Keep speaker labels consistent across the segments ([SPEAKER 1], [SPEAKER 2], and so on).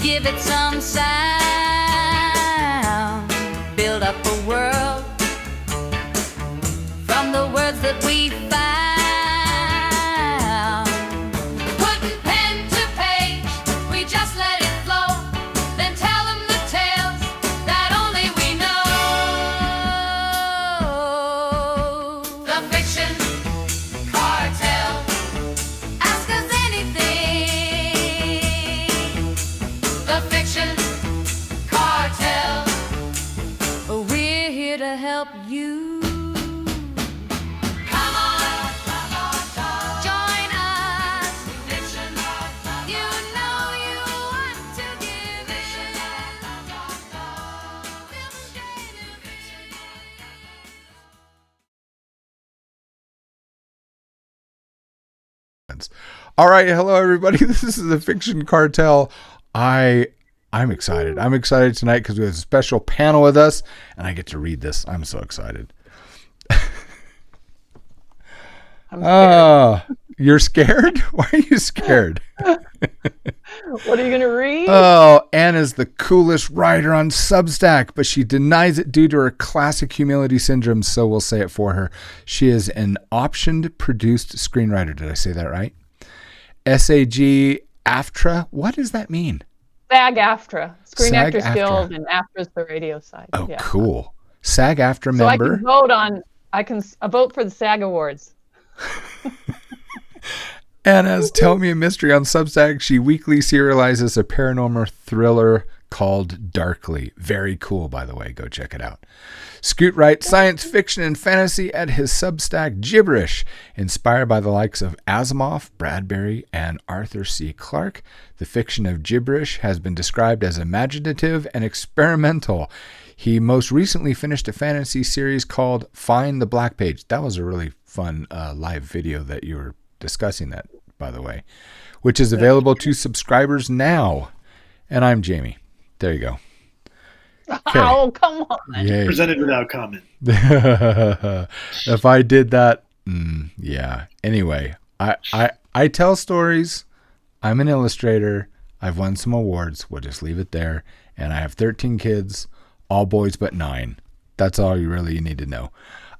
[SPEAKER 1] Give it some sound. Build up a world from the words that we found. Putting pen to page, we just let it flow. Then tell them the tales that only we know. The fiction cartel. Ask us anything. The fiction cartel. We're here to help you. Come on, join us. You know you want to give in.
[SPEAKER 2] All right, hello everybody. This is the Fiction Cartel. I'm excited. I'm excited tonight because we have a special panel with us, and I get to read this. I'm so excited.
[SPEAKER 3] I'm scared.
[SPEAKER 2] You're scared? Why are you scared?
[SPEAKER 3] What are you going to read?
[SPEAKER 2] Oh, Anna's the coolest writer on Substack, but she denies it due to her classic humility syndrome, so we'll say it for her. She is an optioned produced screenwriter. Did I say that right? SAG-AFTRA. What does that mean?
[SPEAKER 3] SAG-AFTRA, Screen Actors
[SPEAKER 2] SAG-AFTRA.
[SPEAKER 3] Guild, and AFTRA's the radio side.
[SPEAKER 2] Oh,
[SPEAKER 3] Yeah.
[SPEAKER 2] cool. SAG-AFTRA
[SPEAKER 3] So
[SPEAKER 2] member.
[SPEAKER 3] I can vote for the SAG Awards.
[SPEAKER 2] Anna's Tell Me a Mystery on Substack. She weekly serializes a paranormal thriller called Darkly. Very cool, by the way. Go check it out. Scoot writes science fiction and fantasy at his Substack Gibberish, inspired by the likes of Asimov, Bradbury, and Arthur C. Clarke. The fiction of Gibberish has been described as imaginative and experimental. He most recently finished a fantasy series called Find the Black Page. That was a really fun live video that you were discussing that, by the way, which is available to subscribers now. And I'm Jamie. There you go. Okay.
[SPEAKER 3] Oh, come on.
[SPEAKER 2] Yay.
[SPEAKER 4] Presented without comment.
[SPEAKER 2] If I did that, yeah. Anyway, I tell stories. I'm an illustrator. I've won some awards. We'll just leave it there. And I have 13 kids, all boys but 9. That's all you need to know.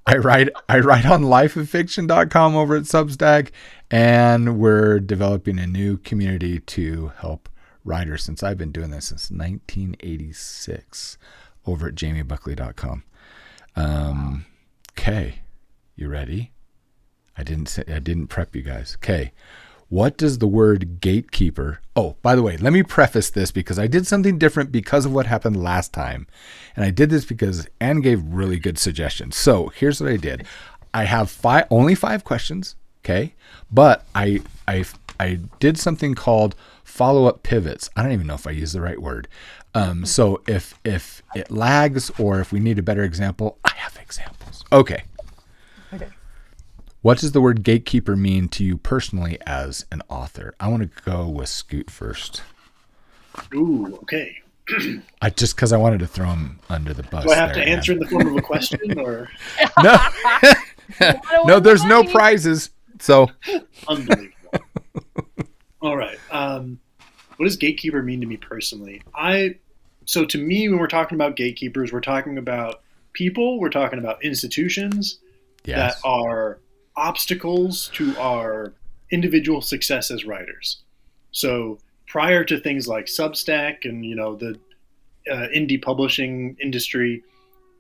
[SPEAKER 2] I write on lifeoffiction.com over at Substack, and we're developing a new community to help writers since I've been doing this since 1986 over at jamiebuckley.com. Okay. You ready? I didn't prep you guys. Okay. What does the word gatekeeper... Oh, by the way, let me preface this because I did something different because of what happened last time. And I did this because Anne gave really good suggestions. So here's what I did. I have only 5 questions, okay? But I did something called follow-up pivots. I don't even know if I use the right word. So if it lags or if we need a better example, I have examples. Okay. What does the word gatekeeper mean to you personally as an author? I want to go with Scoot first.
[SPEAKER 4] Ooh, okay.
[SPEAKER 2] Just because I wanted to throw him under the bus.
[SPEAKER 4] Do I have to answer in the form of a question or?
[SPEAKER 2] No, no, there's no prizes. So
[SPEAKER 4] Unbelievable. All right. What does gatekeeper mean to me personally? So to me, when we're talking about gatekeepers, we're talking about people. We're talking about institutions that are obstacles to our individual success as writers. So prior to things like Substack and the indie publishing industry,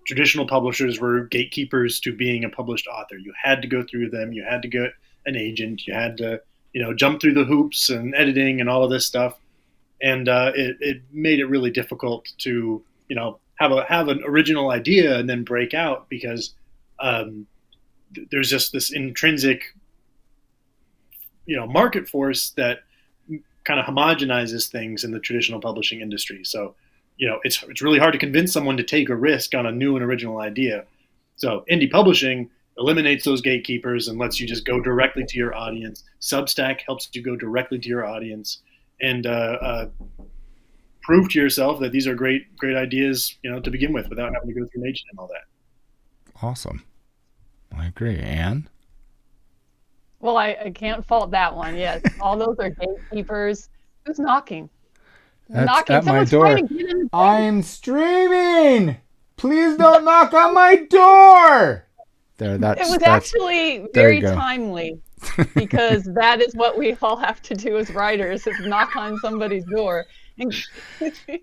[SPEAKER 4] traditional publishers were gatekeepers to being a published author. You had to go through them. You had to get an agent. You had to jump through the hoops and editing and all of this stuff, and it made it really difficult to have an original idea and then break out because there's just this intrinsic, market force that kind of homogenizes things in the traditional publishing industry. So, it's really hard to convince someone to take a risk on a new and original idea. So indie publishing eliminates those gatekeepers and lets you just go directly to your audience. Substack helps you go directly to your audience and prove to yourself that these are great ideas, to begin with without having to go through an agent and all that.
[SPEAKER 2] Awesome. I agree. Anne?
[SPEAKER 3] Well, I can't fault that one. Yes, all those are gatekeepers. Who's knocking?
[SPEAKER 2] That's
[SPEAKER 3] knocking.
[SPEAKER 2] at my
[SPEAKER 3] Someone's
[SPEAKER 2] door.
[SPEAKER 3] trying to get in.
[SPEAKER 2] I'm streaming. Please don't knock on my door. There,
[SPEAKER 3] It
[SPEAKER 2] that's
[SPEAKER 3] was
[SPEAKER 2] that's.
[SPEAKER 3] actually
[SPEAKER 2] There you
[SPEAKER 3] very
[SPEAKER 2] go.
[SPEAKER 3] timely because that is what we all have to do as writers: is knock on somebody's door. And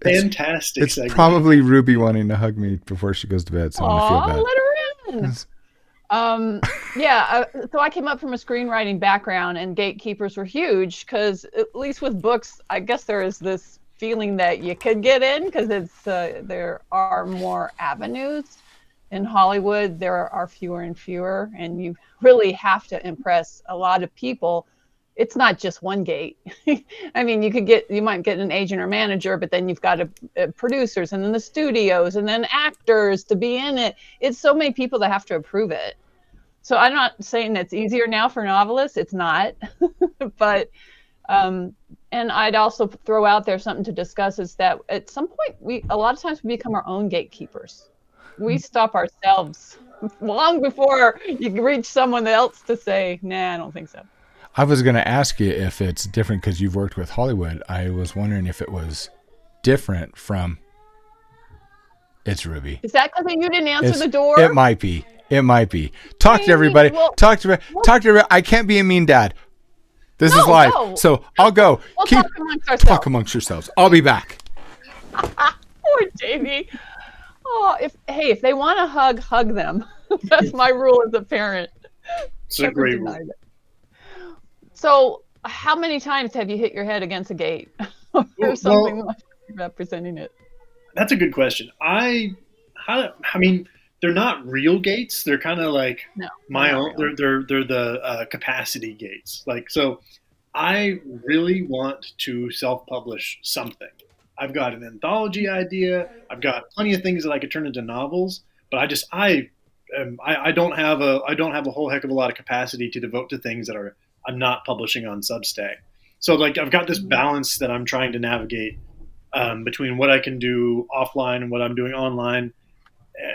[SPEAKER 4] Fantastic
[SPEAKER 2] It's
[SPEAKER 4] segment.
[SPEAKER 2] probably Ruby wanting to hug me before she goes to bed, so I'm gonna
[SPEAKER 3] aw,
[SPEAKER 2] feel bad.
[SPEAKER 3] let her in. So I came up from a screenwriting background, and gatekeepers were huge because, at least with books, I guess there is this feeling that you could get in because there are more avenues. In Hollywood, there are fewer and fewer, and you really have to impress a lot of people. It's not just one gate. I mean, you might get an agent or manager, but then you've got producers, and then the studios, and then actors to be in it. It's so many people that have to approve it. So I'm not saying it's easier now for novelists. It's not, but and I'd also throw out there something to discuss is that at some point a lot of times we become our own gatekeepers. We stop ourselves long before you reach someone else to say, nah, I don't think so.
[SPEAKER 2] I was gonna ask you if it's different because you've worked with Hollywood. I was wondering if it was different from. It's Ruby.
[SPEAKER 3] Is that because you didn't answer the door?
[SPEAKER 2] It might be. It might be. Talk to everybody.
[SPEAKER 3] Well,
[SPEAKER 2] talk to everybody. I can't be a mean dad. This is
[SPEAKER 3] No,
[SPEAKER 2] live.
[SPEAKER 3] no.
[SPEAKER 2] So I'll go.
[SPEAKER 3] We'll
[SPEAKER 2] Keep
[SPEAKER 3] talk amongst ourselves.
[SPEAKER 2] talk amongst yourselves. I'll be back.
[SPEAKER 3] Poor Davey. Oh, if they want to hug them. That's my rule as a parent.
[SPEAKER 4] It's a
[SPEAKER 3] Never
[SPEAKER 4] great
[SPEAKER 3] deny
[SPEAKER 4] rule.
[SPEAKER 3] it. So, how many times have you hit your head against a gate or something like representing it?
[SPEAKER 4] That's a good question. I mean, they're not real gates. They're kind of like my own. They're the capacity gates. Like, so I really want to self-publish something. I've got an anthology idea. I've got plenty of things that I could turn into novels, but I don't have a whole heck of a lot of capacity to devote to things that I'm not publishing on Substack. So like I've got this balance that I'm trying to navigate between what I can do offline and what I'm doing online.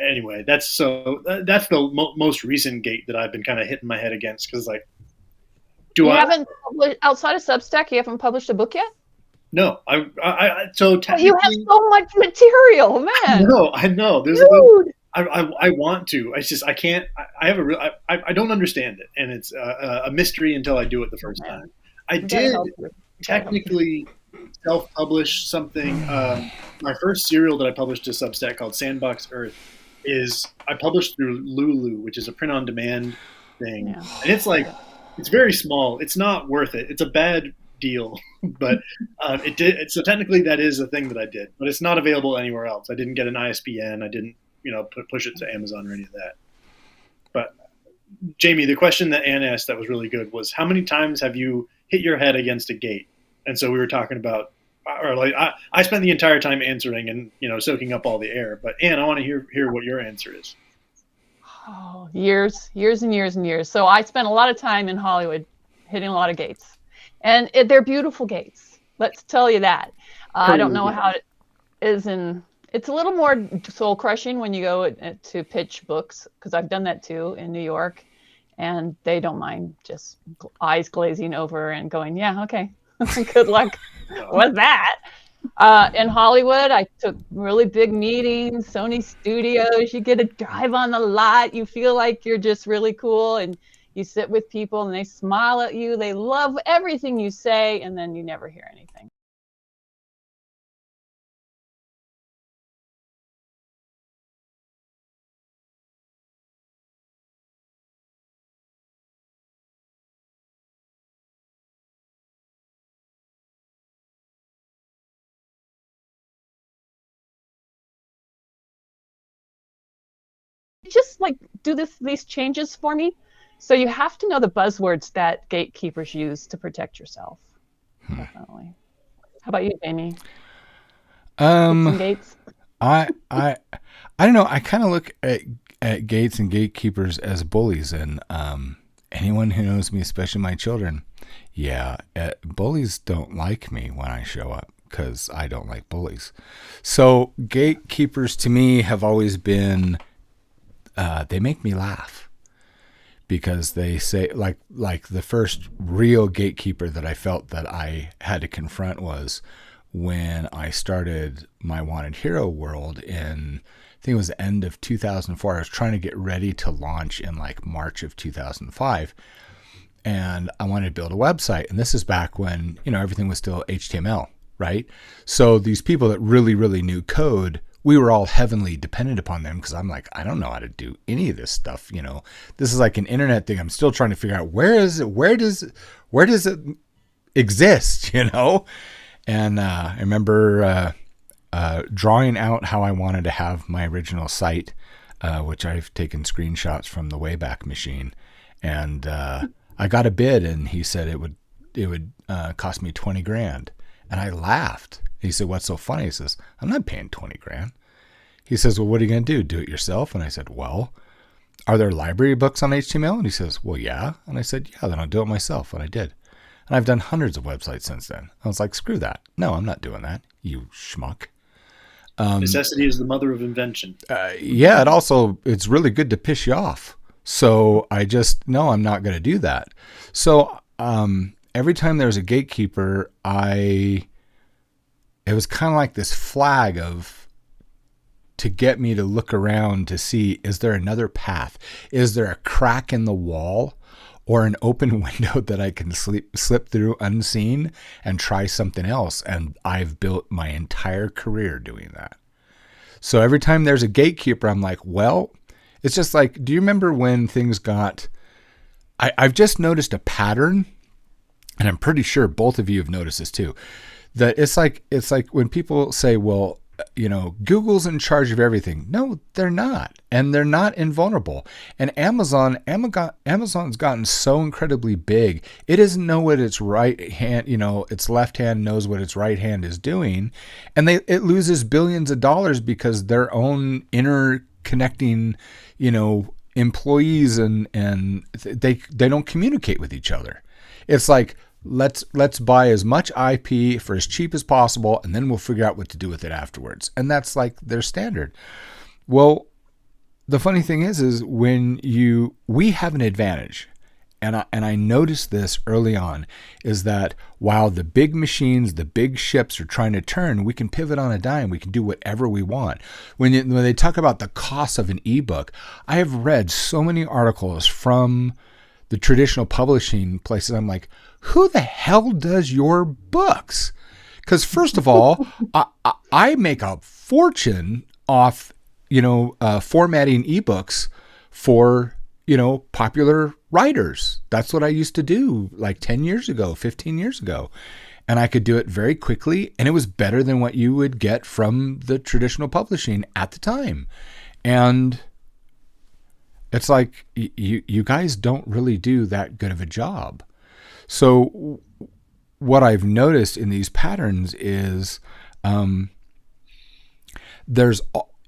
[SPEAKER 4] Anyway, that's the most recent gate that I've been kind of hitting my head against because like,
[SPEAKER 3] haven't published outside of Substack? You haven't published a book yet?
[SPEAKER 4] No, so technically,
[SPEAKER 3] you have so much material, man.
[SPEAKER 4] I know. There's
[SPEAKER 3] Dude.
[SPEAKER 4] I want to. It's just I can't. I don't understand it, and it's a mystery until I do it the first time. I did technically self-publish something. My first serial that I published to Substack called Sandbox Earth is I published through Lulu, which is a print-on-demand thing, and it's like it's very small. It's not worth it. It's a bad deal, but it did. So technically, that is a thing that I did, but it's not available anywhere else. I didn't get an ISBN. I didn't, push it to Amazon or any of that. But Jamie, the question that Anne asked that was really good was, how many times have you hit your head against a gate? And so we were talking about, or like I spent the entire time answering and soaking up all the air. But Anne, I want to hear what your answer is.
[SPEAKER 3] Oh, years and years and years. So I spent a lot of time in Hollywood hitting a lot of gates. And they're beautiful gates. Let's tell you that. I don't know how it is it's a little more soul crushing when you go to pitch books, because I've done that too in New York, and they don't mind just eyes glazing over and going, yeah, okay, good luck with that. In Hollywood, I took really big meetings, Sony Studios. You get a drive on the lot. You feel like you're just really cool, and you sit with people and they smile at you. They love everything you say, and then you never hear anything. Just like do these changes for me. So you have to know the buzzwords that gatekeepers use to protect yourself. Definitely. How about you, Jamie? Gates?
[SPEAKER 2] I don't know. I kind of look at gates and gatekeepers as bullies, and anyone who knows me, especially my children, bullies don't like me when I show up because I don't like bullies. So gatekeepers to me have always been. They make me laugh because they say like the first real gatekeeper that I felt that I had to confront was when I started my Wanted Hero world in, I think it was the end of 2004. I was trying to get ready to launch in like March of 2005. And I wanted to build a website. And this is back when, everything was still HTML, right? So these people that really, really knew code, we were all heavily dependent upon them, because I'm like, I don't know how to do any of this stuff. This is like an internet thing. I'm still trying to figure out where is it? Where does it exist? And I remember drawing out how I wanted to have my original site, which I've taken screenshots from the Wayback Machine, and I got a bid, and he said it would cost me $20,000, and I laughed. He said, "What's so funny?" He says, "I'm not paying $20,000." He says, "Well, what are you going to do? Do it yourself?" And I said, "Well, are there library books on HTML?" And he says, "Well, yeah." And I said, "Yeah, then I'll do it myself." And I did. And I've done hundreds of websites since then. I was like, screw that. No, I'm not doing that, you schmuck.
[SPEAKER 4] Necessity is the mother of invention.
[SPEAKER 2] Yeah, it's really good to piss you off. So no, I'm not going to do that. So every time there was a gatekeeper, it was kind of like this flag to get me to look around to see, is there another path? Is there a crack in the wall or an open window that I can slip through unseen and try something else? And I've built my entire career doing that. So every time there's a gatekeeper, I'm like, well, it's just like, do you remember when things got, I've just noticed a pattern, and I'm pretty sure both of you have noticed this too, that it's like when people say, well, Google's in charge of everything. No, they're not. And they're not invulnerable. And Amazon's gotten so incredibly big, it doesn't know what its right hand, its left hand knows what its right hand is doing. And it loses billions of dollars because their own interconnecting, employees and they don't communicate with each other. It's like, let's buy as much IP for as cheap as possible, and then we'll figure out what to do with it afterwards. And that's like their standard. Well, the funny thing is when we have an advantage, and I noticed this early on, is that while the big machines, the big ships are trying to turn, we can pivot on a dime. We can do whatever we want. When they talk about the cost of an ebook, I have read so many articles from the traditional publishing places. I'm like, who the hell does your books? Because first of all, I make a fortune off, formatting ebooks for, popular writers. That's what I used to do like 10 years ago, 15 years ago. And I could do it very quickly. And it was better than what you would get from the traditional publishing at the time. And it's like, you guys don't really do that good of a job. So what I've noticed in these patterns is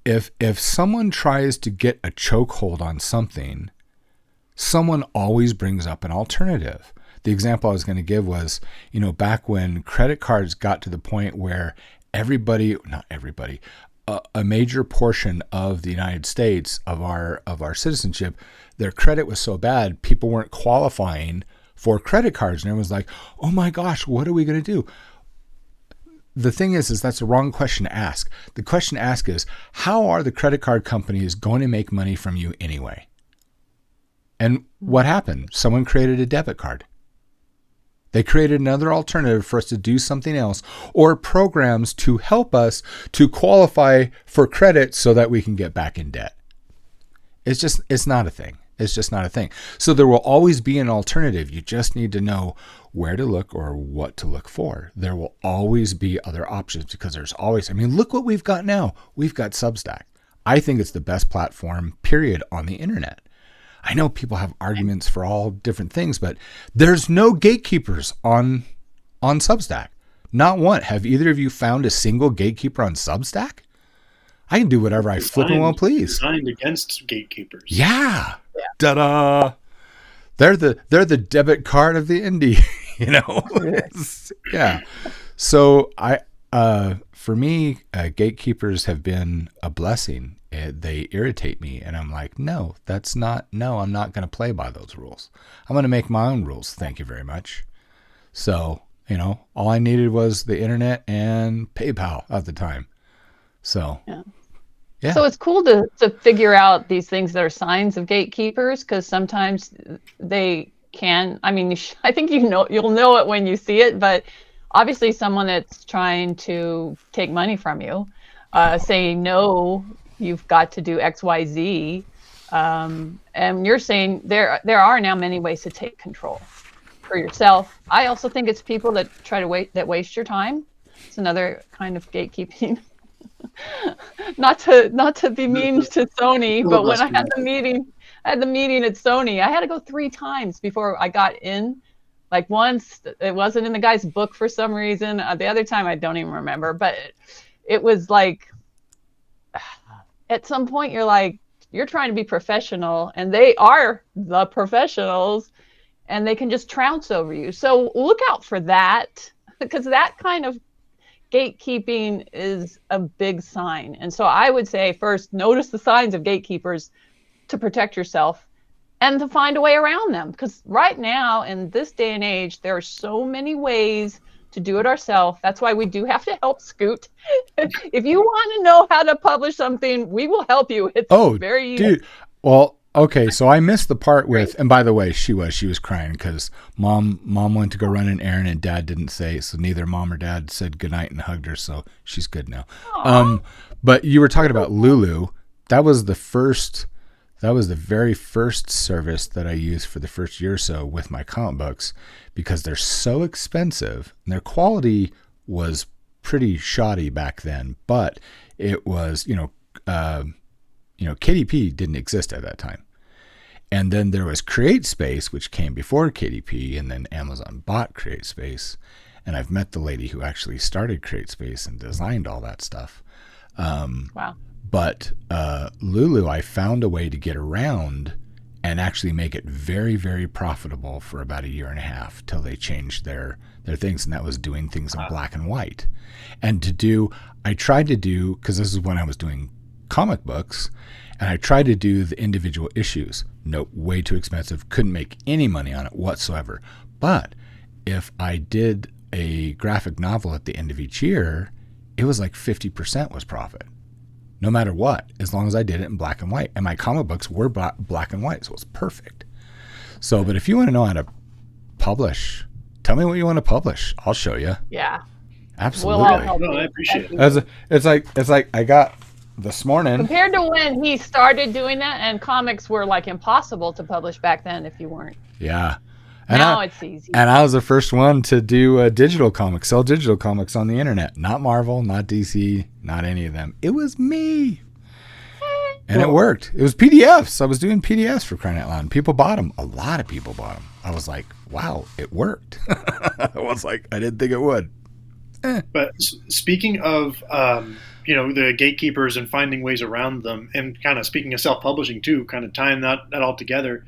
[SPEAKER 2] if someone tries to get a chokehold on something, someone always brings up an alternative. The example I was going to give was, back when credit cards got to the point where a major portion of the United States of our citizenship, their credit was so bad, people weren't qualifying for credit cards. And everyone's like, oh my gosh, what are we going to do? The thing is that's the wrong question to ask. The question to ask is, how are the credit card companies going to make money from you anyway? And what happened? Someone created a debit card. They created another alternative for us to do something else, or programs to help us to qualify for credit so that we can get back in debt. It's not a thing. It's just not a thing. So there will always be an alternative. You just need to know where to look or what to look for. There will always be other options, because there's always, look what we've got now. We've got Substack. I think it's the best platform, period, on the internet. I know people have arguments for all different things, but there's no gatekeepers on Substack. Not one. Have either of you found a single gatekeeper on Substack? I can do whatever I flipping well please.
[SPEAKER 4] Designed against gatekeepers.
[SPEAKER 2] Yeah. Ta-da! They're the debit card of the indie, Yeah. So for me, gatekeepers have been a blessing. They irritate me, and I'm like, I'm not going to play by those rules. I'm going to make my own rules. Thank you very much. So You know, all I needed was the internet and PayPal at the time. So, yeah.
[SPEAKER 3] So it's cool to figure out these things that are signs of gatekeepers, because sometimes they can. I mean, I think you'll know it when you see it. But obviously, someone that's trying to take money from you, saying no, you've got to do X, Y, Z, and you're saying there are now many ways to take control for yourself. I also think it's people that waste your time. It's another kind of gatekeeping. not to be mean to Sony, but when I had the meeting at Sony, I had to go 3 times before I got in. Like once it wasn't in the guy's book for some reason. The other time I don't even remember, but it was like at some point you're trying to be professional, and they are the professionals, and they can just trounce over you. So look out for that, because that kind of gatekeeping is a big sign. And so I would say first, notice the signs of gatekeepers to protect yourself and to find a way around them. Because right now, in this day and age, there are so many ways to do it ourselves. That's why we do have to help Scoot. If you want to know how to publish something, we will help you. It's very easy.
[SPEAKER 2] Dude. Well, okay, so I missed the part with, and by the way, she was crying because mom went to go run an errand and dad didn't say, so neither mom or dad said goodnight and hugged her, so she's good now. But you were talking about Lulu. That was the very first service that I used for the first year or so with my comic books, because they're so expensive and their quality was pretty shoddy back then, but it was, KDP didn't exist at that time. And then there was CreateSpace, which came before KDP, and then Amazon bought CreateSpace. And I've met the lady who actually started CreateSpace and designed all that stuff.
[SPEAKER 3] Wow.
[SPEAKER 2] But Lulu, I found a way to get around and actually make it very, very profitable for about 1.5 years till they changed their things, and that was doing things in black and white. And I tried to do, because this is when I was doing comic books, and I tried to do the individual issues. Nope, way too expensive. Couldn't make any money on it whatsoever. But if I did a graphic novel at the end of each year, it was like 50% was profit. No matter what, as long as I did it in black and white. And my comic books were black and white, so it was perfect. So, but if you want to know how to publish, tell me what you want to publish. I'll show you.
[SPEAKER 3] Yeah.
[SPEAKER 2] Absolutely.
[SPEAKER 3] We'll all help
[SPEAKER 4] No,
[SPEAKER 3] you.
[SPEAKER 4] I appreciate it.
[SPEAKER 2] It's like I got this morning.
[SPEAKER 3] Compared to when he started doing that, and comics were like impossible to publish back then if you weren't.
[SPEAKER 2] Yeah.
[SPEAKER 3] Now it's easy.
[SPEAKER 2] And I was the first one to do digital comics, sell digital comics on the internet. Not Marvel, not DC, not any of them. It was me. And it worked. It was PDFs. I was doing PDFs for crying out loud. And people bought them. A lot of people bought them. I was like, wow, it worked. I was like, I didn't think it would.
[SPEAKER 4] But speaking of, the gatekeepers and finding ways around them, and kind of speaking of self-publishing too, kind of tying that all together,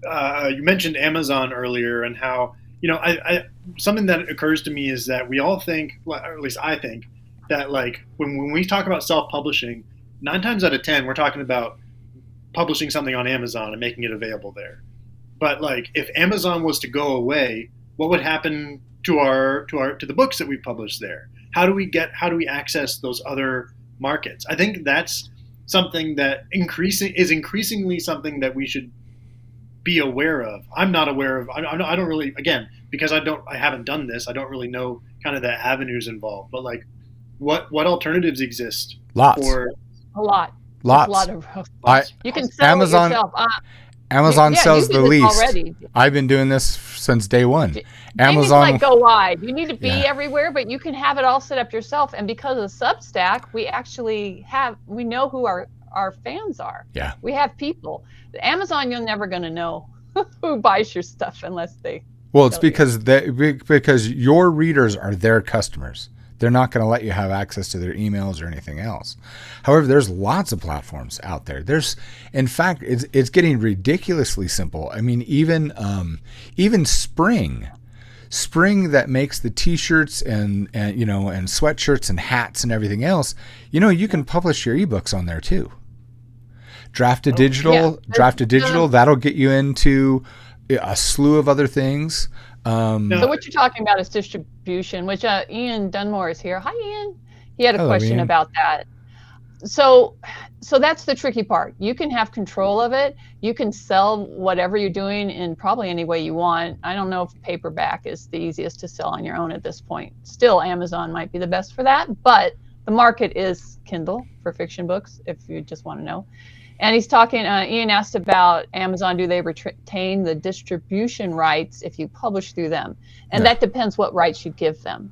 [SPEAKER 4] you mentioned Amazon earlier, and how, I something that occurs to me is that we all think, or at least I think, that like when we talk about self-publishing, 9 times out of 10 we're talking about publishing something on Amazon and making it available there. But like if Amazon was to go away, what would happen to the books that we publish there? How do we access those other markets? I think that's something that is increasingly something that we should be aware of. I'm not aware of. I don't really, again, because I haven't done this. I don't really know kind of the avenues involved. But like, what alternatives exist?
[SPEAKER 2] Lots.
[SPEAKER 3] A lot.
[SPEAKER 2] Lots.
[SPEAKER 3] A lot of. You can sell
[SPEAKER 2] Amazon.
[SPEAKER 3] it yourself.
[SPEAKER 2] Amazon sells the least.
[SPEAKER 3] Already.
[SPEAKER 2] I've been doing this since day one.
[SPEAKER 3] Amazon, like go wide. You need to be everywhere, but you can have it all set up yourself. And because of Substack, we know who our fans are.
[SPEAKER 2] Yeah.
[SPEAKER 3] We have people. Amazon, you're never going to know who buys your stuff unless they.
[SPEAKER 2] Well, it's because because your readers are their customers. They're not going to let you have access to their emails or anything else. However, there's lots of platforms out there. In fact, it's getting ridiculously simple. I mean, even Spring that makes the T-shirts and sweatshirts and hats and everything else. You can publish your ebooks on there too. Draft to digital, that'll get you into a slew of other things.
[SPEAKER 4] No,
[SPEAKER 3] So what you're talking about is distribution, which Ian Dunmore is here. Hi, Ian. He had a
[SPEAKER 2] Hello,
[SPEAKER 3] question
[SPEAKER 2] Ian.
[SPEAKER 3] about that. So that's the tricky part. You can have control of it. You can sell whatever you're doing in probably any way you want. I don't know if paperback is the easiest to sell on your own at this point. Still, Amazon might be the best for that, but the market is Kindle for fiction books, if you just want to know. And he's talking, Ian asked about Amazon, do they retain the distribution rights if you publish through them? And
[SPEAKER 2] Yeah.
[SPEAKER 3] that depends what rights you give them.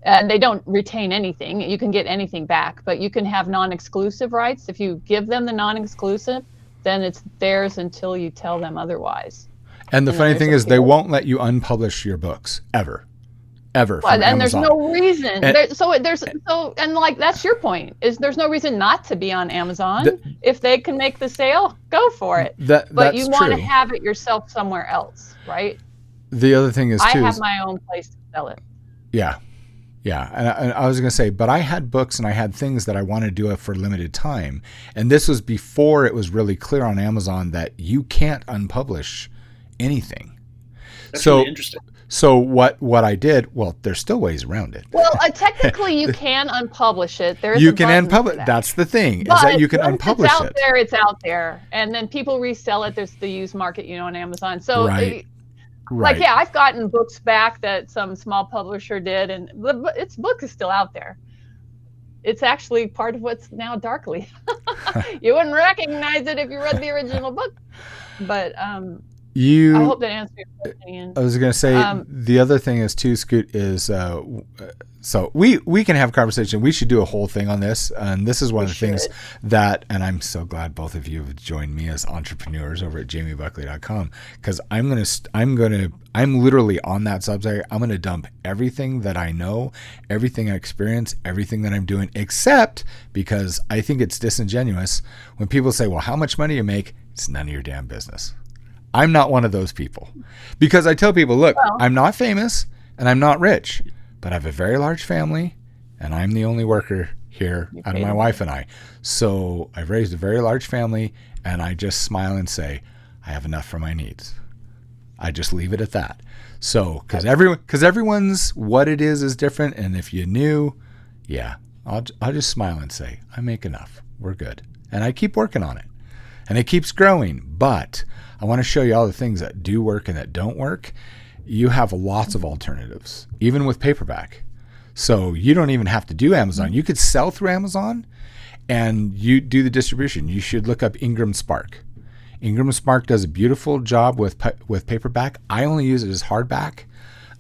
[SPEAKER 3] And they don't retain anything. You can get anything back, but you can have non-exclusive rights. If you give them the non-exclusive, then it's theirs until you tell them otherwise.
[SPEAKER 2] And the
[SPEAKER 3] And then
[SPEAKER 2] funny
[SPEAKER 3] there's
[SPEAKER 2] thing
[SPEAKER 3] a
[SPEAKER 2] is they
[SPEAKER 3] appeal.
[SPEAKER 2] won't let you unpublish your books ever
[SPEAKER 3] Well,
[SPEAKER 2] from
[SPEAKER 3] and there's
[SPEAKER 2] Amazon.
[SPEAKER 3] no reason.
[SPEAKER 2] And-
[SPEAKER 3] And like that's your point. Is there's no reason not to be on Amazon if they can make the sale, go for it. But
[SPEAKER 2] That's
[SPEAKER 3] you want to
[SPEAKER 2] true.
[SPEAKER 3] have it yourself somewhere else, right?
[SPEAKER 2] The other thing is
[SPEAKER 3] I
[SPEAKER 2] too
[SPEAKER 3] have
[SPEAKER 2] is,
[SPEAKER 3] my own place to sell it.
[SPEAKER 2] yeah. And I was going to say, but I had books and I had things that I wanted to do it for a limited time. And this was before it was really clear on Amazon that you can't unpublish anything.
[SPEAKER 4] that's
[SPEAKER 2] so-
[SPEAKER 4] really interesting.
[SPEAKER 2] So what I did, well, there's still ways around it.
[SPEAKER 3] Well, technically you can unpublish it. There's
[SPEAKER 2] You
[SPEAKER 3] a
[SPEAKER 2] can
[SPEAKER 3] button for
[SPEAKER 2] unpublish.
[SPEAKER 3] that.
[SPEAKER 2] That's the thing, is
[SPEAKER 3] But
[SPEAKER 2] that you can
[SPEAKER 3] once
[SPEAKER 2] unpublish
[SPEAKER 3] it's out
[SPEAKER 2] it.
[SPEAKER 3] there, it's out there, and then people resell it. There's the used market, on Amazon. So,
[SPEAKER 2] Right.
[SPEAKER 3] like, yeah, I've gotten books back that some small publisher did, and its book is still out there. It's actually part of what's now Darkly. You wouldn't recognize it if you read the original book, but I hope that answers your question, Ian.
[SPEAKER 2] I was going to say the other thing is too, Scoot, is so we can have a conversation. We should do a whole thing on this, and this is one of the things that, and I'm so glad both of you have joined me as entrepreneurs over at jamiebuckley.com, because I'm literally on that subject. I'm going to dump everything that I know, everything I experience, everything that I'm doing, except because I think it's disingenuous when people say, well, how much money you make? It's none of your damn business. I'm not one of those people, because I tell people, look, I'm not famous and I'm not rich, but I have a very large family and I'm the only worker here out of my wife and I. So I've raised a very large family, and I just smile and say, I have enough for my needs. I just leave it at that. So, because everyone's what it is different. And if you knew, yeah, I'll just smile and say, I make enough. We're good. And I keep working on it, and it keeps growing. But I want to show you all the things that do work and that don't work. You have lots of alternatives, even with paperback. So you don't even have to do Amazon. You could sell through Amazon and you do the distribution. You should look up Ingram Spark. Ingram Spark does a beautiful job with paperback. I only use it as hardback.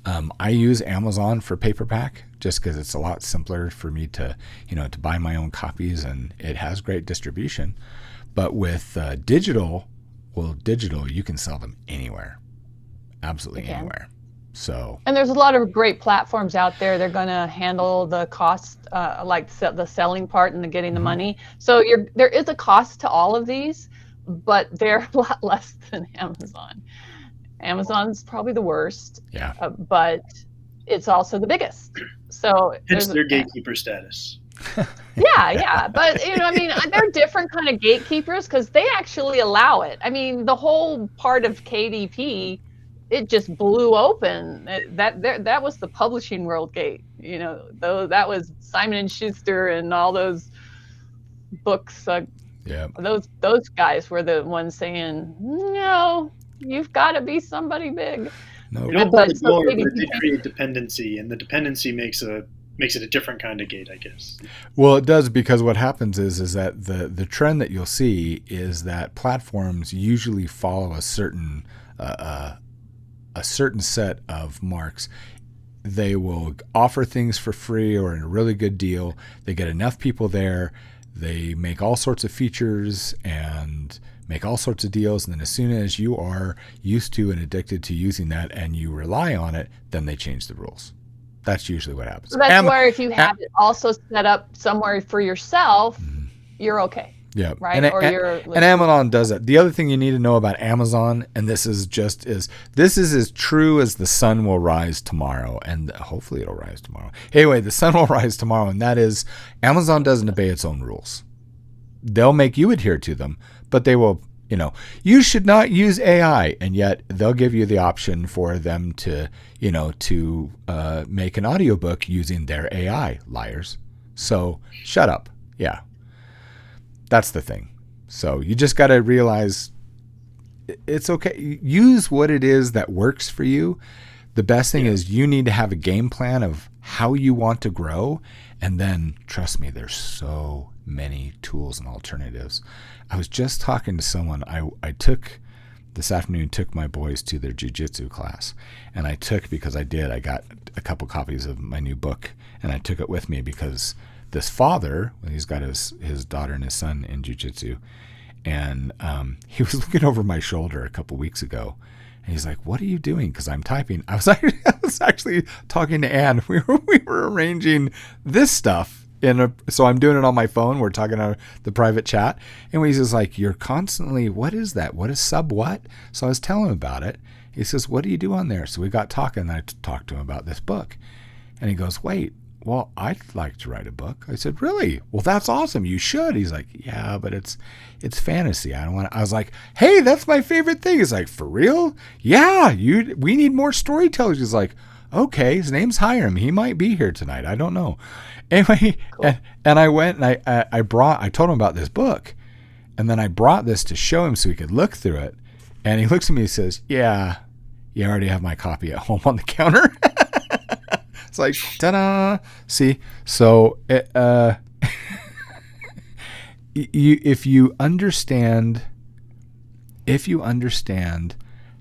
[SPEAKER 2] I use Amazon for paperback just because it's a lot simpler for me to buy my own copies, and it has great distribution. But with digital, you can sell them anywhere, absolutely anywhere. So,
[SPEAKER 3] And there's a lot of great platforms out there. They're going to handle the cost, like the selling part and the getting the money. So there is a cost to all of these, but they're a lot less than Amazon. Amazon's probably the worst,
[SPEAKER 2] yeah.
[SPEAKER 3] But it's also the biggest. So
[SPEAKER 4] It's their gatekeeper status.
[SPEAKER 3] yeah. But they're different kind of gatekeepers because they actually allow it. I mean, the whole part of KDP, it just blew open. That was the publishing world gate. That was Simon and Schuster and all those books.
[SPEAKER 2] Yeah.
[SPEAKER 3] Those guys were the ones saying, no, you've got to be somebody big.
[SPEAKER 2] No.
[SPEAKER 4] You don't
[SPEAKER 3] But
[SPEAKER 4] put the door,
[SPEAKER 3] so
[SPEAKER 4] but they create dependency, and the dependency makes it a different kind of gate, I guess.
[SPEAKER 2] Well, it does, because what happens is that the trend that you'll see is that platforms usually follow a certain set of marks. They will offer things for free or in a really good deal. They get enough people there. They make all sorts of features and make all sorts of deals. And then as soon as you are used to and addicted to using that and you rely on it, then they change the rules. That's usually what happens.
[SPEAKER 3] So that's where if you have it also set up somewhere for yourself, you're okay.
[SPEAKER 2] Yeah.
[SPEAKER 3] Right.
[SPEAKER 2] And Amazon does it. The other thing you need to know about Amazon, and this is as true as the sun will rise tomorrow, and hopefully it'll rise tomorrow. Anyway, the sun will rise tomorrow, and that is Amazon doesn't obey its own rules. They'll make you adhere to them, but they will You should not use AI, and yet they'll give you the option for them to, to make an audiobook using their AI. Liars. So shut up. Yeah. That's the thing. So you just got to realize it's okay. Use what it is that works for you. The best thing is you need to have a game plan of how you want to grow. And then, trust me, there's so many tools and alternatives. I was just talking to someone. I took this afternoon, took my boys to their jiu-jitsu class. And I got a couple copies of my new book. And I took it with me because this father, he's got his daughter and his son in jiu-jitsu. And he was looking over my shoulder a couple weeks ago. And he's like, "What are you doing?" Because I'm typing. I was actually talking to Ann. We were arranging this stuff so I'm doing it on my phone. We're talking on the private chat. And he's just like, "You're constantly, what is that? What is sub what?" So I was telling him about it. He says, "What do you do on there?" So we got talking, and I talked to him about this book. And he goes, "Wait, well, I'd like to write a book." I said, "Really? Well, that's awesome. You should." He's like, "Yeah, but it's fantasy. I don't want to." I was like, "Hey, that's my favorite thing." He's like, "For real?" "Yeah, we need more storytellers." He's like, "Okay." His name's Hiram. He might be here tonight. I don't know. Anyway, cool. and I went and I told him about this book, and then I brought this to show him so he could look through it. And he looks at me and says, "Yeah, you already have my copy at home on the counter." It's like, ta-da! See, so if you understand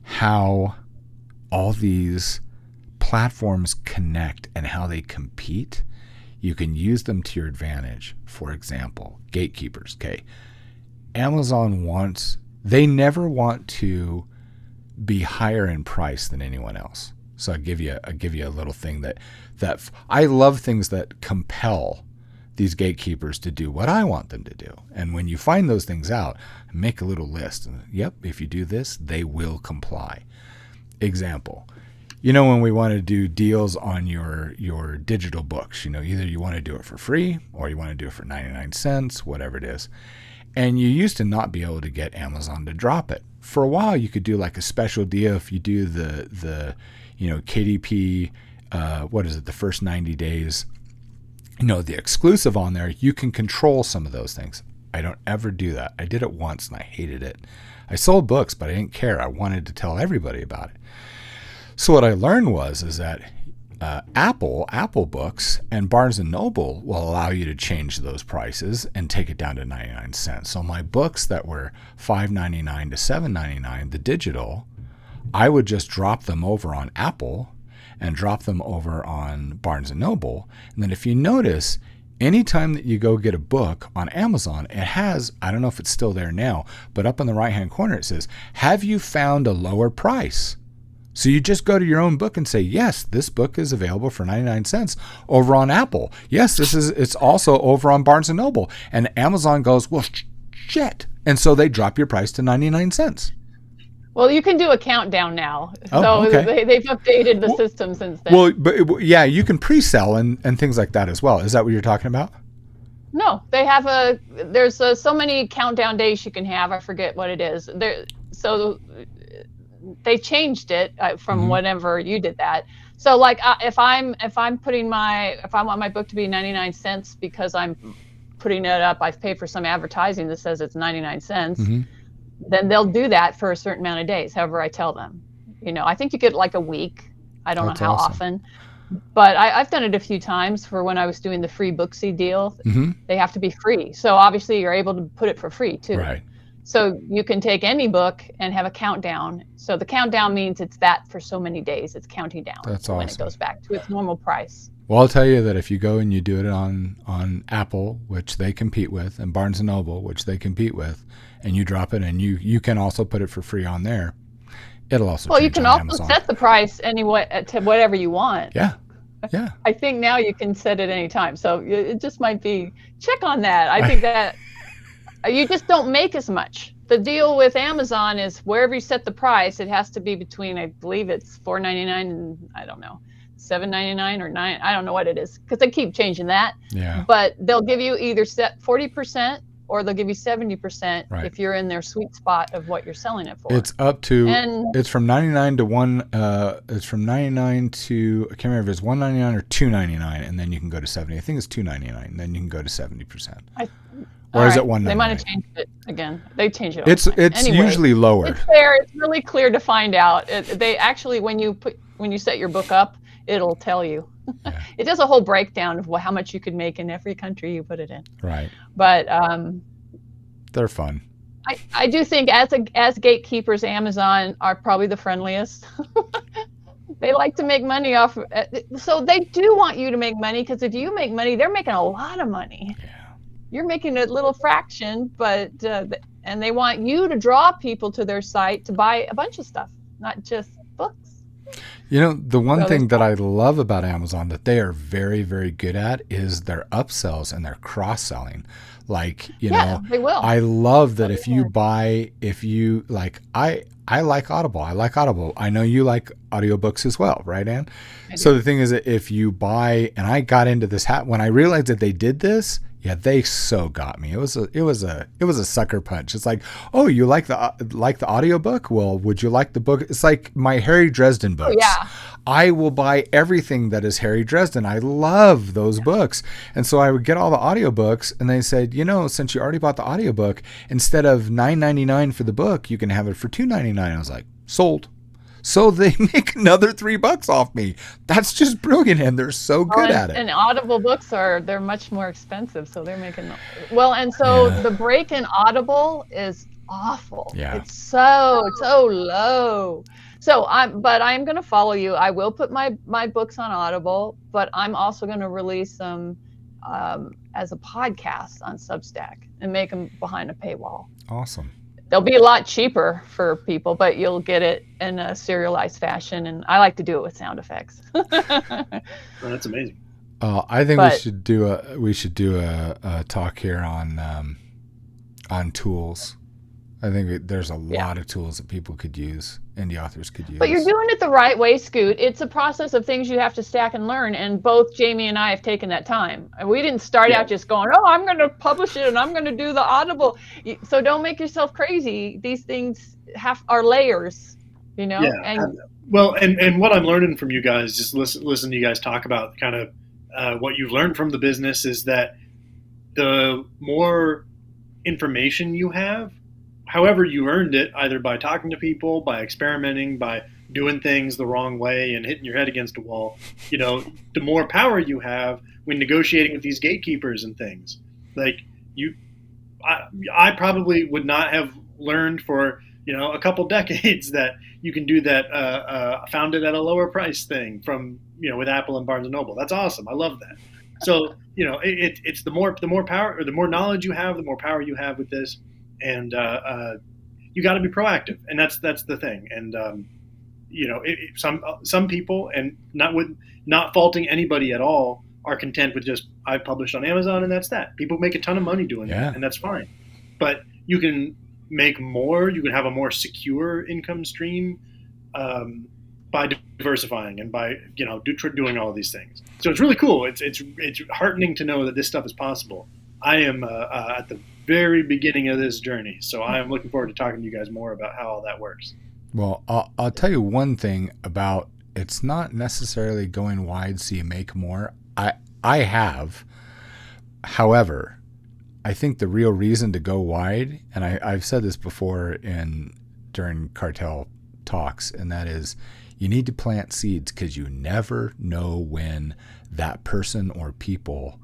[SPEAKER 2] how all these platforms connect and how they compete, you can use them to your advantage. For example, gatekeepers. Okay, Amazon they never want to be higher in price than anyone else. So I'll give you a little thing that I love, things that compel these gatekeepers to do what I want them to do. And when you find those things out, make a little list. Yep, if you do this, they will comply. Example, when we want to do deals on your digital books, either you want to do it for free or you want to do it for 99 cents, whatever it is. And you used to not be able to get Amazon to drop it. For a while, you could do like a special deal if you do the KDP, the first 90 days, the exclusive on there, you can control some of those things. I don't ever do that. I did it once and I hated it. I sold books, but I didn't care. I wanted to tell everybody about it. So what I learned is that Apple Books and Barnes & Noble will allow you to change those prices and take it down to 99 cents. So my books that were $5.99 to $7.99, the digital, I would just drop them over on Apple and drop them over on Barnes & Noble. And then if you notice, anytime that you go get a book on Amazon, it has, I don't know if it's still there now, but up in the right-hand corner it says, "Have you found a lower price?" So you just go to your own book and say, "Yes, this book is available for 99 cents over on Apple. Yes, it's also over on Barnes & Noble." And Amazon goes, "Well, shit." And so they drop your price to 99 cents.
[SPEAKER 3] Well, you can do a countdown now.
[SPEAKER 2] Oh,
[SPEAKER 3] so
[SPEAKER 2] okay.
[SPEAKER 3] they've updated the system since then.
[SPEAKER 2] Well, but yeah, you can pre-sell and things like that as well. Is that what you're talking about?
[SPEAKER 3] No, they have there's so many countdown days you can have. I forget what it is. So they changed it from whenever you did that. So like if I want my book to be 99 cents because I'm putting it up, I've paid for some advertising that says it's 99 cents. Mm-hmm. Then they'll do that for a certain amount of days, however I tell them. I think you get like a week. I don't know how often. But I've done it a few times for when I was doing the free Booksy deal. Mm-hmm. They have to be free. So obviously you're able to put it for free too.
[SPEAKER 2] Right.
[SPEAKER 3] So you can take any book and have a countdown. So the countdown means it's that for so many days. It's counting down.
[SPEAKER 2] That's awesome.
[SPEAKER 3] When it goes back to its normal price.
[SPEAKER 2] Well, I'll tell you that if you go and you do it on Apple, which they compete with, and Barnes & Noble, which they compete with, and you drop it, and you can also put it for free on there, it'll also
[SPEAKER 3] Well, you can also
[SPEAKER 2] Amazon.
[SPEAKER 3] set the price anyway to whatever you want.
[SPEAKER 2] Yeah.
[SPEAKER 3] I think now you can set it anytime. So it just might be, check on that. I think that you just don't make as much. The deal with Amazon is wherever you set the price, it has to be between, I believe it's $4.99 and I don't know, $7.99 or $9. I don't know what it is because they keep changing that.
[SPEAKER 2] Yeah.
[SPEAKER 3] But they'll give you either set 40% or they'll give you 70%
[SPEAKER 2] Right.
[SPEAKER 3] if you're in their sweet spot of what you're selling it for.
[SPEAKER 2] It's up to,
[SPEAKER 3] And-
[SPEAKER 2] it's from 99 to it's from 99 to, I can't remember if it's 199 or 299, and then you can go to 70. I think it's 299, and then you can go to 70%. Or
[SPEAKER 3] All
[SPEAKER 2] is it
[SPEAKER 3] right, they might
[SPEAKER 2] 199?
[SPEAKER 3] have changed it again. They change it all
[SPEAKER 2] It's
[SPEAKER 3] the time. Anyway,
[SPEAKER 2] usually lower.
[SPEAKER 3] it's there. It's really clear to find out. They actually, when you set your book up, it'll tell you.
[SPEAKER 2] Yeah.
[SPEAKER 3] It does a whole breakdown of how much you could make in every country you put it in.
[SPEAKER 2] Right.
[SPEAKER 3] But
[SPEAKER 2] They're fun.
[SPEAKER 3] I do think as gatekeepers, Amazon are probably the friendliest. They like to make money off. So they do want you to make money, because if you make money, they're making a lot of money.
[SPEAKER 2] Yeah.
[SPEAKER 3] You're making a little fraction, but and they want you to draw people to their site to buy a bunch of stuff, not just books.
[SPEAKER 2] You know, the one
[SPEAKER 3] So
[SPEAKER 2] thing that I love about Amazon that they are very, very good at is their upsells and their cross-selling. Like, you know,
[SPEAKER 3] They will.
[SPEAKER 2] I love that if you like, I like Audible. I like Audible. I know you like audiobooks as well, right, Ann? So the thing is that if you buy, and I got into this when I realized that they did this, yeah, they so got me. It was a sucker punch. It's like, oh, you like the audiobook? Well, would you like the book? It's like my Harry Dresden books.
[SPEAKER 3] Oh, yeah.
[SPEAKER 2] I will buy everything that is Harry Dresden. I love those books. And so I would get all the audiobooks, and they said, you know, since you already bought the audiobook, instead of $9.99 for the book, you can have it for $2.99. I was like, sold. So they make another $3 off me. That's just brilliant, and they're so good at it.
[SPEAKER 3] And Audible books they're much more expensive, so they're making well. And so
[SPEAKER 2] Yeah.
[SPEAKER 3] the break in Audible is awful.
[SPEAKER 2] Yeah.
[SPEAKER 3] It's so low. So I'm going to follow you. I will put my books on Audible, but I'm also going to release them as a podcast on Substack and make them behind a paywall.
[SPEAKER 2] Awesome.
[SPEAKER 3] They'll be a lot cheaper for people, but you'll get it in a serialized fashion. And I like to do it with sound effects.
[SPEAKER 4] Oh, that's amazing.
[SPEAKER 2] I think we should do a talk here on tools. I think there's a lot of tools that people could use, indie authors could use.
[SPEAKER 3] But you're doing it the right way, Scoot. It's a process of things you have to stack and learn, and both Jamie and I have taken that time. We didn't start out just going, oh, I'm going to publish it and I'm going to do the Audible. So don't make yourself crazy. These things are layers, you know?
[SPEAKER 4] Yeah.
[SPEAKER 3] And
[SPEAKER 4] well, and what I'm learning from you guys, just listen to you guys talk about kind of what you've learned from the business, is that the more information you have, however you earned it, either by talking to people, by experimenting, by doing things the wrong way and hitting your head against a wall, you know, the more power you have when negotiating with these gatekeepers and things. Like I probably would not have learned for, you know, a couple decades that you can do that found it at a lower price thing from, you know, with Apple and Barnes and Noble. That's awesome. I love that. So, you know, it's the more power, or the more knowledge you have, the more power you have with this. And you got to be proactive, and that's the thing. And you know, some people, and not faulting anybody at all, are content with just, I published on Amazon and that's that. People make a ton of money doing that, and that's fine. But you can make more. You can have a more secure income stream by diversifying and by, you know, doing all of these things. So it's really cool. It's heartening to know that this stuff is possible. I am at the very beginning of this journey, so I am looking forward to talking to you guys more about how all that works.
[SPEAKER 2] Well, I'll tell you one thing about, it's not necessarily going wide so you make more. I have. However, I think the real reason to go wide, and I've said this before during Cartel talks, and that is, you need to plant seeds, because you never know when that person or people,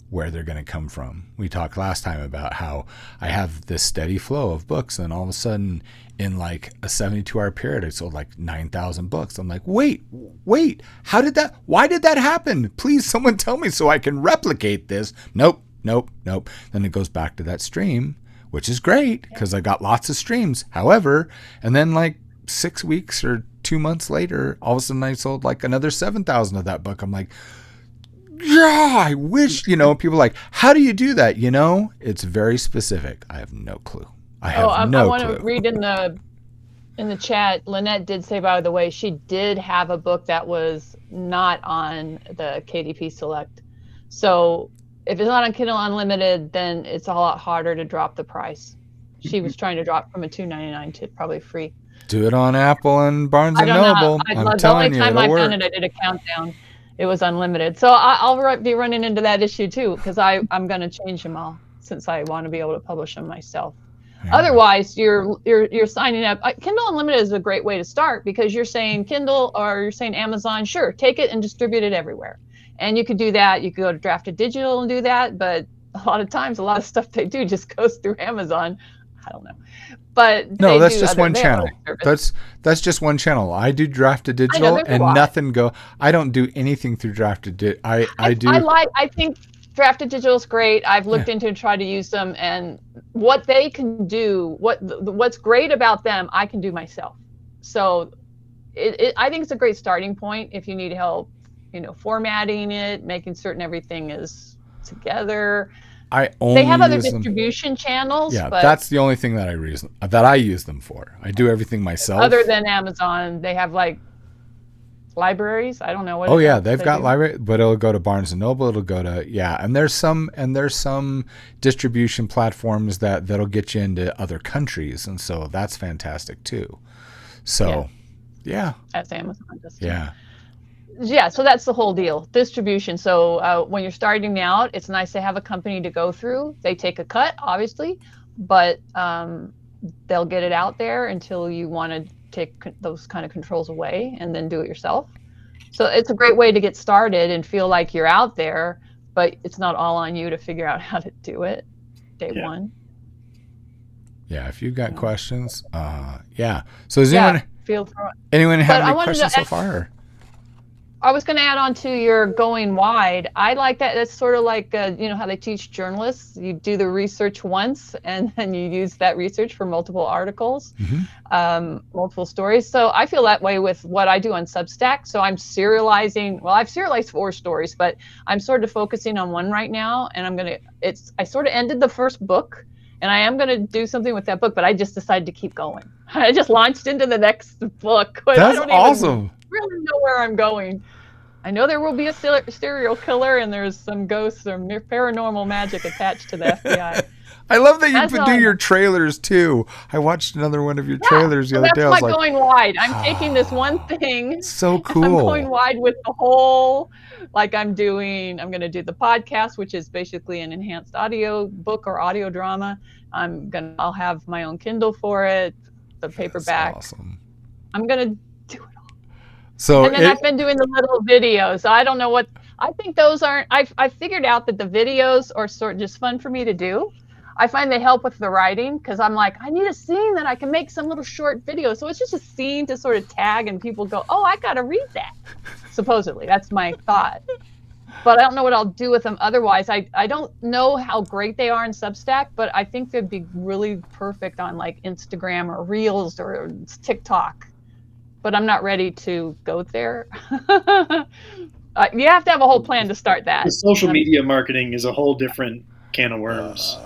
[SPEAKER 2] where they're going to come from. We talked last time about how I have this steady flow of books, and all of a sudden in like a 72-hour period, I sold like 9,000 books. I'm like, wait, why did that happen? Please, someone tell me so I can replicate this. Nope. Then it goes back to that stream, which is great because I got lots of streams. However, and then like 6 weeks or 2 months later, all of a sudden I sold like another 7,000 of that book. I'm like, yeah, I wish, you know, people are like, how do you do that? You know, it's very specific. I have no clue. I
[SPEAKER 3] want to read in the chat. Lynette did say, by the way, she did have a book that was not on the KDP Select. So if it's not on Kindle Unlimited, then it's a lot harder to drop the price. She was trying to drop from a $2.99 to probably free.
[SPEAKER 2] Do it on Apple and Barnes
[SPEAKER 3] I
[SPEAKER 2] and
[SPEAKER 3] don't know.
[SPEAKER 2] Noble. I'm
[SPEAKER 3] The only
[SPEAKER 2] telling you,
[SPEAKER 3] time
[SPEAKER 2] it'll
[SPEAKER 3] I've done
[SPEAKER 2] work.
[SPEAKER 3] it, I did a countdown. It was unlimited. So I'll be running into that issue too, because I'm going to change them all since I want to be able to publish them myself.
[SPEAKER 2] Yeah.
[SPEAKER 3] Otherwise, you're signing up. Kindle Unlimited is a great way to start because you're saying Kindle or you're saying Amazon, sure, take it and distribute it everywhere. And you could do that. You could go to Drafted Digital and do that, but a lot of times, a lot of stuff they do just goes through Amazon. I don't know, but
[SPEAKER 2] No,
[SPEAKER 3] they
[SPEAKER 2] that's
[SPEAKER 3] do
[SPEAKER 2] just
[SPEAKER 3] other-
[SPEAKER 2] one
[SPEAKER 3] they have
[SPEAKER 2] channel.
[SPEAKER 3] other services.
[SPEAKER 2] That's just one channel. I do Drafted
[SPEAKER 3] I know,
[SPEAKER 2] Digital
[SPEAKER 3] there's a
[SPEAKER 2] and
[SPEAKER 3] lot.
[SPEAKER 2] nothing go. I don't do anything through Drafted Digital. I do.
[SPEAKER 3] I think Drafted Digital is great. I've looked into and tried to use them, and what they can do, what's great about them, I can do myself. So I think it's a great starting point if you need help, formatting it, making certain everything is together.
[SPEAKER 2] I only
[SPEAKER 3] They have other
[SPEAKER 2] use them.
[SPEAKER 3] distribution channels,
[SPEAKER 2] Yeah,
[SPEAKER 3] but
[SPEAKER 2] that's the only thing that I use them for. I do everything myself.
[SPEAKER 3] other than Amazon, they have like libraries. I don't know what.
[SPEAKER 2] Oh yeah,
[SPEAKER 3] else
[SPEAKER 2] they've
[SPEAKER 3] they
[SPEAKER 2] got
[SPEAKER 3] do.
[SPEAKER 2] library, but it'll go to Barnes and Noble. It'll go to and there's some distribution platforms that'll get you into other countries, and so that's fantastic too. So, yeah,
[SPEAKER 3] As Amazon does.
[SPEAKER 2] yeah.
[SPEAKER 3] Yeah, so that's the whole deal. Distribution. So when you're starting out, it's nice to have a company to go through. They take a cut, obviously, but they'll get it out there until you want to take those kind of controls away and then do it yourself. So it's a great way to get started and feel like you're out there, but it's not all on you to figure out how to do it day one.
[SPEAKER 2] Yeah, if you've got questions, yeah. So does anyone have
[SPEAKER 3] I
[SPEAKER 2] any
[SPEAKER 3] wanted
[SPEAKER 2] questions
[SPEAKER 3] to
[SPEAKER 2] so far? Or?
[SPEAKER 3] I was going to add on to your going wide. I like that. That's sort of like, how they teach journalists. You do the research once, and then you use that research for multiple articles, multiple stories. So I feel that way with what I do on Substack. So I'm serializing. Well, I've serialized 4 stories, but I'm sort of focusing on one right now. And I sort of ended the first book, and I am going to do something with that book, but I just decided to keep going. I just launched into the next book.
[SPEAKER 2] That's awesome.
[SPEAKER 3] Really know where I'm going. I know there will be a serial killer, and there's some ghosts or paranormal magic attached to the FBI.
[SPEAKER 2] I love that
[SPEAKER 3] That's
[SPEAKER 2] you
[SPEAKER 3] all
[SPEAKER 2] do
[SPEAKER 3] I
[SPEAKER 2] your
[SPEAKER 3] know.
[SPEAKER 2] trailers too. I watched another one of your trailers the other day. I was
[SPEAKER 3] That's my
[SPEAKER 2] like,
[SPEAKER 3] going wide. I'm taking this one thing.
[SPEAKER 2] so
[SPEAKER 3] And I'm going
[SPEAKER 2] cool.
[SPEAKER 3] wide with the whole, like I'm going to do the podcast, which is basically an enhanced audio book or audio drama. I'll have my own Kindle for it, the paperback.
[SPEAKER 2] That's awesome.
[SPEAKER 3] I'm going to do it.
[SPEAKER 2] So
[SPEAKER 3] And then I've been doing the little videos. I don't know what, I think those aren't, I figured out that the videos are sort of just fun for me to do. I find they help with the writing because I'm like, I need a scene that I can make some little short video. So it's just a scene to sort of tag and people go, oh, I got to read that. Supposedly, that's my thought. But I don't know what I'll do with them otherwise. I don't know how great they are in Substack, but I think they'd be really perfect on like Instagram or Reels or TikTok. But I'm not ready to go there. You have to have a whole plan to start that.
[SPEAKER 4] The social media marketing is a whole different can of worms.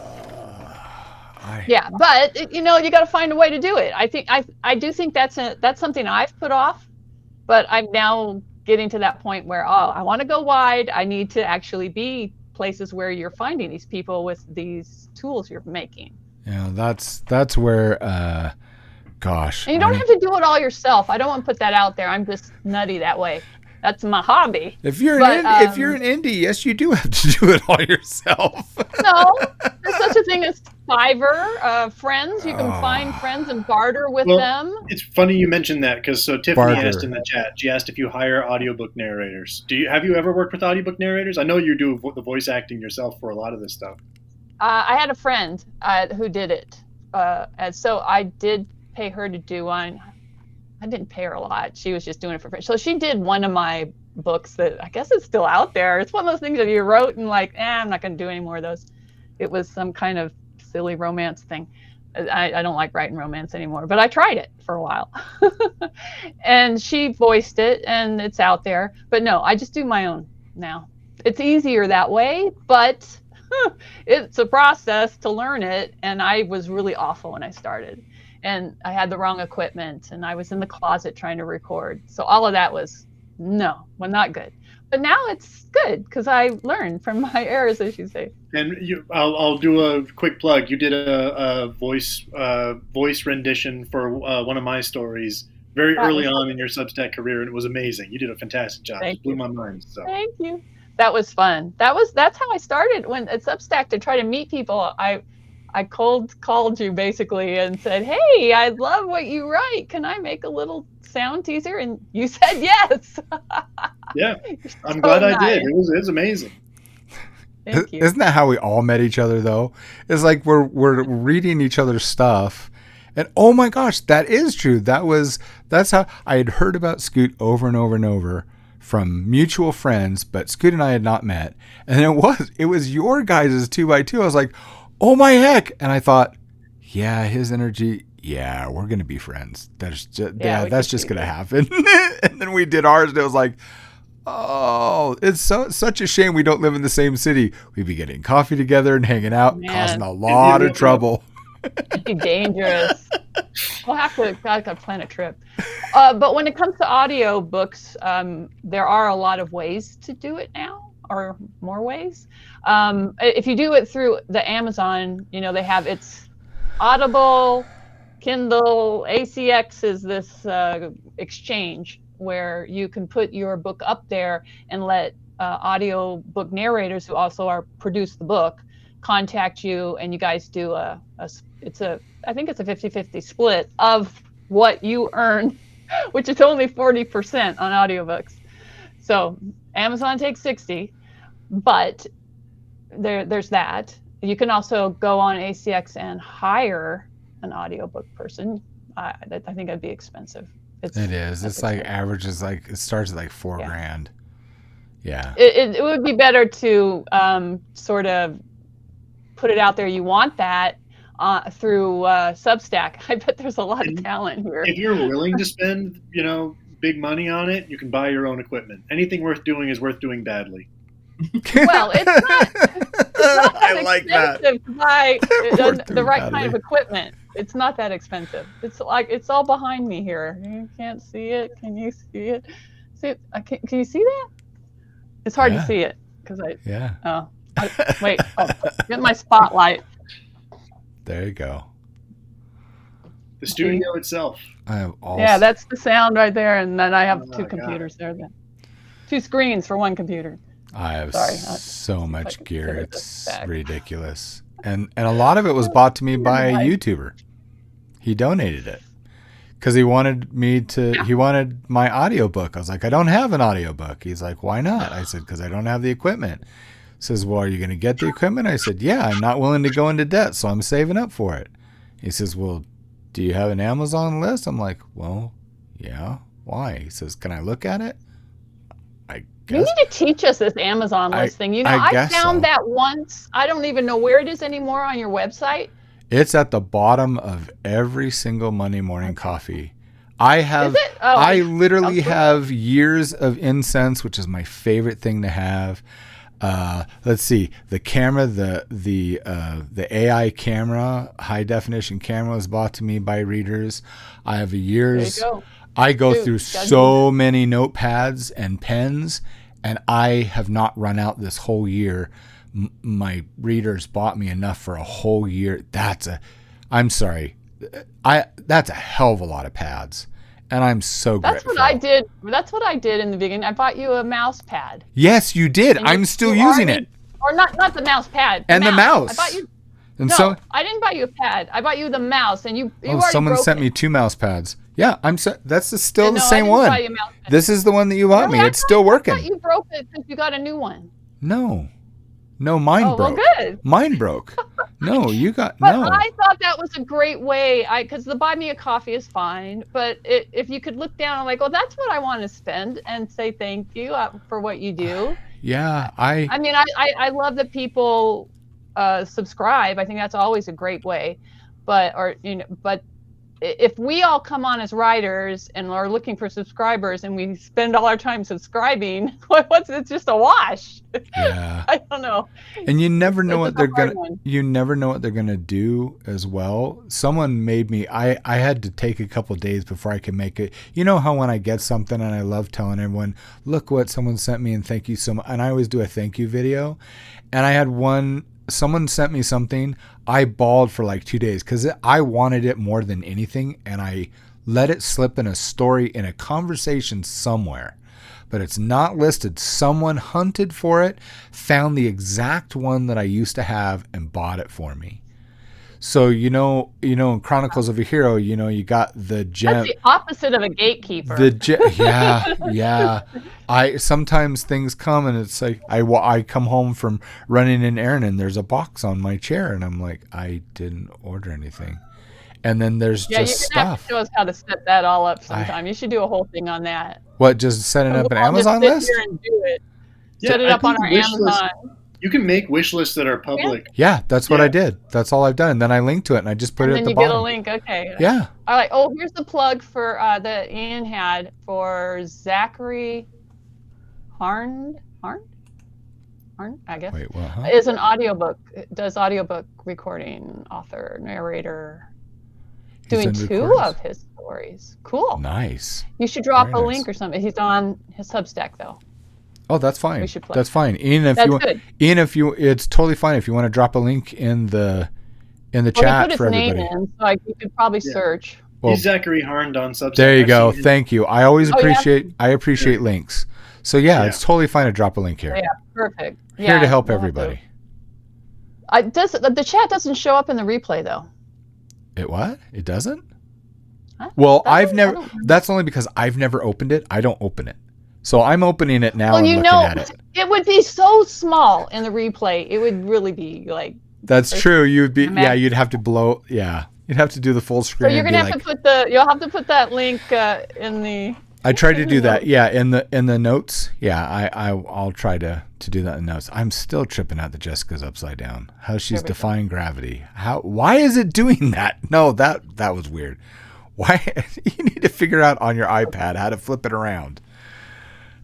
[SPEAKER 3] Yeah, but you got to find a way to do it. I do think that's something I've put off, but I'm now getting to that point where I want to go wide. I need to actually be places where you're finding these people with these tools you're making.
[SPEAKER 2] yeah, that's where gosh.
[SPEAKER 3] And you don't have to do it all yourself. I don't want to put that out there. I'm just nutty that way. That's my hobby.
[SPEAKER 2] If you're if you're an indie, yes, you do have to do it all yourself.
[SPEAKER 3] No, there's such a thing as Fiverr, friends. You can find friends and barter with them.
[SPEAKER 4] It's funny you mentioned that because Tiffany
[SPEAKER 2] Barter.
[SPEAKER 4] asked in the chat. She asked if you hire audiobook narrators. Have you ever worked with audiobook narrators? I know you do the voice acting yourself for a lot of this stuff.
[SPEAKER 3] I had a friend who did it, and so I did pay her to do one. I didn't pay her a lot. She was just doing it for free. So she did one of my books that I guess is still out there. It's one of those things that you wrote and like, I'm not going to do any more of those. It was some kind of silly romance thing. I don't like writing romance anymore, but I tried it for a while. And she voiced it, and it's out there. But no, I just do my own now. It's easier that way, but it's a process to learn it. And I was really awful when I started. And I had the wrong equipment, and I was in the closet trying to record. So all of that was not good. but now it's good because I learned from my errors, as you say.
[SPEAKER 4] And I'll do a quick plug. You did a voice rendition for one of my stories very
[SPEAKER 3] That
[SPEAKER 4] early
[SPEAKER 3] was
[SPEAKER 4] on in your Substack career, and it was amazing. You did a fantastic job.
[SPEAKER 3] Thank
[SPEAKER 4] It blew
[SPEAKER 3] you.
[SPEAKER 4] my mind. So
[SPEAKER 3] Thank you. That was fun. That's how I started when at Substack to try to meet people. I cold called you basically and said, "Hey, I love what you write. Can I make a little sound teaser?" And you said yes.
[SPEAKER 4] yeah,
[SPEAKER 3] You're
[SPEAKER 4] I'm
[SPEAKER 3] so
[SPEAKER 4] glad I did.
[SPEAKER 3] nice.
[SPEAKER 4] It was amazing.
[SPEAKER 3] Thank you.
[SPEAKER 2] Isn't that how we all met each other though? It's like we're reading each other's stuff, and oh my gosh, that is true. That's how I had heard about Scoot over and over and over from mutual friends, but Scoot and I had not met. And it was your guys' 2x2. I was like, oh my heck, and I thought, yeah, his energy. Yeah, we're gonna be friends. That's just
[SPEAKER 3] We
[SPEAKER 2] that's
[SPEAKER 3] could
[SPEAKER 2] just
[SPEAKER 3] see
[SPEAKER 2] gonna
[SPEAKER 3] that.
[SPEAKER 2] happen. And then we did ours, and it was like, oh, it's such a shame we don't live in the same city. We'd be getting coffee together and hanging out, causing
[SPEAKER 3] Man,
[SPEAKER 2] a lot of trouble.
[SPEAKER 3] it'd be dangerous. We'll have to gotta plan a trip. But when it comes to audio books, there are a lot of ways to do it now, or more ways. If you do it through the Amazon, they have it's Audible, Kindle, ACX is this exchange where you can put your book up there and let audio book narrators who also produce the book contact you, and you guys do I think it's a 50-50 split of what you earn, which is only 40% on audiobooks. So Amazon takes 60, but there's that. You can also go on ACX and hire an audiobook person. I think that'd be expensive.
[SPEAKER 2] It is. It's like averages it starts at like $4
[SPEAKER 3] Yeah.
[SPEAKER 2] grand. Yeah.
[SPEAKER 3] It would be better to sort of put it out there. You want that through Substack. I bet there's a lot of talent here.
[SPEAKER 4] If you're willing to spend, big money on it, you can buy your own equipment. Anything worth doing is worth doing badly.
[SPEAKER 3] Well, it's not that
[SPEAKER 2] I like that.
[SPEAKER 3] expensive to buy
[SPEAKER 2] Worth
[SPEAKER 3] the
[SPEAKER 2] doing
[SPEAKER 3] right
[SPEAKER 2] badly.
[SPEAKER 3] kind of equipment. It's not that expensive. It's all behind me here. You can't see it. Can you see it? See it? Can you see that? It's hard
[SPEAKER 2] Yeah.
[SPEAKER 3] to see it because
[SPEAKER 2] Yeah.
[SPEAKER 3] wait. Get my spotlight.
[SPEAKER 2] There you go.
[SPEAKER 4] The studio itself.
[SPEAKER 2] I have all.
[SPEAKER 3] Yeah, that's the sound right there, and then I have
[SPEAKER 4] Oh,
[SPEAKER 3] two
[SPEAKER 4] God.
[SPEAKER 3] computers there. Then 2 screens for 1 computer.
[SPEAKER 2] I have
[SPEAKER 3] Sorry,
[SPEAKER 2] so
[SPEAKER 3] I
[SPEAKER 2] much
[SPEAKER 3] can
[SPEAKER 2] gear.
[SPEAKER 3] put it
[SPEAKER 2] It's
[SPEAKER 3] back.
[SPEAKER 2] ridiculous. And a lot of it was bought to me by a
[SPEAKER 3] Right.
[SPEAKER 2] YouTuber. He donated it because he wanted he wanted my audiobook. I was like, I don't have an audiobook. He's like, why not? I said, because I don't have the equipment. He says, well, are you going to get the equipment? I said, yeah, I'm not willing to go into debt, so I'm saving up for it. He says, well, do you have an Amazon list? I'm like, well, yeah. Why? He says, can I look at it? I
[SPEAKER 3] You
[SPEAKER 2] guess.
[SPEAKER 3] need to teach us this Amazon
[SPEAKER 2] I-
[SPEAKER 3] listing.
[SPEAKER 2] I
[SPEAKER 3] I
[SPEAKER 2] guess
[SPEAKER 3] found
[SPEAKER 2] so.
[SPEAKER 3] that once. I don't even know where it is anymore on your website.
[SPEAKER 2] It's at the bottom of every single Monday morning coffee. I have,
[SPEAKER 3] Is it? Oh,
[SPEAKER 2] I literally
[SPEAKER 3] okay.
[SPEAKER 2] have years of incense, which is my favorite thing to have. Let's see, the camera, the AI camera, high definition camera was bought to me by readers. I have
[SPEAKER 3] There you
[SPEAKER 2] years.
[SPEAKER 3] go.
[SPEAKER 2] I go
[SPEAKER 3] Dude,
[SPEAKER 2] through
[SPEAKER 3] gotta do
[SPEAKER 2] so many notepads and pens, and I have not run out this whole year. My readers bought me enough for a whole year. I'm sorry, that's a hell of a lot of pads, and I'm so
[SPEAKER 3] That's
[SPEAKER 2] grateful.
[SPEAKER 3] what I did. That's what I did in the beginning. I bought you a mouse pad.
[SPEAKER 2] Yes, you did.
[SPEAKER 3] And
[SPEAKER 2] I'm
[SPEAKER 3] you-
[SPEAKER 2] still
[SPEAKER 3] you
[SPEAKER 2] using
[SPEAKER 3] already-
[SPEAKER 2] it,
[SPEAKER 3] Or not the mouse pad.
[SPEAKER 2] and the mouse.
[SPEAKER 3] I bought you.
[SPEAKER 2] And
[SPEAKER 3] No,
[SPEAKER 2] so,
[SPEAKER 3] I didn't buy you a pad. I bought you the mouse, and you already
[SPEAKER 2] someone
[SPEAKER 3] broke
[SPEAKER 2] sent
[SPEAKER 3] it.
[SPEAKER 2] me 2 mouse pads. Yeah, that's still
[SPEAKER 3] And
[SPEAKER 2] the
[SPEAKER 3] no, I
[SPEAKER 2] same
[SPEAKER 3] didn't buy
[SPEAKER 2] one.
[SPEAKER 3] you a mouse pad.
[SPEAKER 2] This is the one that you bought
[SPEAKER 3] Really?
[SPEAKER 2] me. It's still
[SPEAKER 3] I
[SPEAKER 2] working.
[SPEAKER 3] thought you broke it because you got a new one.
[SPEAKER 2] No, mine
[SPEAKER 3] Oh, well,
[SPEAKER 2] broke.
[SPEAKER 3] good.
[SPEAKER 2] Mine broke. No, you got
[SPEAKER 3] But
[SPEAKER 2] no.
[SPEAKER 3] I thought that was a great way. Because the buy me a coffee is fine, but if you could look down and like, oh, that's what I want to spend, and say thank you for what you do.
[SPEAKER 2] Yeah,
[SPEAKER 3] I mean, I love that people subscribe. I think that's always a great way, but if we all come on as writers and are looking for subscribers and we spend all our time subscribing, it's just a wash.
[SPEAKER 2] Yeah.
[SPEAKER 3] I don't know.
[SPEAKER 2] And you never know
[SPEAKER 3] It's
[SPEAKER 2] what
[SPEAKER 3] a hard one.
[SPEAKER 2] you never know what they're gonna do as well. Someone made me I had to take a couple of days before I could make it. You know how when I get something and I love telling everyone, look what someone sent me and thank you so much, and I always do a thank you video. And I had someone sent me something, I bawled for like 2 days because I wanted it more than anything, and I let it slip in a story in a conversation somewhere. But it's not listed. Someone hunted for it, found the exact one that I used to have, and bought it for me. So in Chronicles of a Hero, you got the gem.
[SPEAKER 3] That's the opposite of a gatekeeper.
[SPEAKER 2] Yeah. I sometimes things come and it's like I come home from running an errand and there's a box on my chair and I'm like, I didn't order anything. And then there's just
[SPEAKER 3] you're gonna
[SPEAKER 2] stuff.
[SPEAKER 3] have to show us how to set that all up sometime. You should do a whole thing on that.
[SPEAKER 2] What, just setting up an
[SPEAKER 3] We'll just
[SPEAKER 2] Amazon
[SPEAKER 3] sit
[SPEAKER 2] list?
[SPEAKER 3] here and do it.
[SPEAKER 4] Yeah,
[SPEAKER 3] Set it
[SPEAKER 4] I
[SPEAKER 3] up on
[SPEAKER 4] think
[SPEAKER 3] our
[SPEAKER 4] wish lists-
[SPEAKER 3] Amazon.
[SPEAKER 4] You can make wish lists that are public.
[SPEAKER 2] Yeah, that's what
[SPEAKER 4] Yeah.
[SPEAKER 2] I did. That's all I've done. And then I linked to it and I just put
[SPEAKER 3] And
[SPEAKER 2] it
[SPEAKER 3] then
[SPEAKER 2] at the
[SPEAKER 3] you
[SPEAKER 2] bottom.
[SPEAKER 3] get a link. Okay.
[SPEAKER 2] Yeah.
[SPEAKER 3] All right. Oh, here's the plug for that Ian had for Zachary Harn, I guess.
[SPEAKER 2] Wait, what? Huh?
[SPEAKER 3] Is an audiobook. Does audiobook recording, author, narrator,
[SPEAKER 2] He's
[SPEAKER 3] doing
[SPEAKER 2] in
[SPEAKER 3] 2
[SPEAKER 2] recordings?
[SPEAKER 3] of his stories. Cool.
[SPEAKER 2] Nice.
[SPEAKER 3] You should drop
[SPEAKER 2] Very
[SPEAKER 3] a
[SPEAKER 2] nice.
[SPEAKER 3] link or something. He's on his Substack though.
[SPEAKER 2] Oh, that's fine.
[SPEAKER 3] We should play.
[SPEAKER 2] That's fine. Ian,
[SPEAKER 3] That's good.
[SPEAKER 2] it's totally fine if you want to drop a link in the
[SPEAKER 3] Well, he
[SPEAKER 2] chat
[SPEAKER 3] put his
[SPEAKER 2] for
[SPEAKER 3] name
[SPEAKER 2] everybody.
[SPEAKER 3] in, so you could probably
[SPEAKER 4] Yeah.
[SPEAKER 3] search.
[SPEAKER 2] Well,
[SPEAKER 4] He's Zachary Harned on Substack.
[SPEAKER 2] there you
[SPEAKER 4] I've
[SPEAKER 2] go.
[SPEAKER 4] seen his-
[SPEAKER 2] Thank you. I always
[SPEAKER 3] Oh, yeah?
[SPEAKER 2] appreciate links. So yeah,
[SPEAKER 4] Yeah.
[SPEAKER 2] it's totally fine to drop a link here.
[SPEAKER 3] Yeah, perfect.
[SPEAKER 2] Here
[SPEAKER 3] Yeah,
[SPEAKER 2] to help
[SPEAKER 3] we'll have
[SPEAKER 2] everybody.
[SPEAKER 3] The chat doesn't show up in the replay though.
[SPEAKER 2] It what? It doesn't?
[SPEAKER 3] Huh?
[SPEAKER 2] Well,
[SPEAKER 3] That
[SPEAKER 2] I've
[SPEAKER 3] doesn't-
[SPEAKER 2] never.
[SPEAKER 3] I don't-
[SPEAKER 2] That's only because I've never opened it. I don't open it. So I'm opening it now
[SPEAKER 3] Well,
[SPEAKER 2] and
[SPEAKER 3] you
[SPEAKER 2] looking
[SPEAKER 3] know,
[SPEAKER 2] at it.
[SPEAKER 3] it would be so small in the replay. It would really be like.
[SPEAKER 2] That's true. You'd be
[SPEAKER 3] Imagine.
[SPEAKER 2] you'd have to blow. Yeah, you'd have to do the full
[SPEAKER 3] So
[SPEAKER 2] screen.
[SPEAKER 3] you're
[SPEAKER 2] and
[SPEAKER 3] gonna
[SPEAKER 2] be
[SPEAKER 3] have
[SPEAKER 2] like,
[SPEAKER 3] to you'll have to put that link in the.
[SPEAKER 2] I tried to do that. Yeah, in the notes. Yeah, I'll try to do that in the notes. I'm still tripping out that Jessica's upside down. How she's
[SPEAKER 3] There we go.
[SPEAKER 2] defying gravity. Why is it doing that? No, that was weird. Why you need to figure out on your iPad how to flip it around.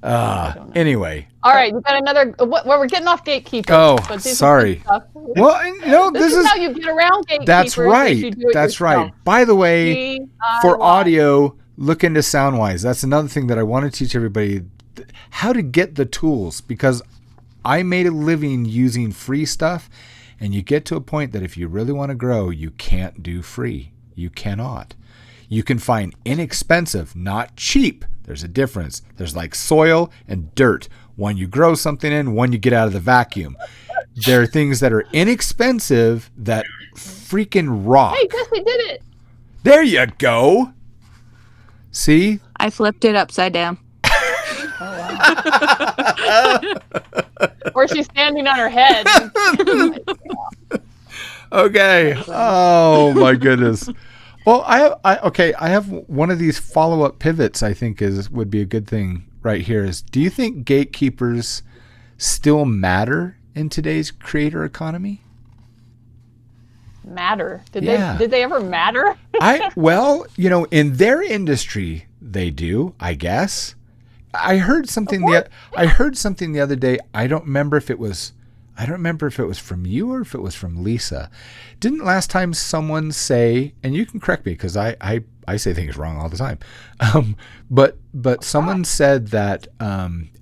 [SPEAKER 3] don't know.
[SPEAKER 2] Anyway.
[SPEAKER 3] All right, you got another. We're getting off gatekeepers.
[SPEAKER 2] Oh,
[SPEAKER 3] but this is
[SPEAKER 2] sorry.
[SPEAKER 3] good stuff.
[SPEAKER 2] Well,
[SPEAKER 3] This is how you get around gatekeepers.
[SPEAKER 2] that's
[SPEAKER 3] is
[SPEAKER 2] right.
[SPEAKER 3] you do it
[SPEAKER 2] That's
[SPEAKER 3] yourself.
[SPEAKER 2] right. By the way, for
[SPEAKER 3] DIY.
[SPEAKER 2] audio, look into Soundwise. That's another thing that I want to teach everybody how to get the tools, because I made a living using free stuff, and you get to a point that if you really want to grow, you can't do free. You cannot. You can find inexpensive, not cheap. There's a difference. There's like soil and dirt. One you grow something in, one you get out of the vacuum. There are things that are inexpensive that freaking rock.
[SPEAKER 3] Hey, Jesse did it.
[SPEAKER 2] There you go. See?
[SPEAKER 5] I flipped it upside down.
[SPEAKER 3] Or she's standing on her head.
[SPEAKER 2] Okay. Oh my goodness. Well, I have one of these follow-up pivots. I think would be a good thing right here. Is, do you think gatekeepers still matter in today's creator economy?
[SPEAKER 3] Matter?
[SPEAKER 2] Yeah.
[SPEAKER 3] Did they ever matter?
[SPEAKER 2] Well, in their industry they do, I guess. I heard something the other day. I don't remember if it was from you or if it was from Lisa. Didn't last time someone say, and you can correct me because I say things wrong all the time. But someone said that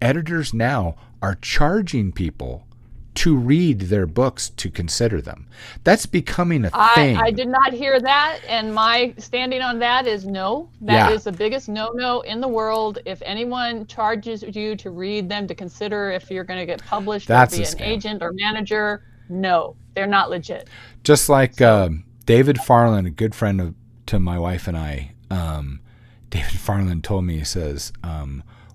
[SPEAKER 2] editors now are charging people to read their books to consider them. That's becoming a thing.
[SPEAKER 3] I did not hear that, and my standing on that is no. That is the biggest no-no in the world. If anyone charges you to read them to consider if you're going to get published or
[SPEAKER 2] That's
[SPEAKER 3] be
[SPEAKER 2] a
[SPEAKER 3] an
[SPEAKER 2] scam.
[SPEAKER 3] agent or manager, no, they're not legit.
[SPEAKER 2] Just like David Farland, a good friend to my wife and I, David Farland told me, he says,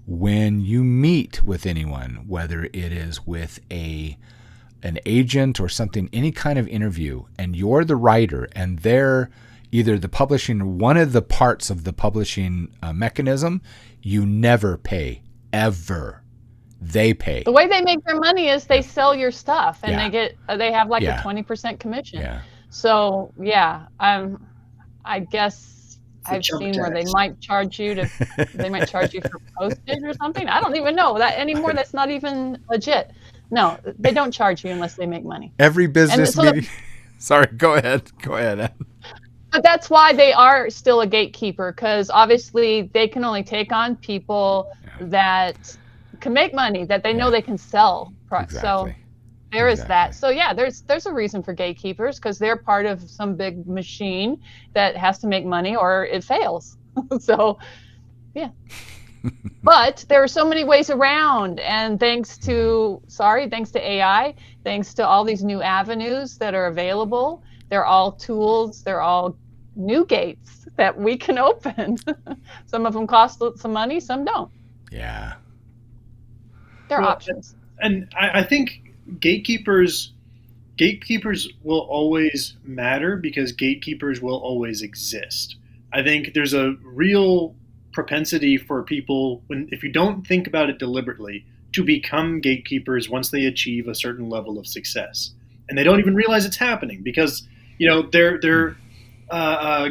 [SPEAKER 2] when you meet with anyone, whether it is with an agent or something, any kind of interview, and you're the writer and they're either the publishing or one of the parts of the publishing mechanism, you never pay, ever. They pay.
[SPEAKER 3] The way they make their money is they sell your stuff, and
[SPEAKER 2] Yeah.
[SPEAKER 3] they have like
[SPEAKER 2] Yeah.
[SPEAKER 3] a 20% commission.
[SPEAKER 2] Yeah.
[SPEAKER 3] So I guess I've
[SPEAKER 4] chump
[SPEAKER 3] seen where they
[SPEAKER 4] tax.
[SPEAKER 3] might charge you for postage or something. I don't even know that anymore. That's not even legit. No, they don't charge you unless they make money.
[SPEAKER 2] Every
[SPEAKER 3] And
[SPEAKER 2] business
[SPEAKER 3] so
[SPEAKER 2] meeting. Sorry, go ahead. Go ahead. Ann.
[SPEAKER 3] but that's why they are still a gatekeeper, because obviously they can only take on people that can make money, that they know
[SPEAKER 2] Yeah.
[SPEAKER 3] they can sell. So
[SPEAKER 2] Exactly.
[SPEAKER 3] there is that.
[SPEAKER 2] Exactly.
[SPEAKER 3] So yeah, there's a reason for gatekeepers, because they're part of some big machine that has to make money or it fails. So yeah. But there are so many ways around, and thanks to AI, thanks to all these new avenues that are available, they're all tools, they're all new gates that we can open. Some of them cost some money, some don't.
[SPEAKER 2] Yeah.
[SPEAKER 3] They're
[SPEAKER 4] Well,
[SPEAKER 3] options.
[SPEAKER 4] and I think gatekeepers will always matter because gatekeepers will always exist. I think there's a real propensity for people, when if you don't think about it deliberately, to become gatekeepers once they achieve a certain level of success, and they don't even realize it's happening because they're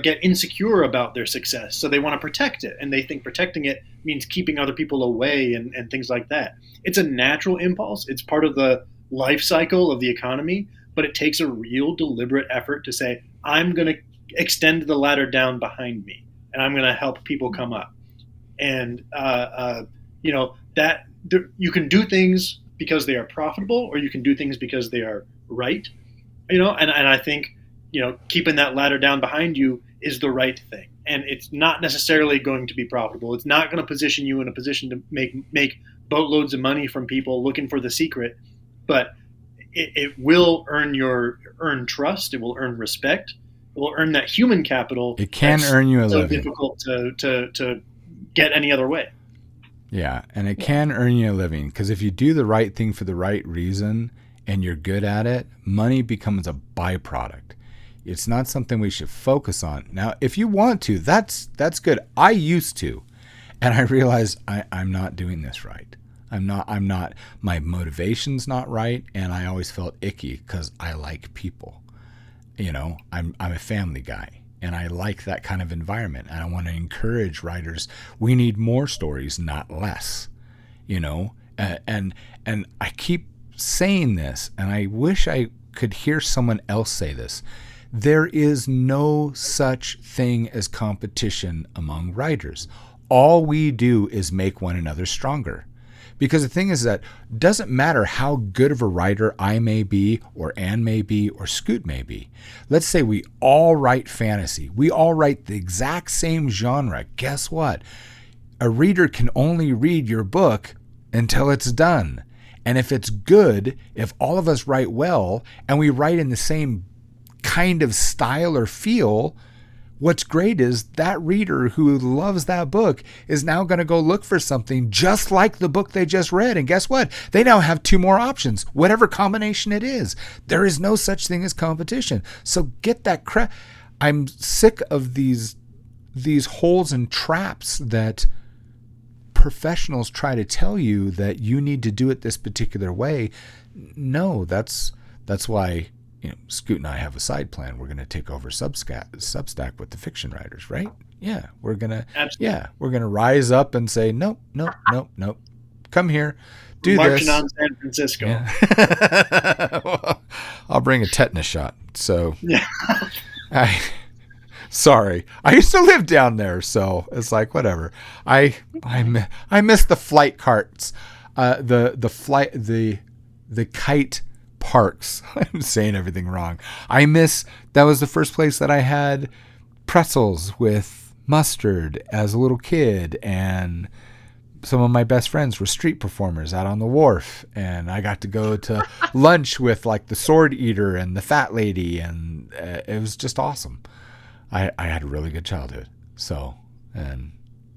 [SPEAKER 4] get insecure about their success, so they want to protect it, and they think protecting it means keeping other people away and things like that. It's a natural impulse. It's part of the life cycle of the economy, but it takes a real deliberate effort to say, I'm going to extend the ladder down behind me, and I'm going to help people come up. And that you can do things because they are profitable, or you can do things because they are right. And I think keeping that ladder down behind you is the right thing, and it's not necessarily going to be profitable. It's not going to position you in a position to make boatloads of money from people looking for the secret, but it will earn trust. It will earn respect. It will earn that human capital.
[SPEAKER 2] It can
[SPEAKER 4] that's
[SPEAKER 2] earn you a
[SPEAKER 4] so
[SPEAKER 2] living.
[SPEAKER 4] difficult to get any other way.
[SPEAKER 2] Yeah, and it can earn you a living, because if you do the right thing for the right reason and you're good at it, money becomes a byproduct. It's not something we should focus on. Now, if you want to, that's good. I used to, and I realized I'm not doing this right. I'm not, my motivation's not right, and I always felt icky because I like people. I'm a family guy, and I like that kind of environment, and I want to encourage writers. We need more stories, not less. And I keep saying this, and I wish I could hear someone else say this. There is no such thing as competition among writers. All we do is make one another stronger. Because the thing is that it doesn't matter how good of a writer I may be, or Ann may be, or Scoot may be. Let's say we all write fantasy. We all write the exact same genre. Guess what? A reader can only read your book until it's done. And if it's good, if all of us write well, and we write in the same kind of style or feel, what's great is that reader who loves that book is now going to go look for something just like the book they just read. And guess what? They now have two more options, whatever combination it is. There is no such thing as competition. So get that crap. I'm sick of these holes and traps that professionals try to tell you that you need to do it this particular way. No, that's why Scoot and I have a side plan. We're going to take over Substack with the fiction writers, right? Yeah, we're gonna rise up and say nope. Come here, do
[SPEAKER 4] Marching
[SPEAKER 2] this.
[SPEAKER 4] on San Francisco.
[SPEAKER 2] Yeah. Well, I'll bring a tetanus shot. So
[SPEAKER 4] Yeah.
[SPEAKER 2] Sorry, I used to live down there, so it's like whatever. I miss the flight carts, the kite parks. I'm saying everything wrong. That was the first place that I had pretzels with mustard as a little kid, and some of my best friends were street performers out on the wharf, and I got to go to lunch with like the sword eater and the fat lady, and it was just awesome. I had a really good childhood. So, and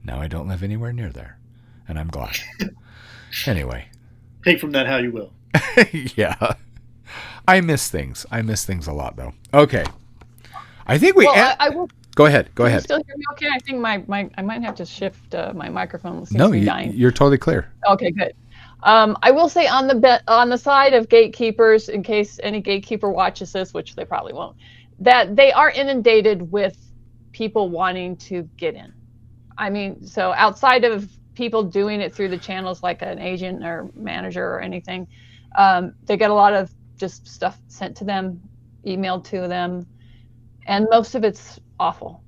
[SPEAKER 2] now I don't live anywhere near there, and I'm glad. Anyway.
[SPEAKER 4] Take from that how you will.
[SPEAKER 2] Yeah. I miss things. I miss things a lot, though. Okay. I think we...
[SPEAKER 3] Well, I will...
[SPEAKER 2] Go ahead. Go
[SPEAKER 3] Can
[SPEAKER 2] ahead.
[SPEAKER 3] you still hear me okay? I think I might have to shift my microphone. It seems
[SPEAKER 2] No,
[SPEAKER 3] to be dying.
[SPEAKER 2] you're totally clear.
[SPEAKER 3] Okay, good. I will say on the side of gatekeepers, in case any gatekeeper watches this, which they probably won't, that they are inundated with people wanting to get in. I mean, so outside of people doing it through the channels like an agent or manager or anything, they get a lot of just stuff sent to them, emailed to them, and most of it's awful.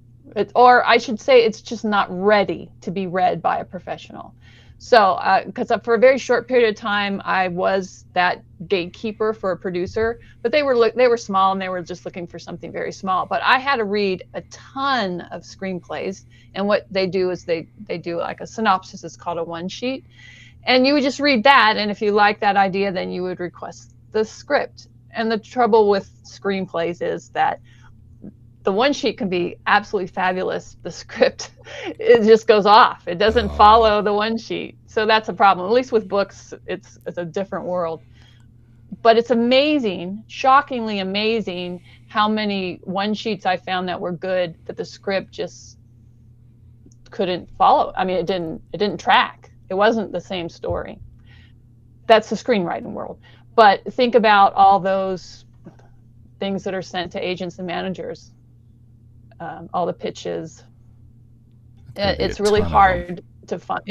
[SPEAKER 3] Or I should say it's just not ready to be read by a professional. So, because for a very short period of time, I was that gatekeeper for a producer, but they were small and they were just looking for something very small. But I had to read a ton of screenplays, and what they do is they do like a synopsis. It's called a one sheet, and you would just read that, and if you like that idea, then you would request the script. And the trouble with screenplays is that the one sheet can be absolutely fabulous. The script, it just goes off. It doesn't follow the one sheet. So that's a problem. At least with books, it's a different world. But it's amazing, shockingly amazing, how many one sheets I found that were good that the script just couldn't follow. I mean, it didn't track. It wasn't the same story. That's the screenwriting world. But think about all those things that are sent to agents and managers. All the pitches. It's really hard to find.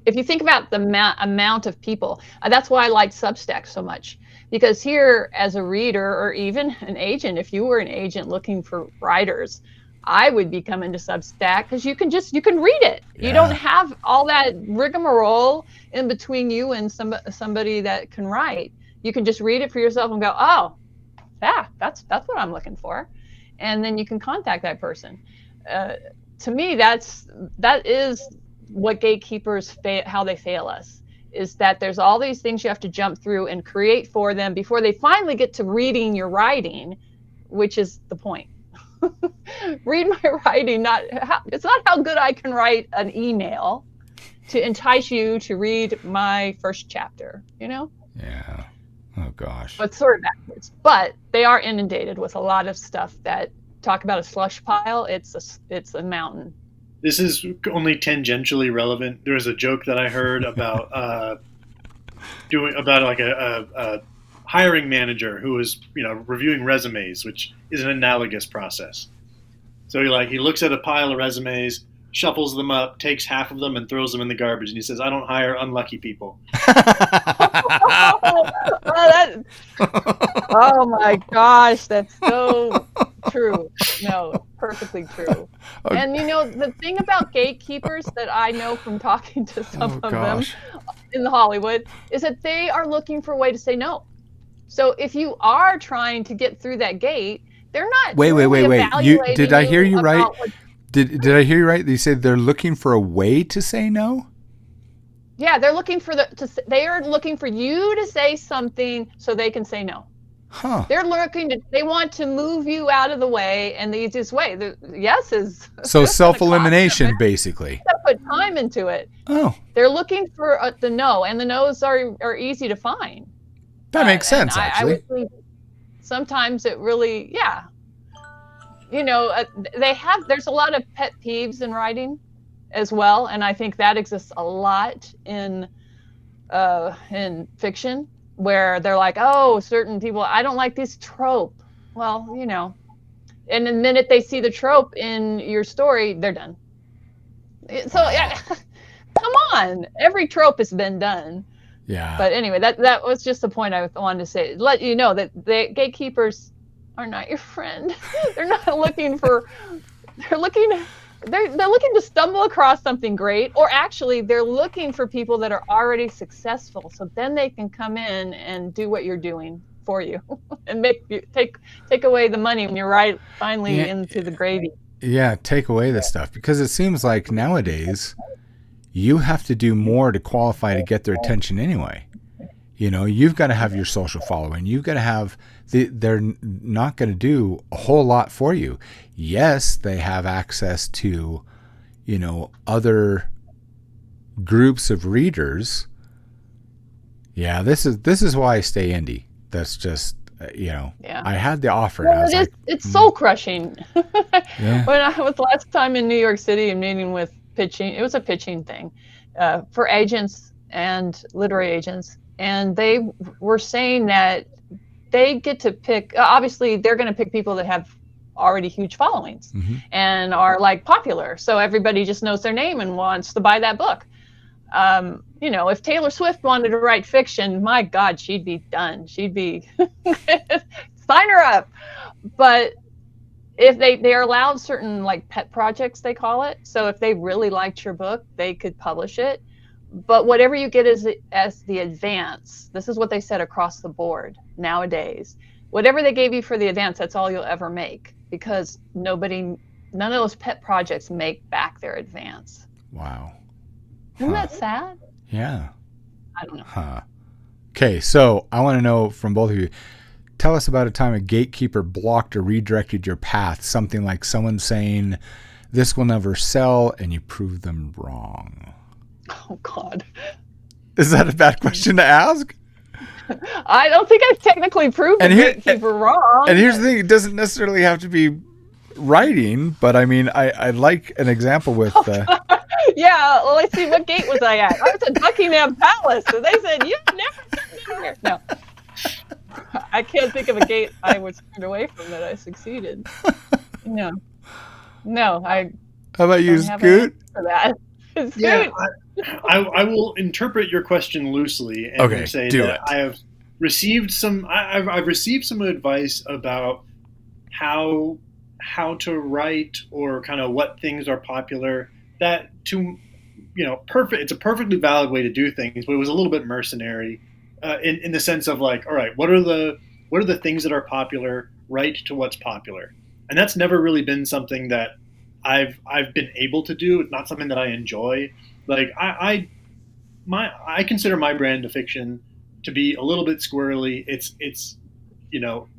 [SPEAKER 3] If you think about the amount of people, that's why I like Substack so much. Because here, as a reader or even an agent, if you were an agent looking for writers, I would be coming to Substack because you can read it. Yeah. You don't have all that rigmarole in between you and somebody that can write. You can just read it for yourself and go, oh, yeah, that's what I'm looking for. And then you can contact that person. To me, that is what gatekeepers how they fail us, is that there's all these things you have to jump through and create for them before they finally get to reading your writing, which is the point. Read my writing. It's not how good I can write an email to entice you to read my first chapter, you know?
[SPEAKER 2] Yeah. Oh gosh.
[SPEAKER 3] But sort of backwards. But they are inundated with a lot of stuff that talk about a slush pile. It's a mountain.
[SPEAKER 4] This is only tangentially relevant. There was a joke that I heard about a hiring manager who was reviewing resumes, which is an analogous process. So he looks at a pile of resumes, shuffles them up, takes half of them and throws them in the garbage, and he says, "I don't hire unlucky people."
[SPEAKER 3] Oh my gosh, that's so true. No, perfectly true.
[SPEAKER 2] Okay.
[SPEAKER 3] And the thing about gatekeepers that I know from talking to some of them in the Hollywood is that they are looking for a way to say no. So if you are trying to get through that gate, they're not.
[SPEAKER 2] Wait. Did I hear you right? Did I hear you right? You said they're looking for a way to say no?
[SPEAKER 3] Yeah, they're looking for they are looking for you to say something so they can say no.
[SPEAKER 2] Huh.
[SPEAKER 3] They want to move you out of the way, and the easiest way, the yes is
[SPEAKER 2] so self-elimination, basically.
[SPEAKER 3] You gotta put time into it.
[SPEAKER 2] Oh.
[SPEAKER 3] They're looking for the no, and the no's are easy to find.
[SPEAKER 2] That makes sense, actually.
[SPEAKER 3] I would think sometimes it really, yeah. There's a lot of pet peeves in writing as well, and I think that exists a lot in fiction, where they're like, oh, certain people, I don't like this trope. Well, and the minute they see the trope in your story, they're done. So, yeah, come on, every trope has been done.
[SPEAKER 2] Yeah.
[SPEAKER 3] But anyway, that was just the point I wanted to say. Let you know that the gatekeepers are not your friend. They're not looking for. They're looking to stumble across something great, or actually they're looking for people that are already successful, so then they can come in and do what you're doing for you and make you take away the money when you're finally into the gravy.
[SPEAKER 2] Yeah, take away the stuff, because it seems like nowadays you have to do more to qualify to get their attention anyway. You've got to have your social following. You've got to have they're not going to do a whole lot for you. Yes, they have access to, other groups of readers. Yeah, this is why I stay indie. That's just,
[SPEAKER 3] Yeah.
[SPEAKER 2] I had the offer.
[SPEAKER 3] Well, it's soul crushing.
[SPEAKER 2] Yeah.
[SPEAKER 3] When I was last time in New York City and meeting with pitching, it was a pitching thing for agents and literary agents. And they were saying that they get to pick, obviously they're going to pick people that have already huge followings
[SPEAKER 2] Mm-hmm.
[SPEAKER 3] and are like popular. So everybody just knows their name and wants to buy that book. You know, if Taylor Swift wanted to write fiction, my God, she'd be done. She'd be sign her up. But if they're allowed certain like pet projects, they call it. So if they really liked your book, they could publish it. But whatever you get as the advance, this is what they said across the board nowadays. Whatever they gave you for the advance, that's all you'll ever make, because none of those pet projects make back their advance.
[SPEAKER 2] Wow.
[SPEAKER 3] Isn't that sad?
[SPEAKER 2] Yeah.
[SPEAKER 3] I don't know.
[SPEAKER 2] Huh. Okay, so I want to know from both of you, tell us about a time a gatekeeper blocked or redirected your path. Something like someone saying, this will never sell, and you prove them wrong.
[SPEAKER 3] Oh, God.
[SPEAKER 2] Is that a bad question to ask?
[SPEAKER 3] I don't think I've technically proved the gatekeeper wrong.
[SPEAKER 2] And here's the thing, it doesn't necessarily have to be writing, but I mean, I like an example with...
[SPEAKER 3] Yeah, well, let's see, what gate was I at? I was at Buckingham Palace, and they said, you've never been in here. No. I can't think of a gate I was turned away from that I succeeded. No.
[SPEAKER 2] How about you, Scoot?
[SPEAKER 3] For that. Scoot.
[SPEAKER 4] Yeah, I will interpret your question loosely and say that I have received some. I've received some advice about how to write or kind of what things are popular. That it's a perfectly valid way to do things, but it was a little bit mercenary in the sense of like, all right, what are the things that are popular? Write to what's popular, and that's never really been something that I've been able to do. It's not something that I enjoy. Like I consider my brand of fiction to be a little bit squirrely. It's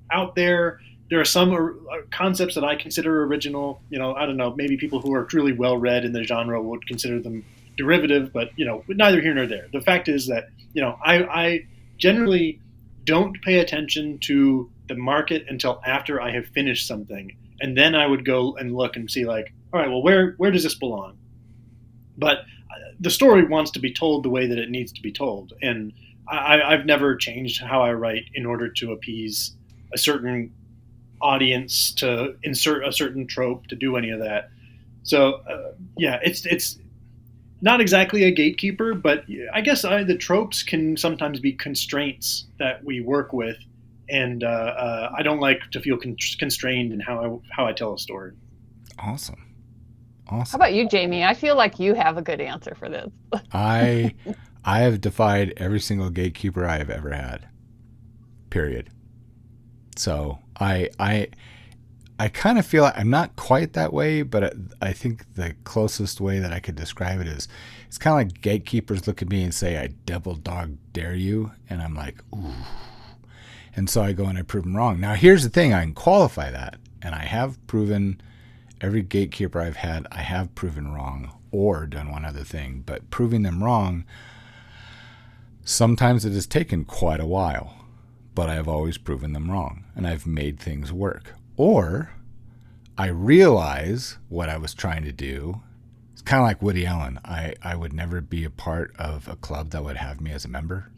[SPEAKER 4] out there. There are some concepts that I consider original. I don't know. Maybe people who are truly well read in the genre would consider them derivative, but neither here nor there. The fact is that I generally don't pay attention to the market until after I have finished something, and then I would go and look and see like, all right, well, where does this belong? But the story wants to be told the way that it needs to be told, and I've never changed how I write in order to appease a certain audience, to insert a certain trope, to do any of that. So it's not exactly a gatekeeper, but I guess the tropes can sometimes be constraints that we work with, and I don't like to feel constrained in how I tell a story.
[SPEAKER 2] Awesome.
[SPEAKER 3] How about you, Jamie? I feel like you have a good answer for this.
[SPEAKER 2] I have defied every single gatekeeper I have ever had. Period. So I kind of feel like I'm not quite that way, but I think the closest way that I could describe it is it's kind of like gatekeepers look at me and say, I double dog dare you. And I'm like, ooh. And so I go and I prove them wrong. Now, here's the thing. I can qualify that. And I have proven every gatekeeper I've had, I have proven wrong or done one other thing. But proving them wrong, sometimes it has taken quite a while. But I have always proven them wrong, and I've made things work. Or I realize what I was trying to do. It's kind of like Woody Allen. I would never be a part of a club that would have me as a member,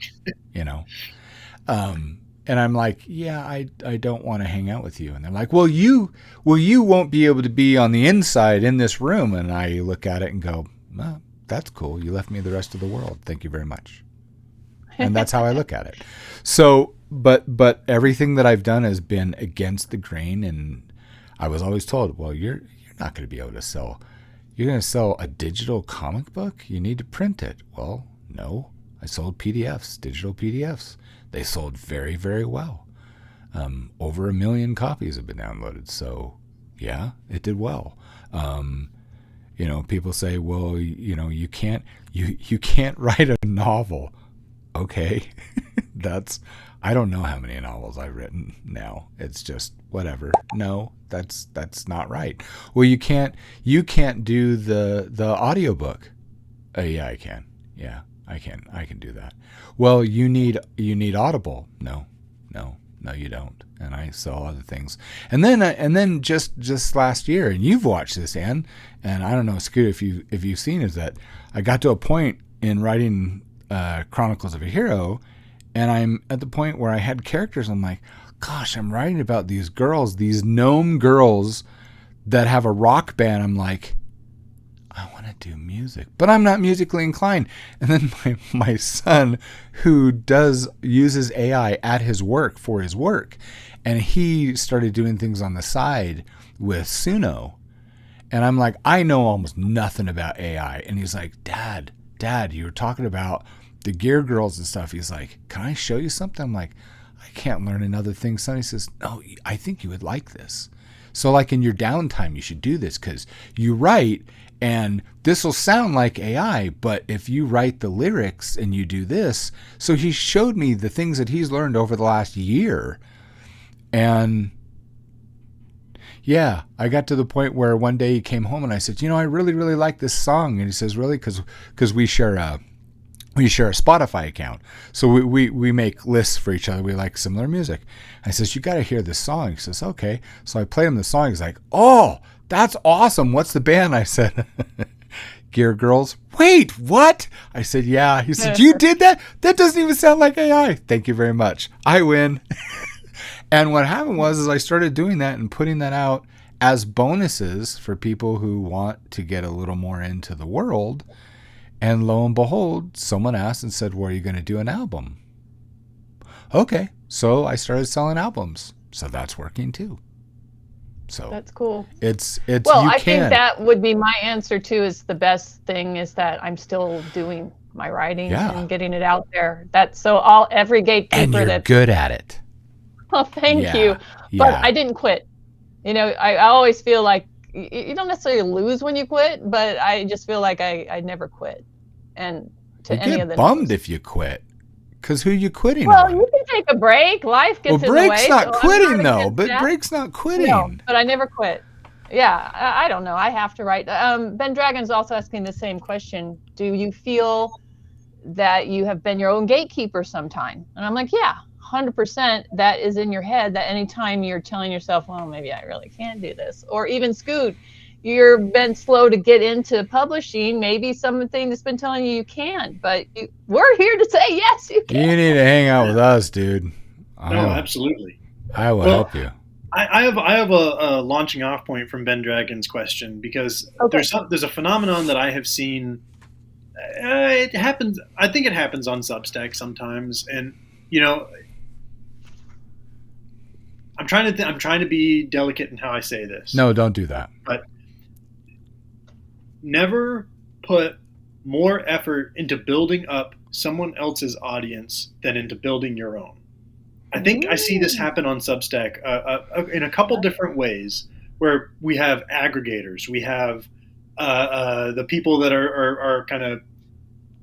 [SPEAKER 2] And I'm like, yeah, I don't want to hang out with you. And they're like, well, you won't be able to be on the inside in this room. And I look at it and go, well, that's cool. You left me the rest of the world. Thank you very much. And that's how I look at it. So, but everything that I've done has been against the grain, and I was always told, well, you're not going to be able to sell. You're going to sell a digital comic book? You need to print it. Well, no. I sold PDFs, digital PDFs. They sold very, very well. Over 1 million copies have been downloaded. So, yeah, it did well. People say, well, you can't write a novel. Okay, I don't know how many novels I've written now. It's just whatever. No, that's not right. Well, you can't do the audiobook. Yeah, I can. Yeah, I can do that. Well, you need Audible. No, you don't. And I sell other things. And then just last year, and you've watched this, Ann, and I don't know, Scoot, if you've seen, is that I got to a point in writing Chronicles of a Hero, and I'm at the point where I had characters. I'm like, gosh, I'm writing about these girls, these gnome girls that have a rock band. I'm like, I want to do music, but I'm not musically inclined. And then my son, who uses AI at his work for his work, and he started doing things on the side with Suno. And I'm like, I know almost nothing about AI. And he's like, Dad, you were talking about the Gear Girls and stuff. He's like, can I show you something? I'm like, I can't learn another thing. Son, he says, no, I think you would like this. So like in your downtime, you should do this because you write and this will sound like AI, but if you write the lyrics and you do this. So he showed me the things that he's learned over the last year. And yeah, I got to the point where one day he came home and I said, I really, really like this song. And he says, really? Because we share a Spotify account. So we make lists for each other. We like similar music. I says, you got to hear this song. He says, okay. So I played him the song. He's like, oh, that's awesome. What's the band? I said, Gear Girls. Wait, what? I said, yeah. He said, you did that? That doesn't even sound like AI. Thank you very much. I win. And what happened was I started doing that and putting that out as bonuses for people who want to get a little more into the world. And lo and behold, someone asked and said, well, are you going to do an album? Okay. So I started selling albums. So that's working too. So
[SPEAKER 3] That's cool.
[SPEAKER 2] It's
[SPEAKER 3] Well,
[SPEAKER 2] you
[SPEAKER 3] I
[SPEAKER 2] can.
[SPEAKER 3] think that would be my answer too. Is the best thing is that I'm still doing my writing
[SPEAKER 2] Yeah.
[SPEAKER 3] and getting it out there. That's so every
[SPEAKER 2] And
[SPEAKER 3] gatekeeper
[SPEAKER 2] you're
[SPEAKER 3] that's
[SPEAKER 2] good at it.
[SPEAKER 3] oh, thank
[SPEAKER 2] Yeah,
[SPEAKER 3] you. But
[SPEAKER 2] yeah.
[SPEAKER 3] I didn't quit. I always feel like you don't necessarily lose when you quit, but I just feel like I never quit. And to
[SPEAKER 2] You
[SPEAKER 3] any
[SPEAKER 2] get
[SPEAKER 3] of the
[SPEAKER 2] bummed
[SPEAKER 3] no's.
[SPEAKER 2] if you quit. Because who you quitting
[SPEAKER 3] Well,
[SPEAKER 2] on?
[SPEAKER 3] you can take a break. Life
[SPEAKER 2] Well,
[SPEAKER 3] gets in the way.
[SPEAKER 2] break's not
[SPEAKER 3] so I'm
[SPEAKER 2] quitting though.
[SPEAKER 3] against
[SPEAKER 2] But
[SPEAKER 3] that.
[SPEAKER 2] break's not quitting.
[SPEAKER 3] No, but I never quit. Yeah, I don't know. I have to write. Ben Dragon's also asking the same question. Do you feel that you have been your own gatekeeper sometime? And I'm like, yeah, 100%. That is in your head. That anytime you're telling yourself, well, maybe I really can't do this, or even Scoot, you've been slow to get into publishing. Maybe something that's been telling you can, but we're here to say yes, you can.
[SPEAKER 2] You need to hang out with us, dude.
[SPEAKER 4] No, absolutely.
[SPEAKER 2] I will
[SPEAKER 4] Well,
[SPEAKER 2] help you.
[SPEAKER 4] I have a launching off point from Ben Dragon's question because
[SPEAKER 3] Okay.
[SPEAKER 4] there's a phenomenon that I have seen. It happens. I think it happens on Substack sometimes, and I'm trying to be delicate in how I say this.
[SPEAKER 2] No, don't do that.
[SPEAKER 4] But never put more effort into building up someone else's audience than into building your own. I think I see this happen on Substack in a couple different ways, where we have aggregators, we have the people that are kind of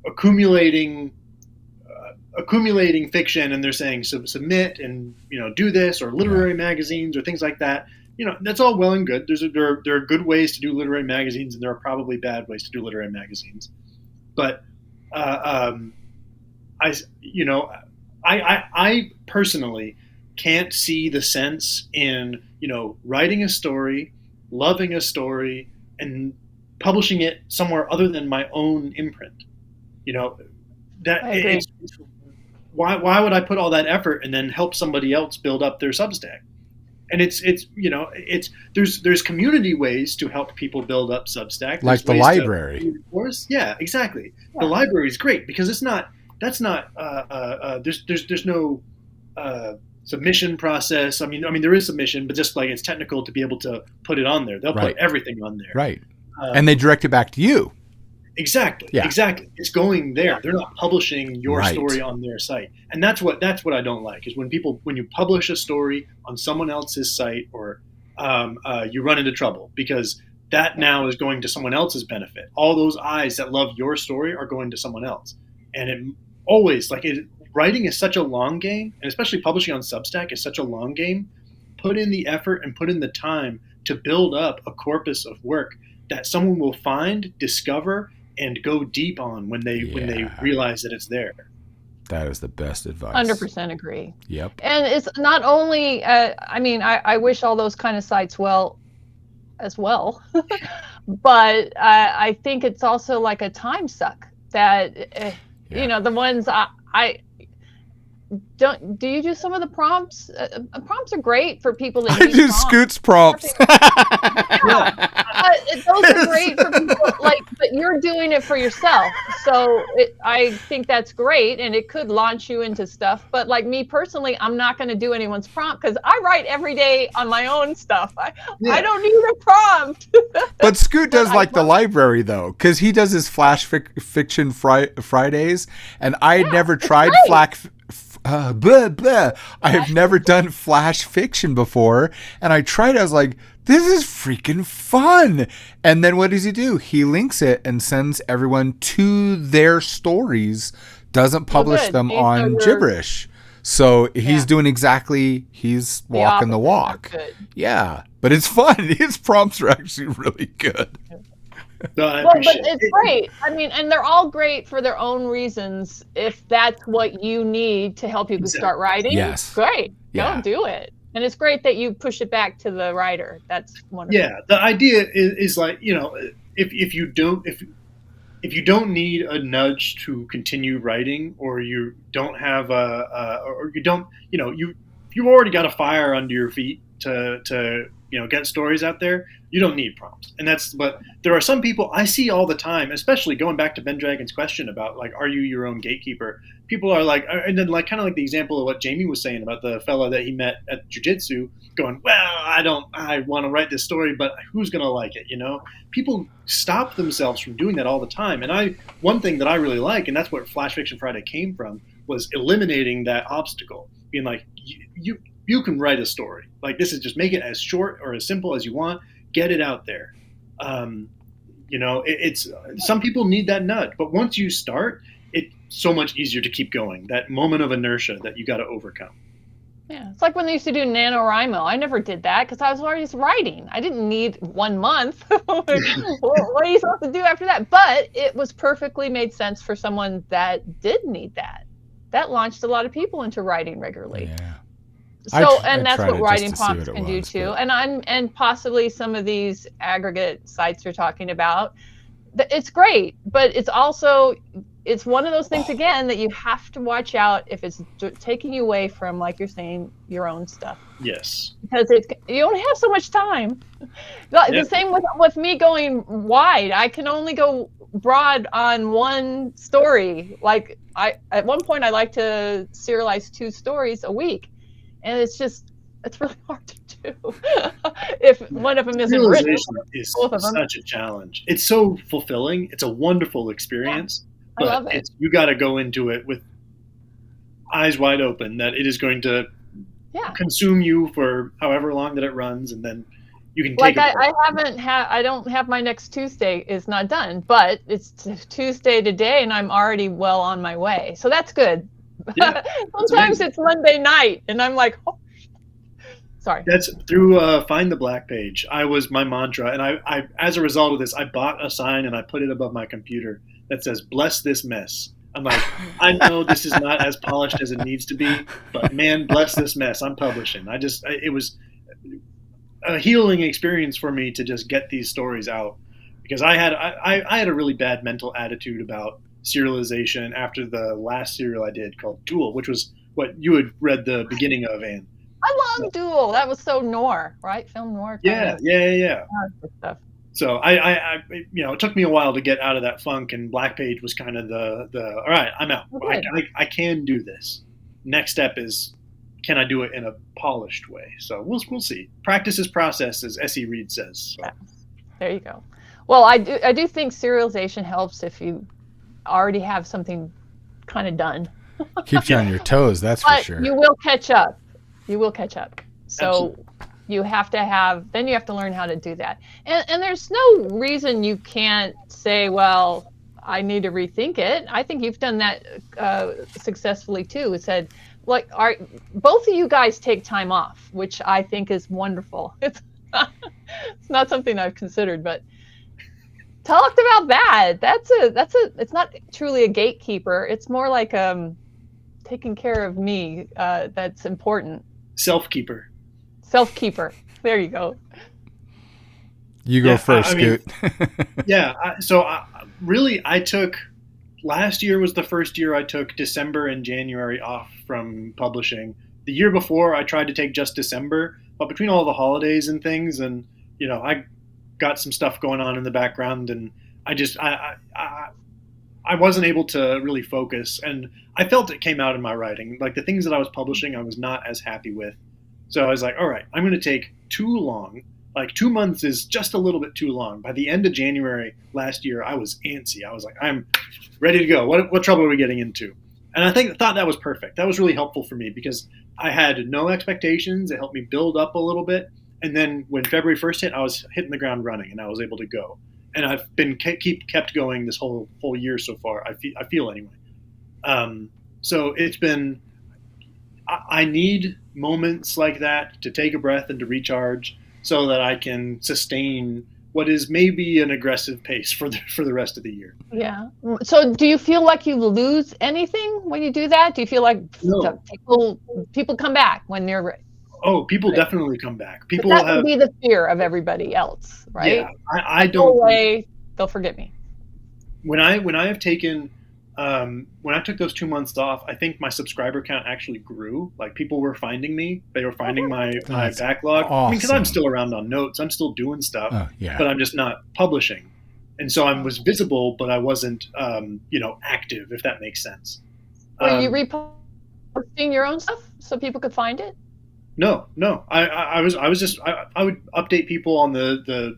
[SPEAKER 4] accumulating fiction, and they're saying submit and do this, or literary magazines or things like that. That's all well and good. There are good ways to do literary magazines, and there are probably bad ways to do literary magazines. But I personally can't see the sense in writing a story, loving a story, and publishing it somewhere other than my own imprint. That
[SPEAKER 3] I agree.
[SPEAKER 4] why would I put all that effort and then help somebody else build up their Substack? And there's community ways to help people build up Substack,
[SPEAKER 2] Like the library.
[SPEAKER 4] Of course, yeah, exactly.
[SPEAKER 3] Yeah.
[SPEAKER 4] The library is great because there's no submission process. I mean there is submission, but just like it's technical to be able to put it on there. They'll
[SPEAKER 2] Right.
[SPEAKER 4] put everything on there.
[SPEAKER 2] Right. And they direct it back to you.
[SPEAKER 4] Exactly.
[SPEAKER 2] Yeah.
[SPEAKER 4] Exactly. It's going there. They're not publishing your
[SPEAKER 2] Right.
[SPEAKER 4] story on their site. And that's what I don't like is when you publish a story on someone else's site, or you run into trouble because that now is going to someone else's benefit. All those eyes that love your story are going to someone else. And it always writing is such a long game, and especially publishing on Substack is such a long game. Put in the effort and put in the time to build up a corpus of work that someone will find, discover, and go deep on when they realize that it's there.
[SPEAKER 2] That is the best advice.
[SPEAKER 3] 100% agree.
[SPEAKER 2] Yep.
[SPEAKER 3] And it's not only, I wish all those kind of sites well as well, but I think it's also like a time suck that, the ones do you do some of the prompts? Prompts are great for people that
[SPEAKER 2] I
[SPEAKER 3] need
[SPEAKER 2] do
[SPEAKER 3] prompts.
[SPEAKER 2] Scoot's prompts.
[SPEAKER 3] Those are great for people, but you're doing it for yourself. So I think that's great, and it could launch you into stuff. But like me personally, I'm not going to do anyone's prompt because I write every day on my own stuff. I don't need a prompt.
[SPEAKER 2] But Scoot does
[SPEAKER 3] I
[SPEAKER 2] like the
[SPEAKER 3] love-
[SPEAKER 2] library though, because he does his Flash Fiction Fridays, and I had never tried
[SPEAKER 3] great.
[SPEAKER 2] I have never done Flash Fiction before, and I tried. I was like, this is freaking fun. And then what does he do? He links it and sends everyone to their stories. Doesn't publish
[SPEAKER 3] good.
[SPEAKER 2] them
[SPEAKER 3] These
[SPEAKER 2] on
[SPEAKER 3] are your-
[SPEAKER 2] gibberish. So he's doing he's walking the
[SPEAKER 3] opposite.
[SPEAKER 2] walk.
[SPEAKER 3] Good.
[SPEAKER 2] Yeah, but it's fun. His prompts are actually really good.
[SPEAKER 4] No, I
[SPEAKER 3] Well, but
[SPEAKER 4] appreciate
[SPEAKER 3] it's
[SPEAKER 4] it.
[SPEAKER 3] great. I mean, and they're all great for their own reasons. If that's what you need to help you start writing,
[SPEAKER 2] Yes.
[SPEAKER 3] great.
[SPEAKER 2] Yeah.
[SPEAKER 3] Go do it. And it's great that you push it back to the writer. That's wonderful.
[SPEAKER 4] Yeah, the idea is like, if you don't need a nudge to continue writing, or you don't have or you don't, you've already got a fire under your feet to get stories out there. You don't need prompts. But there are some people I see all the time, especially going back to Ben Dragon's question about like, are you your own gatekeeper? People are like, and then like kind of like the example of what Jamie was saying about the fella that he met at jiu-jitsu going, well, I want to write this story, but who's going to like it? People stop themselves from doing that all the time. And one thing that I really like, and that's what Flash Fiction Friday came from, was eliminating that obstacle, being like, you can write a story. Like, this is just make it as short or as simple as you want. Get it out there. It's some people need that nudge, but once you start, it's so much easier to keep going. That moment of inertia that you got to overcome.
[SPEAKER 3] Yeah, it's like when they used to do NaNoWriMo. I never did that because I was already writing. I didn't need 1 month. What are you supposed to do after that? But it was perfectly made sense for someone that did need that. That launched a lot of people into writing regularly.
[SPEAKER 2] Yeah.
[SPEAKER 3] So,
[SPEAKER 2] I
[SPEAKER 3] and that's
[SPEAKER 2] tried
[SPEAKER 3] what
[SPEAKER 2] it
[SPEAKER 3] writing
[SPEAKER 2] just to see
[SPEAKER 3] prompts
[SPEAKER 2] what it
[SPEAKER 3] can do
[SPEAKER 2] was,
[SPEAKER 3] too.
[SPEAKER 2] but-
[SPEAKER 3] And possibly some of these aggregate sites you're talking about. It's great, but it's also one of those things again that you have to watch out if it's taking you away from, like you're saying, your own stuff.
[SPEAKER 4] Yes.
[SPEAKER 3] Because you only have so much time. The same with me going wide. I can only go broad on one story. Like at one point I like to serialize 2 stories a week, and it's really hard to do if one of them isn't written.
[SPEAKER 4] Realization is
[SPEAKER 3] Both of them.
[SPEAKER 4] such a challenge. It's so fulfilling. It's a wonderful experience.
[SPEAKER 3] I love it.
[SPEAKER 4] You got to go into it with eyes wide open that it is going to consume you for however long that it runs, and then you can take it.
[SPEAKER 3] I don't have my next Tuesday is not done, but it's Tuesday today, and I'm already well on my way. So that's good.
[SPEAKER 4] Yeah,
[SPEAKER 3] Sometimes it's Monday night, and I'm like, oh, sorry.
[SPEAKER 4] That's through Find the Black Page. Was my mantra, and I as a result of this, I bought a sign and I put it above my computer that says "Bless this mess." I'm like, I know this is not as polished as it needs to be, but man, bless this mess. I'm publishing. It was a healing experience for me to just get these stories out, because I had a really bad mental attitude about serialization after the last serial I did called Duel, which was what you had read the beginning of, Anne.
[SPEAKER 3] I love Duel. That was so noir, right? Film noir.
[SPEAKER 4] Yeah.
[SPEAKER 3] Stuff.
[SPEAKER 4] So it took me a while to get out of that funk, and Black Page was kind of the all right, I'm out.
[SPEAKER 3] Okay.
[SPEAKER 4] I can do this. Next step is, can I do it in a polished way? So we'll see. Practice is process, as S.E. Reed says. So.
[SPEAKER 3] Yeah. There you go. Well, I do think serialization helps if you already have something kind of done.
[SPEAKER 2] Keeps you on your toes, that's for
[SPEAKER 3] But
[SPEAKER 2] sure.
[SPEAKER 3] you will catch up. So
[SPEAKER 4] Absolutely.
[SPEAKER 3] you have to learn how to do that. And there's no reason you can't say, well, I need to rethink it. I think you've done that successfully too. It said, like, both of you guys take time off, which I think is wonderful. It's not something I've considered, but talked about that. It's not truly a gatekeeper. It's more like taking care of me. That's important.
[SPEAKER 4] Self-keeper.
[SPEAKER 3] Self-keeper. There you go.
[SPEAKER 2] You go first, Scoot.
[SPEAKER 4] Yeah. I took last year was the first year I took December and January off from publishing. The year before, I tried to take just December, but between all the holidays and things, and I got some stuff going on in the background, and I wasn't able to really focus, and I felt it came out in my writing. Like the things that I was publishing, I was not as happy with. So I was like, all right, I'm going to take too long. Like 2 months is just a little bit too long. By the end of January last year, I was antsy. I was like, I'm ready to go. What trouble are we getting into? And I thought that was perfect. That was really helpful for me because I had no expectations. It helped me build up a little bit. And then when February 1st hit, I was hitting the ground running and I was able to go. And I've been kept going this whole year so far. I feel anyway. So it's been. I need moments like that to take a breath and to recharge, so that I can sustain what is maybe an aggressive pace for the rest of the year.
[SPEAKER 3] Yeah. So do you feel like you lose anything when you do that? Do you feel like
[SPEAKER 4] No.
[SPEAKER 3] people come back when you're
[SPEAKER 4] Oh, people definitely come back. People
[SPEAKER 3] that
[SPEAKER 4] have.
[SPEAKER 3] would be the fear of everybody else, right?
[SPEAKER 4] Yeah, I
[SPEAKER 3] Go
[SPEAKER 4] don't.
[SPEAKER 3] away, they'll forget me.
[SPEAKER 4] When I have taken when I took those 2 months off, I think my subscriber count actually grew. Like people were finding me, they were finding my
[SPEAKER 2] That's
[SPEAKER 4] backlog. I mean, because
[SPEAKER 2] awesome.
[SPEAKER 4] I'm still around on notes, I'm still doing stuff,
[SPEAKER 2] Yeah.
[SPEAKER 4] but I'm just not publishing, and so I was visible, but I wasn't active, if that makes sense.
[SPEAKER 3] Were you reposting your own stuff so people could find it?
[SPEAKER 4] No. I was just I would update people on the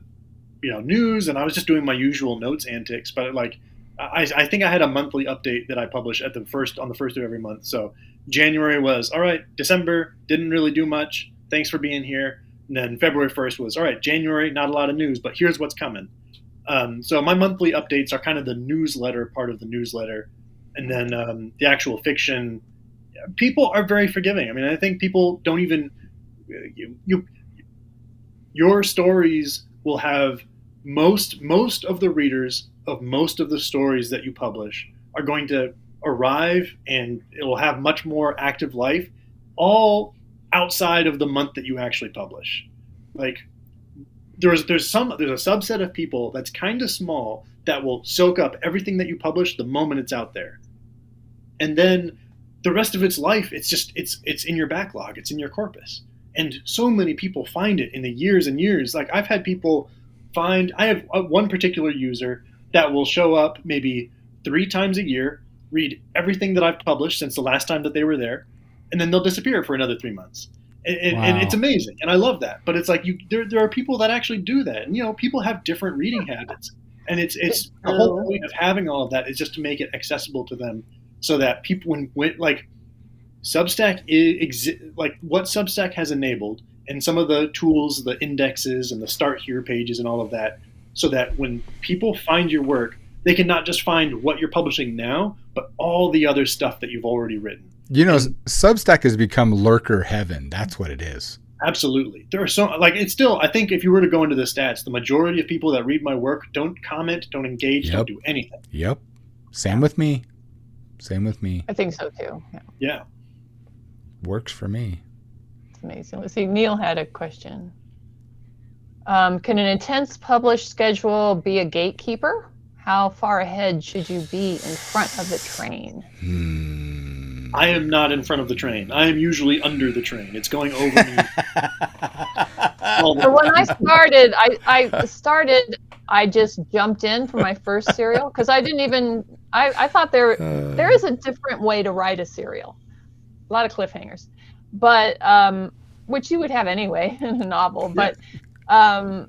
[SPEAKER 4] news, and I was just doing my usual notes antics. But like I think I had a monthly update that I publish on the first of every month. So January was all right. December didn't really do much. Thanks for being here. And then February 1st was all right. January, not a lot of news, but here's what's coming. So my monthly updates are kind of the newsletter part of the newsletter, and then the actual fiction. People are very forgiving. I mean, I think people don't even your stories will have most of the readers of most of the stories that you publish are going to arrive, and it will have much more active life all outside of the month that you actually publish. Like there's a subset of people that's kind of small that will soak up everything that you publish the moment it's out there, and then the rest of its life it's in your backlog, it's in your corpus. And so many people find it in the years and years. Like I have one particular user that will show up maybe 3 times a year, read everything that I've published since the last time that they were there, and then they'll disappear for another 3 months. And it's amazing, and I love that. But it's like there are people that actually do that, and people have different reading habits, and it's the whole point of having all of that is just to make it accessible to them, so that people when like Substack like what Substack has enabled, and some of the tools, the indexes and the start here pages and all of that, so that when people find your work, they can not just find what you're publishing now, but all the other stuff that you've already written.
[SPEAKER 2] Substack has become lurker heaven. That's what it is.
[SPEAKER 4] Absolutely. There are it's still, I think if you were to go into the stats, the majority of people that read my work don't comment, don't engage, don't do anything.
[SPEAKER 2] Yep. Same with me.
[SPEAKER 3] I think so too.
[SPEAKER 4] Yeah.
[SPEAKER 2] Works for me.
[SPEAKER 3] It's amazing. Let's see. Neil had a question. Can an intense published schedule be a gatekeeper? How far ahead should you be in front of the train?
[SPEAKER 4] I am not in front of the train. I am usually under the train. It's going over me.
[SPEAKER 3] So when I started, I just jumped in for my first serial because I didn't even. I thought there is a different way to write a serial. A lot of cliffhangers, but which you would have anyway in a novel. But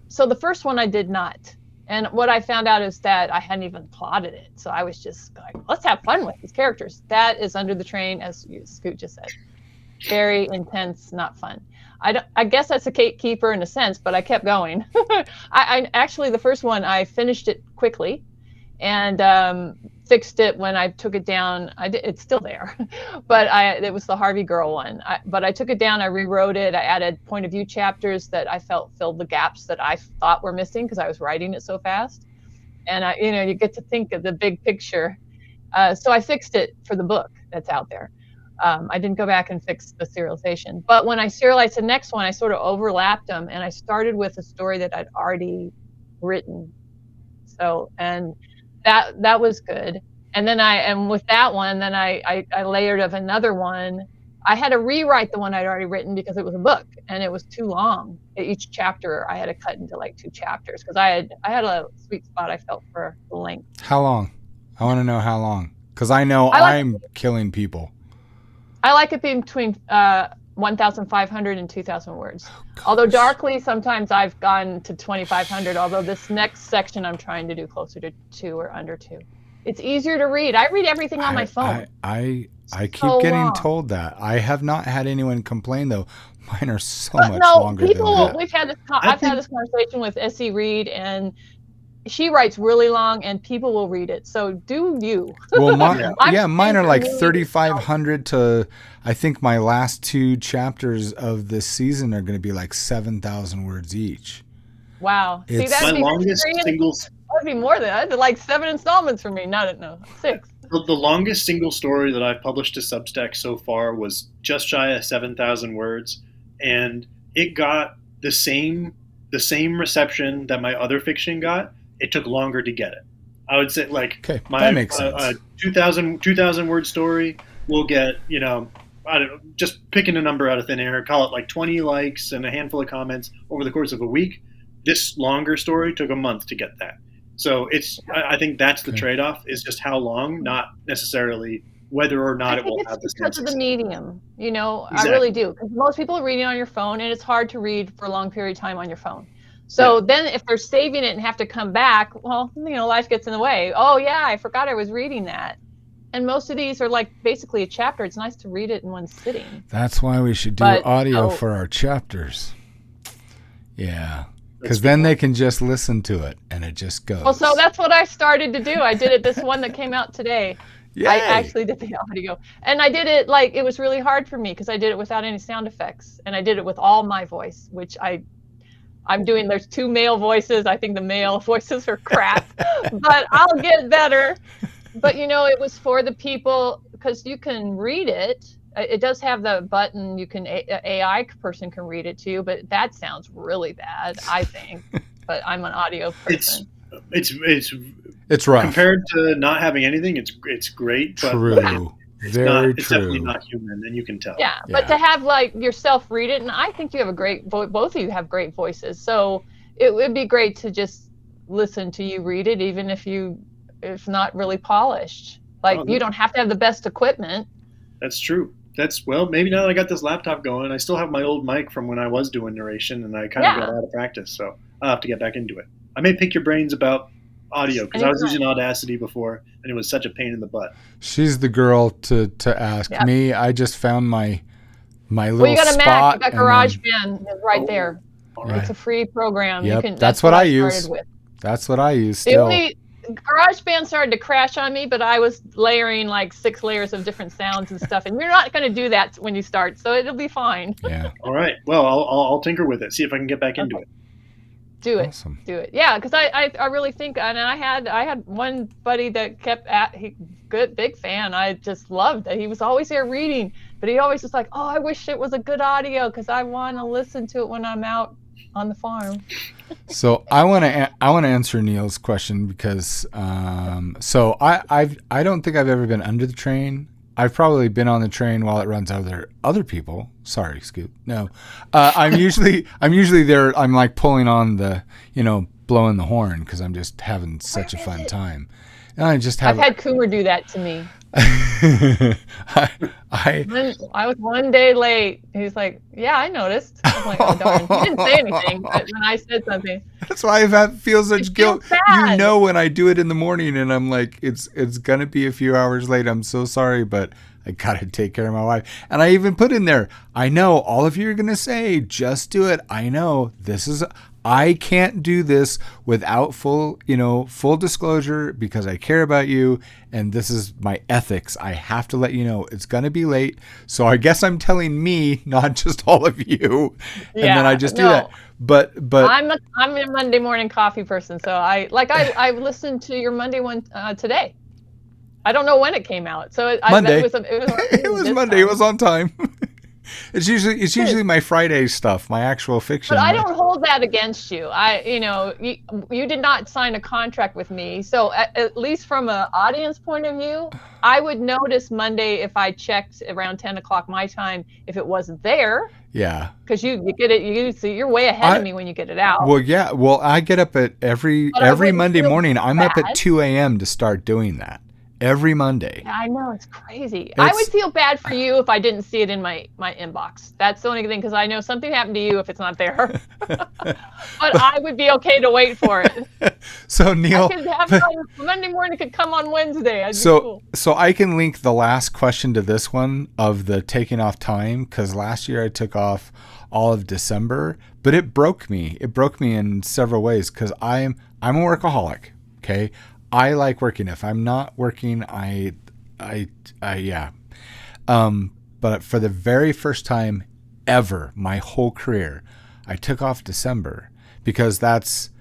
[SPEAKER 3] so the first one I did not. And what I found out is that I hadn't even plotted it. So I was just like, let's have fun with these characters. That is under the train, as Scoot just said. Very intense, not fun. I guess that's a gatekeeper in a sense, but I kept going. I actually, the first one, I finished it quickly and fixed it when I took it down. It's still there, but it was the Harvey girl one. But I took it down, I rewrote it, I added point of view chapters that I felt filled the gaps that I thought were missing because I was writing it so fast. And you get to think of the big picture. So I fixed it for the book that's out there. I didn't go back and fix the serialization. But when I serialized the next one, I sort of overlapped them, and I started with a story that I'd already written. So, and that was good. And then with that one, then I layered of another one. I had to rewrite the one I'd already written because it was a book and it was too long. Each chapter I had to cut into like 2 chapters because I had a sweet spot I felt for the length.
[SPEAKER 2] How long? I want to know how long, because I know I'm killing people.
[SPEAKER 3] I like it being between 1,500 and 2,000 words. Although darkly, sometimes I've gone to 2,500. Although this next section I'm trying to do closer to 2 or under 2. It's easier to read. I read everything on my phone.
[SPEAKER 2] I keep getting told that. I have not had anyone complain though. Mine are so much longer than that.
[SPEAKER 3] We've had this. I've had this conversation with Essie Reed, and she writes really long, and people will read it. So do you?
[SPEAKER 2] Well, mine are like 3,500 to. I think my last 2 chapters of this season are going to be like 7,000 words each.
[SPEAKER 3] Wow. See,
[SPEAKER 4] my longest single.
[SPEAKER 3] That'd be more than that. Like 7 installments for me. No, 6.
[SPEAKER 4] The longest single story that I've published to Substack so far was just shy of 7,000 words, and it got the same reception that my other fiction got. It took longer to get it. I would say
[SPEAKER 2] that makes sense.
[SPEAKER 4] 2,000 word story will get, I don't know, just picking a number out of thin air, call it like 20 likes and a handful of comments over the course of a week. This longer story took a month to get that. So I think that's the trade-off, is just how long, not necessarily whether or not it will have the same
[SPEAKER 3] because of the medium,
[SPEAKER 4] Exactly.
[SPEAKER 3] I really do. Because most people are reading on your phone, and it's hard to read for a long period of time on your phone. So then if they're saving it and have to come back, well, life gets in the way. Oh, yeah, I forgot I was reading that. And most of these are like basically a chapter. It's nice to read it in one sitting.
[SPEAKER 2] That's why we should do audio for our chapters. Yeah. Because then they can just listen to it, and it just goes.
[SPEAKER 3] Well, so that's what I started to do. I did it this one that came out today.
[SPEAKER 2] Yay.
[SPEAKER 3] I actually did the audio. And I did it it was really hard for me because I did it without any sound effects. And I did it with all my voice, which I'm doing. There's 2 male voices. I think the male voices are crap, but I'll get better. But, it was for the people, because you can read it. It does have the button. You can AI person can read it too, but that sounds really bad, I think. But I'm an audio person.
[SPEAKER 4] It's
[SPEAKER 2] rough
[SPEAKER 4] compared to not having anything. It's great. But
[SPEAKER 2] true.
[SPEAKER 4] It's
[SPEAKER 2] Very
[SPEAKER 4] it's
[SPEAKER 2] true.
[SPEAKER 4] definitely not human, and you can tell.
[SPEAKER 3] Yeah, but to have yourself read it, and I think you have a great both of you have great voices. So it would be great to just listen to you read it, even if it's not really polished. You don't have to have the best equipment.
[SPEAKER 4] That's true. Maybe now that I got this laptop going, I still have my old mic from when I was doing narration, and I kind of got out of practice, so I'll have to get back into it. I may pick your brains about audio, because I was using Audacity before, and it was such a pain in the butt.
[SPEAKER 2] She's the girl to ask. Me, I just found my little spot.
[SPEAKER 3] Well, you got a Mac. You got GarageBand right there.
[SPEAKER 2] Right.
[SPEAKER 3] It's a free program.
[SPEAKER 2] Yep, that's what I use. That's what I use still.
[SPEAKER 3] GarageBand started to crash on me, but I was layering 6 layers of different sounds and stuff, and you're not going to do that when you start, so it'll be fine.
[SPEAKER 2] Yeah.
[SPEAKER 4] All right. Well, I'll tinker with it. See if I can get back into it.
[SPEAKER 3] Do it.
[SPEAKER 2] Awesome.
[SPEAKER 3] Do it. Yeah, because I really think, and I had one buddy that big fan. I just loved it. He was always there reading, but he always was like, "Oh, I wish it was a good audio because I want to listen to it when I'm out on the farm."
[SPEAKER 2] So I want to answer Neil's question because so I don't think I've ever been under the train. I've probably been on the train while it runs other people. Sorry, Scoop. No, I'm usually there. I'm pulling on the blowing the horn because I'm just having such a fun time. And I've
[SPEAKER 3] had Coomer do that to me.
[SPEAKER 2] I
[SPEAKER 3] was one day late. He's like, "Yeah, I noticed." I'm like, "Oh darn!" He didn't say anything, but when I said something,
[SPEAKER 2] that's why I feel such guilt. When I do it in the morning, and I'm like, it's gonna be a few hours late. I'm so sorry, but I gotta take care of my wife. And I even put in there, I know all of you are gonna say, just do it. I know I can't do this without full disclosure because I care about you and this is my ethics. I have to let you know it's going to be late. So I guess I'm telling me, not just all of you. And then I just do that. But
[SPEAKER 3] I'm a Monday morning coffee person. So I listened to your Monday one today. I don't know when it came out. So
[SPEAKER 2] Monday.
[SPEAKER 3] It was
[SPEAKER 2] Monday. It was on time. It's usually my Friday stuff, my actual fiction.
[SPEAKER 3] But I don't hold that against you. You did not sign a contract with me. So at least from an audience point of view, I would notice Monday if I checked around 10 o'clock my time, if it wasn't there.
[SPEAKER 2] Yeah.
[SPEAKER 3] Because you get it, so you're way ahead of me when you get it out.
[SPEAKER 2] Well, yeah. Well, I get up at every Monday morning. I'm up at 2 a.m. to start doing that. Every Monday.
[SPEAKER 3] I know, it's crazy. I would feel bad for you if I didn't see it in my inbox. That's the only thing, because I know something happened to you if it's not there. But I would be okay to wait for it.
[SPEAKER 2] So Neil,
[SPEAKER 3] I could have it on Monday morning. It could come on Wednesday. Cool.
[SPEAKER 2] So I can link the last question to this one of the taking off time, because last year I took off all of December, but it broke me. It broke me in several ways, because I'm a workaholic. Okay. I like working. If I'm not working, yeah. But for the very first time ever, my whole career, I took off December, because that's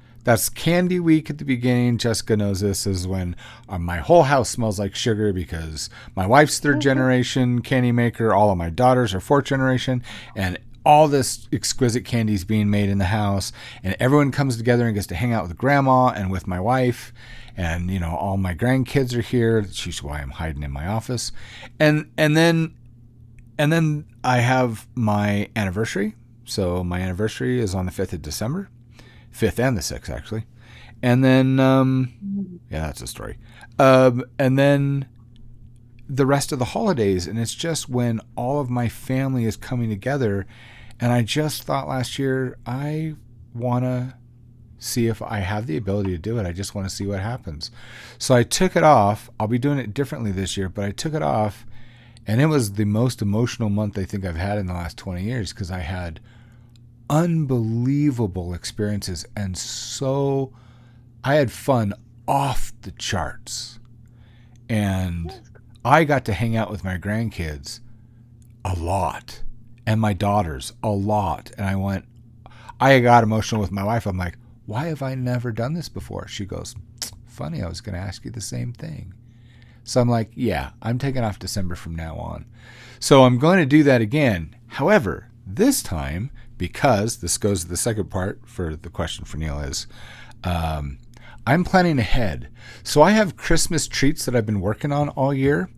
[SPEAKER 2] candy week at the beginning. Jessica knows this is when my whole house smells like sugar, because my wife's third generation candy maker. All of my daughters are fourth generation, and all this exquisite candy is being made in the house, and everyone comes together and gets to hang out with grandma and with my wife. And, all my grandkids are here. That's why I'm hiding in my office. And then I have my anniversary. So my anniversary is on the 5th of December. 5th and the 6th, actually. And then, yeah, that's a story. And then the rest of the holidays. And it's just when all of my family is coming together. And I just thought last year, I want to see if I have the ability to do it. I just want to see what happens. So I took it off. I'll be doing it differently this year, but I took it off, and it was the most emotional month I think I've had in the last 20 years, because I had unbelievable experiences, and so I had fun off the charts. And I got to hang out with my grandkids a lot, and my daughters a lot. And I got emotional with my wife. I'm like, why have I never done this before? She goes, funny, I was going to ask you the same thing. So I'm like, yeah, I'm taking off December from now on. So I'm going to do that again. However, this time, because this goes to the second part for the question for Neil, is I'm planning ahead. So I have Christmas treats that I've been working on all year.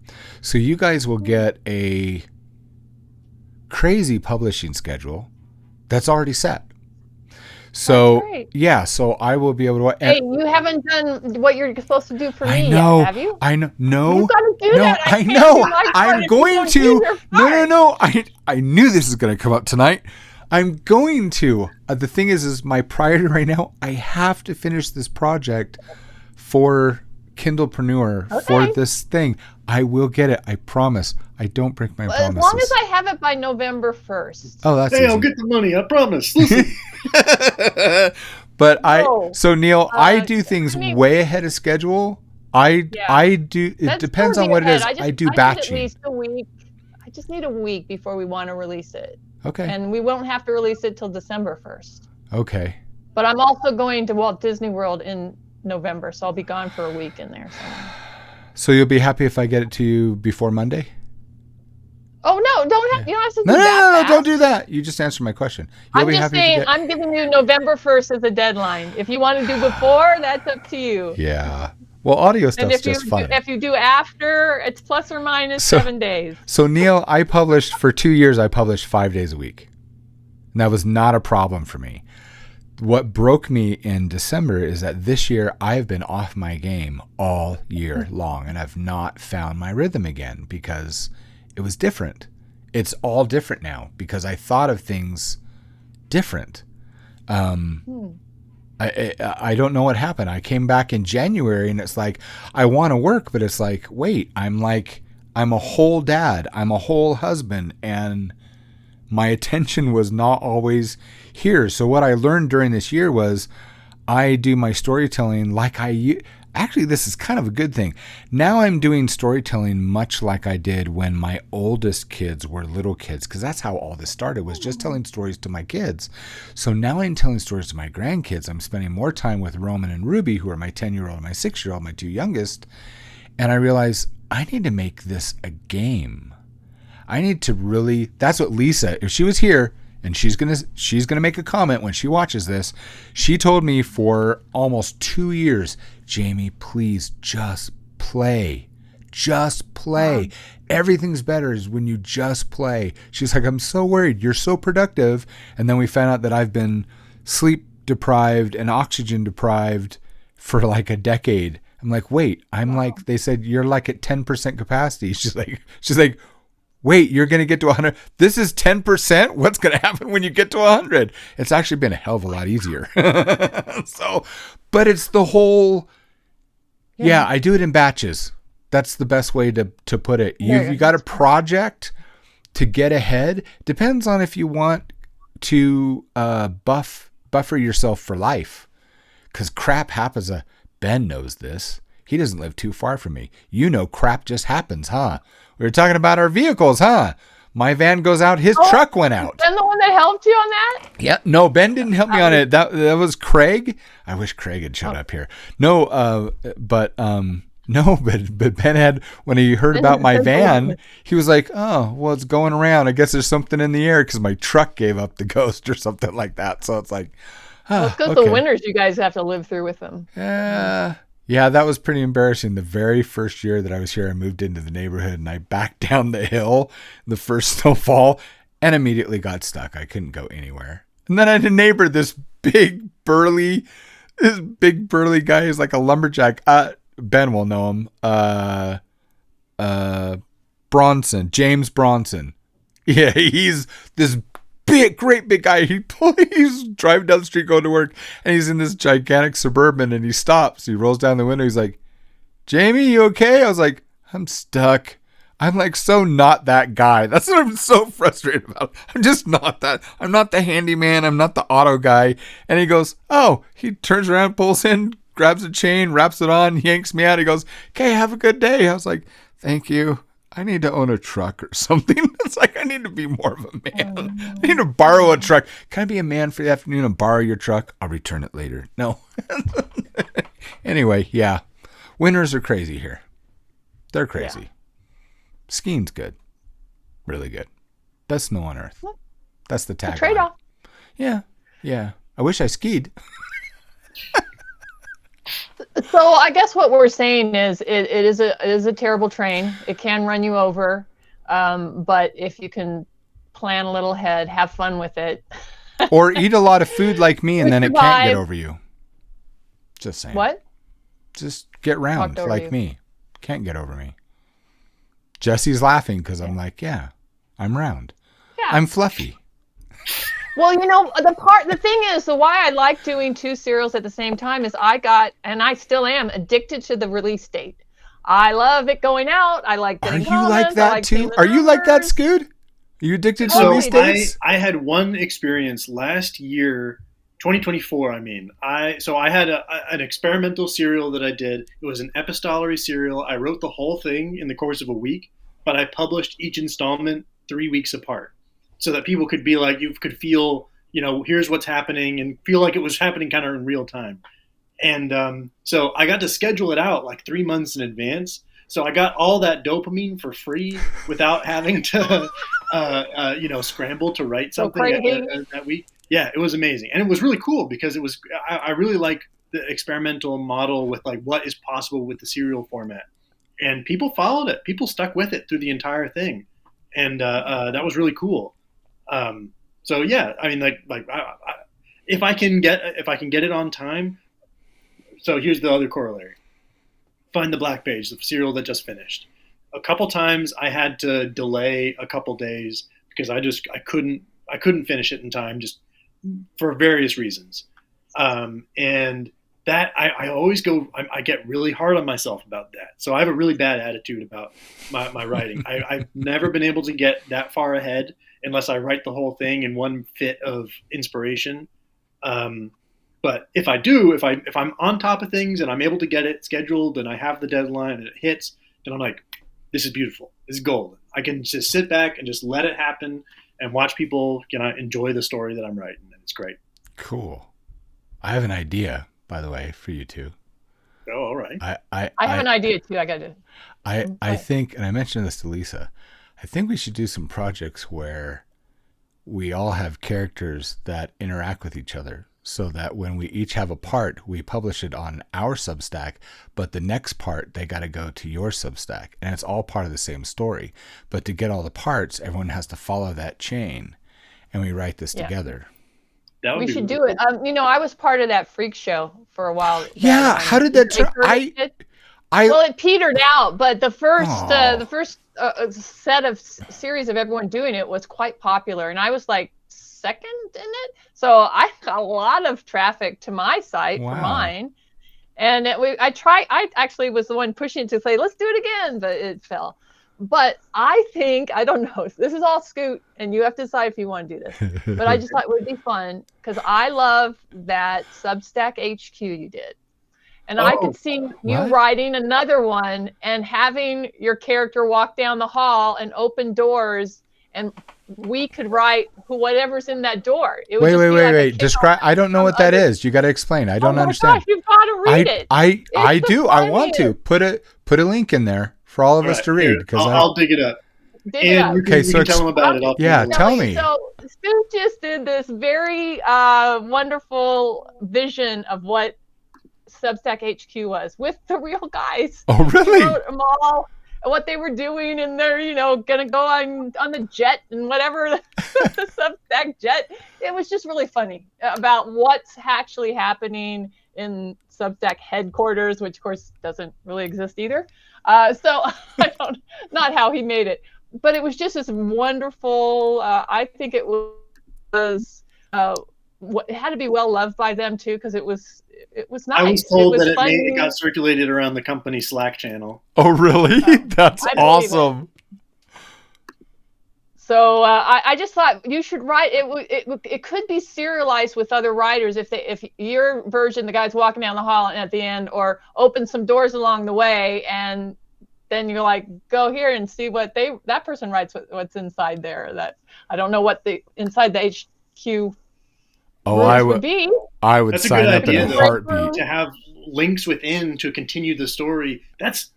[SPEAKER 2] So you guys will get a crazy publishing schedule that's already set. So yeah, so I will be able to.
[SPEAKER 3] Hey, you haven't done what you're supposed to do for me yet, have you?
[SPEAKER 2] I know. No.
[SPEAKER 3] You got to do that.
[SPEAKER 2] I know. I'm going to. No. I knew this was going to come up tonight. I'm going to. The thing is my priority right now, I have to finish this project for Kindlepreneur, for this thing. I will get it. I promise. I don't break my promises.
[SPEAKER 3] As long as I have it by November 1st.
[SPEAKER 2] Oh, that's
[SPEAKER 4] Hey,
[SPEAKER 2] easy.
[SPEAKER 4] I'll get the money. I promise. Listen.
[SPEAKER 2] But so Neil, I do things way ahead of schedule. I do. It depends on what it is. I do batching.
[SPEAKER 3] At least a week. I just need a week before we want to release it.
[SPEAKER 2] Okay.
[SPEAKER 3] And we won't have to release it till December 1st.
[SPEAKER 2] Okay.
[SPEAKER 3] But I'm also going to Walt Disney World in November, so I'll be gone for a week in there.
[SPEAKER 2] So you'll be happy if I get it to you before Monday?
[SPEAKER 3] Oh no! You don't have to do
[SPEAKER 2] that.
[SPEAKER 3] No!
[SPEAKER 2] Don't do that. You just answered my question.
[SPEAKER 3] I'm just saying. I'm giving you November 1st as a deadline. If you want to do before, that's up to you.
[SPEAKER 2] Yeah. Well, audio stuff's just fun.
[SPEAKER 3] If you do after, it's plus or minus 7 days.
[SPEAKER 2] So Neil, I published for 2 years. I published 5 days a week, and that was not a problem for me. What broke me in December is that this year I've been off my game all year long, and I've not found my rhythm again because it was different. It's all different now because I thought of things different. I don't know what happened. I came back in January and it's like, I want to work, but it's like, wait, I'm a whole dad. I'm a whole husband, and my attention was not always here. So what I learned during this year was I do my storytelling like actually, this is kind of a good thing. Now I'm doing storytelling much like I did when my oldest kids were little kids, because that's how all this started, was just telling stories to my kids. So now I'm telling stories to my grandkids. I'm spending more time with Roman and Ruby, who are my 10-year-old and my 6-year-old, my two youngest. And I realize I need to make this a game. I need to really, that's what Lisa, if she was here and she's going to make a comment when she watches this, she told me for almost 2 years, Jamie, please just play. Just play. Everything's better is when you just play. She's like, I'm so worried. You're so productive. And then we found out that I've been sleep deprived and oxygen deprived for like a decade. I'm like, wait, I'm like, they said you're like at 10% capacity. She's like, wait, you're going to get to 100. This is 10%. What's going to happen when you get to 100? It's actually been a hell of a lot easier. So, but it's the whole, yeah, I do it in batches. That's the best way to put it. You got a project to get ahead. Depends on if you want to buffer yourself for life. Because crap happens. Ben knows this. He doesn't live too far from me. You know, crap just happens, huh? We were talking about our vehicles, huh? My van goes out. His truck went out.
[SPEAKER 3] Ben, the one that helped you on that?
[SPEAKER 2] Yeah. No, Ben didn't help me on it. That was Craig. I wish Craig had showed up here. No, but Ben had, when he heard about my van, he was like, oh, well, it's going around. I guess there's something in the air because my truck gave up the ghost or something like that. So it's like,
[SPEAKER 3] well, it's because the winters you guys have to live through with them.
[SPEAKER 2] Yeah, that was pretty embarrassing. The very first year that I was here, I moved into the neighborhood and I backed down the hill the first snowfall and immediately got stuck. I couldn't go anywhere. And then I had a neighbor, this big burly guy. He's like a lumberjack. Ben will know him. Bronson, James Bronson. Yeah, he's this great big guy. He's driving down the street going to work and he's in this gigantic Suburban and he stops. He rolls down the window. He's like, Jamie, you okay? I was like, I'm stuck. I'm like, so not that guy. That's what I'm so frustrated about. I'm just not that. I'm not the handyman. I'm not the auto guy. And he goes, oh, he turns around, pulls in, grabs a chain, wraps it on, yanks me out. He goes, okay, have a good day. I was like, thank you. I need to own a truck or something. It's like, I need to be more of a man. I need to borrow a truck. Can I be a man for the afternoon and borrow your truck? I'll return it later. No. Anyway, yeah. Winters are crazy here. They're crazy. Yeah. Skiing's good. Really good. Best snow on earth. That's the tagline.
[SPEAKER 3] Trade-off.
[SPEAKER 2] Yeah. Yeah. I wish I skied.
[SPEAKER 3] So I guess what we're saying is it is a terrible train. It can run you over, but if you can plan a little ahead, have fun with it,
[SPEAKER 2] or eat a lot of food like me, and then it can't get over you. Just saying.
[SPEAKER 3] What?
[SPEAKER 2] Just get round like me. Can't get over me. Jesse's laughing because I'm like, yeah, I'm round. Yeah. I'm fluffy.
[SPEAKER 3] Well, you know, the thing is, why I like doing two cereals at the same time is I got, and I still am, addicted to the release date. I love it going out. I like getting comments.
[SPEAKER 2] Are you like that too? Are you like that, Scoot? Are you addicted to release dates?
[SPEAKER 4] I had one experience last year, 2024. I mean, I had an experimental cereal that I did. It was an epistolary cereal. I wrote the whole thing in the course of a week, but I published each installment 3 weeks apart. So that people could be like, you could feel, you know, here's what's happening and feel like it was happening kind of in real time. And so I got to schedule it out like 3 months in advance. So I got all that dopamine for free without having to, scramble to write something that week. Yeah, it was amazing. And it was really cool because I really like the experimental model with like what is possible with the serial format. And people followed it. People stuck with it through the entire thing. And that was really cool. So yeah, I mean, if I can get it on time. So here's the other corollary: find the black page, the cereal that just finished. A couple times I had to delay a couple days because I couldn't finish it in time, just for various reasons. And that I always I get really hard on myself about that. So I have a really bad attitude about my writing. I've never been able to get that far ahead unless I write the whole thing in one fit of inspiration. But if I do, if I'm on top of things and I'm able to get it scheduled and I have the deadline and it hits, then I'm like, this is beautiful. This is gold. I can just sit back and just let it happen and watch people, enjoy the story that I'm writing. And it's great.
[SPEAKER 2] Cool. I have an idea, by the way, for you two.
[SPEAKER 4] Oh, all right.
[SPEAKER 3] I have an idea too. I got to.
[SPEAKER 2] I think, and I mentioned this to Lisa, I I think we should do some projects where we all have characters that interact with each other, so that when we each have a part, we publish it on our Substack, but the next part, they got to go to your Substack. And it's all part of the same story. But to get all the parts, everyone has to follow that chain. And we write this together.
[SPEAKER 4] That would
[SPEAKER 3] We
[SPEAKER 4] be
[SPEAKER 3] should
[SPEAKER 4] really
[SPEAKER 3] do it. You know, I was part of that freak show for a while.
[SPEAKER 2] Yeah, how did that turn?
[SPEAKER 3] Well, it petered out, but the first set of series of everyone doing it was quite popular, and I was like second in it. So I got a lot of traffic to my site for mine, and I actually was the one pushing it to say let's do it again, but it fell. But I think, I don't know, this is all Scoot, and you have to decide if you want to do this. But I just thought it would be fun because I love that Substack HQ you did. And I could see you writing another one and having your character walk down the hall and open doors, and we could write whatever's in that door. It would
[SPEAKER 2] Wait. Describe. I don't know what that is. You got to explain. I don't understand.
[SPEAKER 3] Gosh, you've got to read it.
[SPEAKER 2] I do. I want to put a link in there for all of us to read, because
[SPEAKER 4] I'll dig it up. And you can tell them about it.
[SPEAKER 2] Tell me.
[SPEAKER 3] So Scoot just did this very wonderful vision of what Substack HQ was with the real guys.
[SPEAKER 2] Oh, really?
[SPEAKER 3] He wrote them all, what they were doing, and they're, gonna go on the jet and whatever, the Substack jet. It was just really funny about what's actually happening in Substack headquarters, which of course doesn't really exist either. So not how he made it, but it was just this wonderful. I think it was. It had to be well loved by them too, because it was nice.
[SPEAKER 4] I was told that it got circulated around the company Slack channel.
[SPEAKER 2] Oh, really? That's awesome.
[SPEAKER 3] So I just thought you should write it. It could be serialized with other writers if your version, the guy's walking down the hall and at the end, or open some doors along the way, and then you're like, go here and see what that person writes, what's inside there. That I don't know what the inside the HQ. I would
[SPEAKER 2] sign up in a heartbeat
[SPEAKER 4] to have links within to continue the story. That's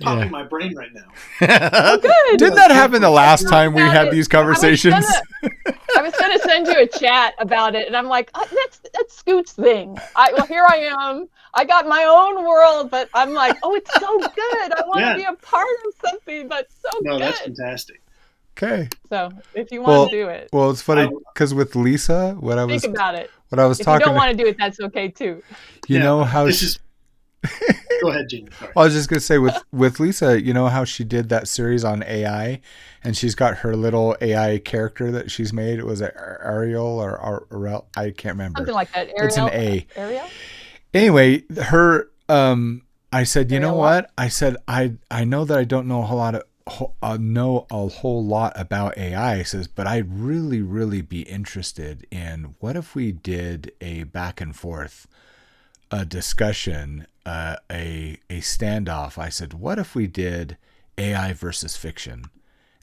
[SPEAKER 4] popping my brain right now.
[SPEAKER 3] Oh, good.
[SPEAKER 2] Didn't that happen the last time we had these conversations?
[SPEAKER 3] I was gonna send you a chat about it, and I'm like, that's Scoot's thing. Here I am. I got my own world, but I'm like, it's so good. I want to be a part of something that's so good.
[SPEAKER 4] No, that's fantastic.
[SPEAKER 2] Okay.
[SPEAKER 3] So if you want to do it.
[SPEAKER 2] Well, it's funny because with Lisa,
[SPEAKER 3] think about it.
[SPEAKER 2] What I was talking.
[SPEAKER 3] If you don't want to do it, that's okay too.
[SPEAKER 2] You know how.
[SPEAKER 4] Go ahead, Gene. Sorry.
[SPEAKER 2] I was just gonna say with Lisa, you know how she did that series on AI, and she's got her little AI character that she's made. It was Ariel or I can't remember.
[SPEAKER 3] Something like that. Ariel,
[SPEAKER 2] it's an A.
[SPEAKER 3] Ariel.
[SPEAKER 2] Anyway, her. I said, you know what? I said, I know that I don't know know a whole lot about AI. Says, but I'd really, really be interested in what if we did a back and forth, a discussion, a standoff. I said, what if we did AI versus fiction?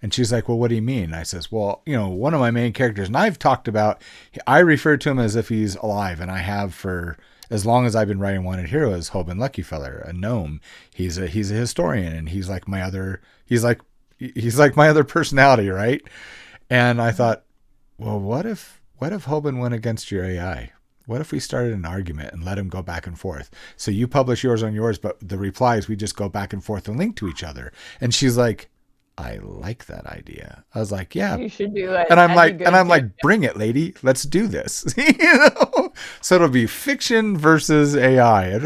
[SPEAKER 2] And she's like, well, what do you mean? I says, well, one of my main characters, and I've talked about, I refer to him as if he's alive, and I have for as long as I've been writing Wanted Hero, as Hoban Luckyfeller, a gnome. He's a historian, and he's like my other personality, right? And I thought, well, what if Hoban went against your AI? What if we started an argument and let him go back and forth? So you publish yours on yours, but the replies, we just go back and forth and link to each other. And she's like, I like that idea. I was like, yeah,
[SPEAKER 3] you should do it.
[SPEAKER 2] And I'm like, bring it, lady. Let's do this. So it'll be fiction versus AI.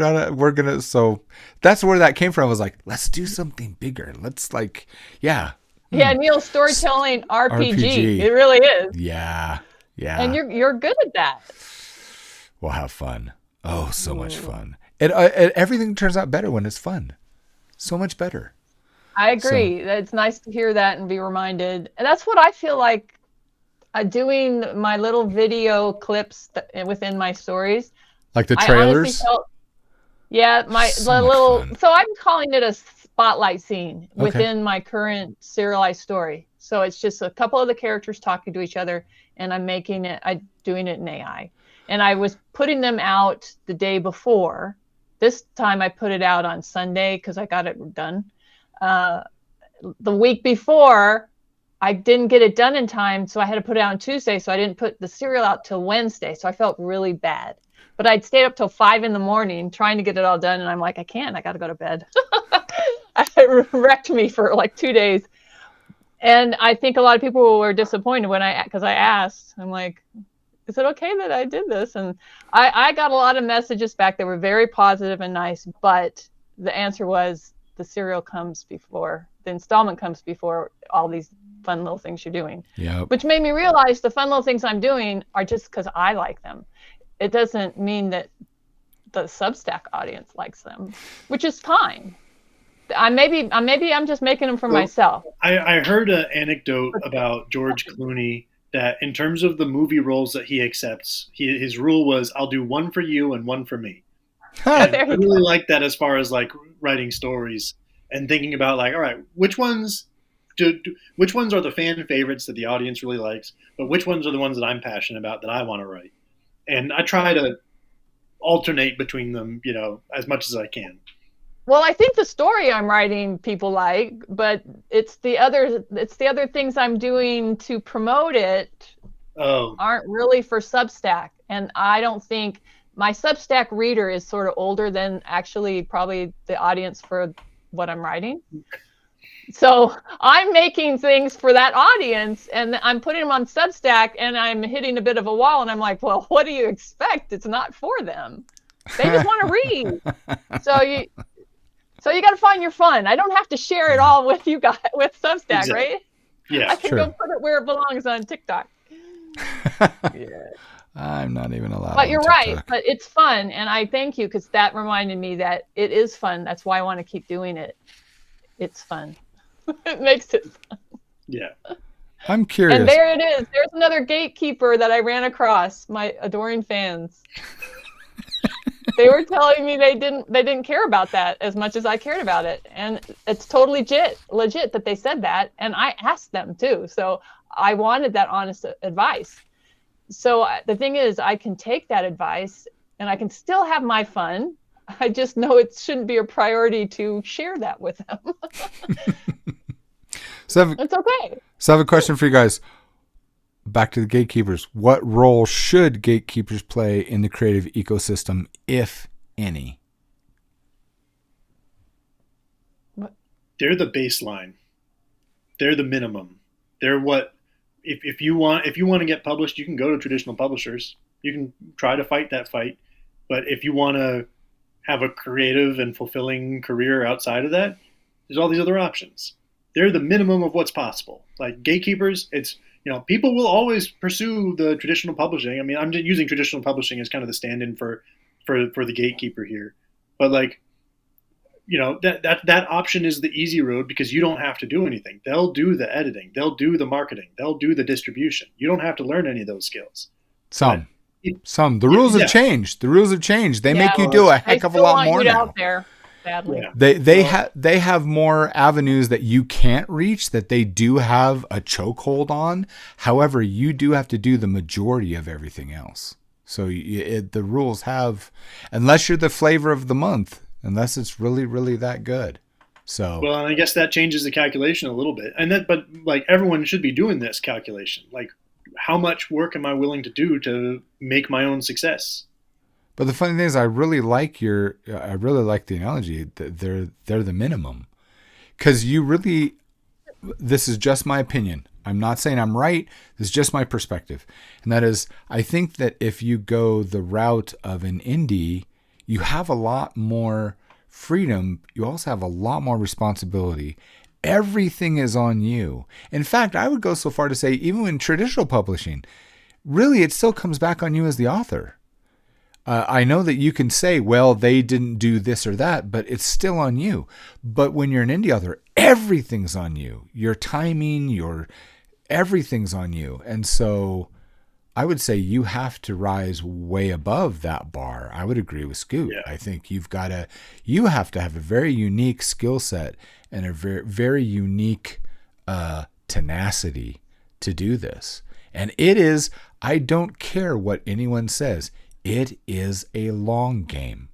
[SPEAKER 2] So that's where that came from. I was like, let's do something bigger. Let's
[SPEAKER 3] Yeah, Neil, storytelling RPG. It really is.
[SPEAKER 2] Yeah.
[SPEAKER 3] And you're good at that.
[SPEAKER 2] We'll have fun. Oh, so much fun. Everything turns out better when it's fun. So much better.
[SPEAKER 3] I agree. It's nice to hear that and be reminded. And that's what I feel like doing my little video clips within my stories.
[SPEAKER 2] Like the trailers?
[SPEAKER 3] So I'm calling it a spotlight scene within my current serialized story. So it's just a couple of the characters talking to each other, and I'm doing it in AI. And I was putting them out the day before. This time I put it out on Sunday because I got it done. The week before, I didn't get it done in time, so I had to put it out on Tuesday, so I didn't put the serial out till Wednesday, so I felt really bad. But I'd stayed up till 5 a.m. trying to get it all done, and I'm like, I can't, I got to go to bed. It wrecked me for like 2 days. And I think a lot of people were disappointed because I asked, I'm like, is it okay that I did this? And I got a lot of messages back that were very positive and nice, but the answer was the serial comes before, the installment comes before all these fun little things you're doing.
[SPEAKER 2] Yep.
[SPEAKER 3] Which made me realize the fun little things I'm doing are just because I like them. It doesn't mean that the Substack audience likes them, which is fine. Maybe I'm just making them for myself.
[SPEAKER 4] I heard an anecdote about George Clooney that in terms of the movie roles that he accepts, his rule was, I'll do one for you and one for me. And I really like that as far as like writing stories and thinking about like, all right, which ones are the fan favorites that the audience really likes, but which ones are the ones that I'm passionate about that I want to write? And I try to alternate between them, as much as I can.
[SPEAKER 3] Well, I think the story I'm writing people like, but it's the other things I'm doing to promote it aren't really for Substack. And I don't think my Substack reader is sort of older than actually probably the audience for what I'm writing. So I'm making things for that audience and I'm putting them on Substack and I'm hitting a bit of a wall and I'm like, well, what do you expect? It's not for them. They just want to read. So you got to find your fun. I don't have to share it all with you guys with Substack, exactly. Right?
[SPEAKER 4] Yeah,
[SPEAKER 3] I can go put it where it belongs on TikTok.
[SPEAKER 2] Yeah. I'm not even allowed.
[SPEAKER 3] But you're right. But it's fun, and I thank you because that reminded me that it is fun. That's why I want to keep doing it. It's fun. It makes it fun.
[SPEAKER 4] Yeah.
[SPEAKER 2] I'm curious.
[SPEAKER 3] And there it is. There's another gatekeeper that I ran across. My adoring fans. They were telling me they didn't care about that as much as I cared about it. And it's totally legit that they said that. And I asked them too. So I wanted that honest advice. So the thing is, I can take that advice and I can still have my fun. I just know it shouldn't be a priority to share that with them. It's okay.
[SPEAKER 2] So I have a question for you guys. Back to the gatekeepers. What role should gatekeepers play in the creative ecosystem, if any?
[SPEAKER 4] They're the baseline. They're the minimum. They're what if you want to get published, you can go to traditional publishers. You can try to fight that fight. But if you want to have a creative and fulfilling career outside of that, there's all these other options. They're the minimum of what's possible. Like gatekeepers, it's people will always pursue the traditional publishing. I mean, I'm just using traditional publishing as kind of the stand-in for the gatekeeper here. But like, that option is the easy road because you don't have to do anything. They'll do the editing. They'll do the marketing. They'll do the distribution. You don't have to learn any of those skills.
[SPEAKER 2] Some. The rules have changed. The rules have changed. They make you do a heck of a lot more now.
[SPEAKER 3] Out there. Badly.
[SPEAKER 2] Yeah. They have more avenues that you can't reach that they do have a chokehold on. However, you do have to do the majority of everything else. So the rules have, unless you're the flavor of the month, unless it's really, really that good. So
[SPEAKER 4] well, and I guess that changes the calculation a little bit. But like everyone should be doing this calculation. Like, how much work am I willing to do to make my own success?
[SPEAKER 2] But the funny thing is, I really like the analogy that they're the minimum, because this is just my opinion. I'm not saying I'm right. This is just my perspective, and that is, I think that if you go the route of an indie, you have a lot more freedom. You also have a lot more responsibility. Everything is on you. In fact, I would go so far to say, even in traditional publishing, really, it still comes back on you as the author. I know that you can say, well, they didn't do this or that, but it's still on you. But when you're an indie author, everything's on you. Your timing, everything's on you. And so I would say you have to rise way above that bar. I would agree with Scoot. Yeah. I think you have to have a very unique skill set and a very, very unique tenacity to do this. And I don't care what anyone says. It is a long game.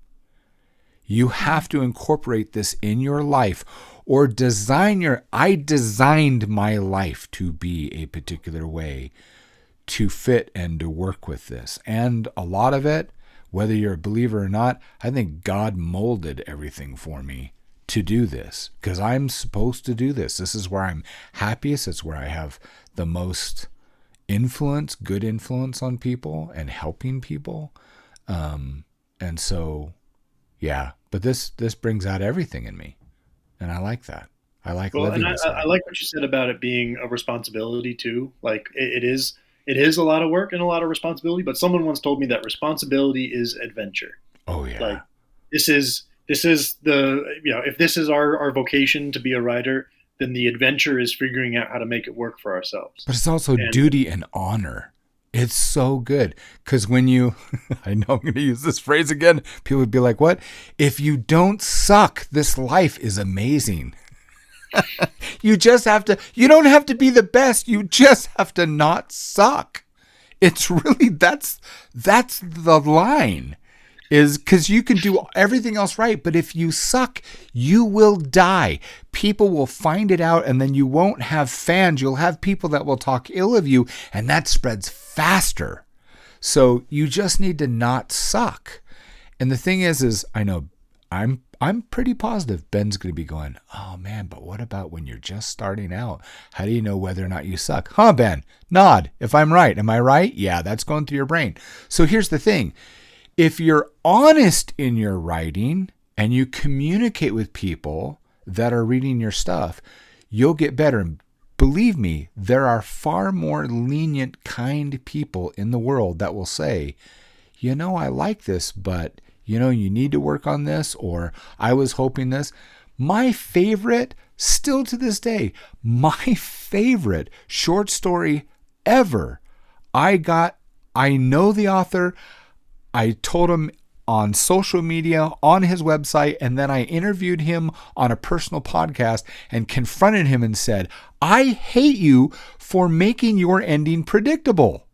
[SPEAKER 2] You have to incorporate this in your life or I designed my life to be a particular way to fit and to work with this. And a lot of it, whether you're a believer or not, I think God molded everything for me to do this because I'm supposed to do this. This is where I'm happiest. It's where I have the most influence, good influence on people and helping people. And so, yeah, but this brings out everything in me. And I like that. I like living
[SPEAKER 4] and
[SPEAKER 2] this way.
[SPEAKER 4] I like what you said about it being a responsibility too. Like it is a lot of work and a lot of responsibility, but someone once told me that responsibility is adventure.
[SPEAKER 2] Oh yeah.
[SPEAKER 4] Like this is the, if this is our vocation to be a writer, then the adventure is figuring out how to make it work for ourselves.
[SPEAKER 2] But it's also duty and honor. It's so good. Because when you, I know I'm going to use this phrase again, people would be like, what? If you don't suck, this life is amazing. You just have to, you don't have to be the best. You just have to not suck. It's really, that's the line. Is because you can do everything else right, but if you suck, you will die. People will find it out, and then you won't have fans. You'll have people that will talk ill of you, and that spreads faster. So you just need to not suck. And the thing is I know I'm pretty positive Ben's going to be going, oh man, but what about when you're just starting out? How do you know whether or not you suck? Huh, Ben? Nod if I'm right. Am I right? Yeah, that's going through your brain. So here's the thing. If you're honest in your writing and you communicate with people that are reading your stuff, you'll get better. And believe me, there are far more lenient, kind people in the world that will say, I like this, but, you need to work on this, or I was hoping this. My favorite, still to this day, my favorite short story ever, I know the author. I told him on social media, on his website, and then I interviewed him on a personal podcast and confronted him and said, I hate you for making your ending predictable.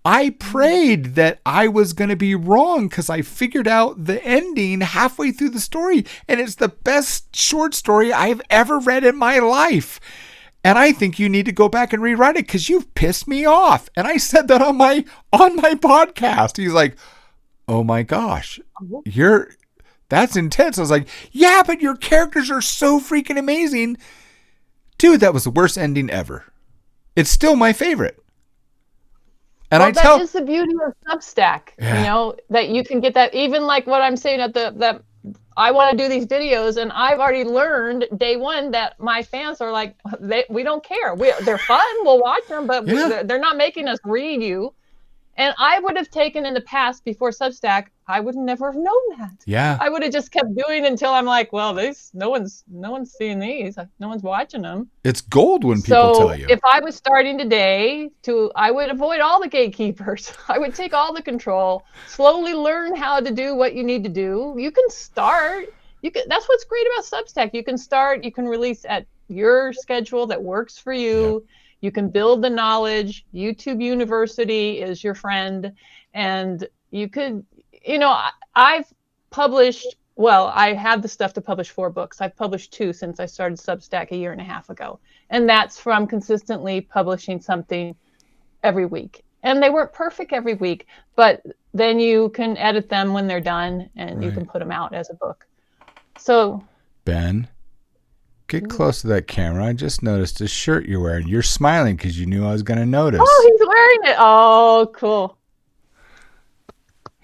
[SPEAKER 2] I prayed that I was going to be wrong because I figured out the ending halfway through the story, and it's the best short story I've ever read in my life. And I think you need to go back and rewrite it because you've pissed me off. And I said that on my podcast. He's like, oh my gosh, that's intense. I was like, yeah, but your characters are so freaking amazing. Dude, that was the worst ending ever. It's still my favorite. And
[SPEAKER 3] that is the beauty of Substack, that you can get that, even like what I'm saying at that I want to do these videos, and I've already learned day one that my fans are like, we don't care. They're fun. We'll watch them, but they're not making us read you. And I would have taken in the past before Substack, I would never have known that.
[SPEAKER 2] Yeah. I
[SPEAKER 3] would have just kept doing until I'm like, well, no one's seeing these. No one's watching them.
[SPEAKER 2] It's gold when people tell you.
[SPEAKER 3] If I was starting today, I would avoid all the gatekeepers. I would take all the control, slowly learn how to do what you need to do. You can start. That's what's great about Substack. You can start. You can release at your schedule that works for you. Yeah. You can build the knowledge. YouTube University is your friend. And you could, I've published, I have the stuff to publish 4 books. I've published 2 since I started Substack a year and a half ago. And that's from consistently publishing something every week. And they weren't perfect every week, but then you can edit them when they're done and you can put them out as a book. So,
[SPEAKER 2] Ben, get close to that camera. I just noticed the shirt you're wearing. You're smiling because you knew I was going to notice.
[SPEAKER 3] Oh, he's wearing it. Oh, cool.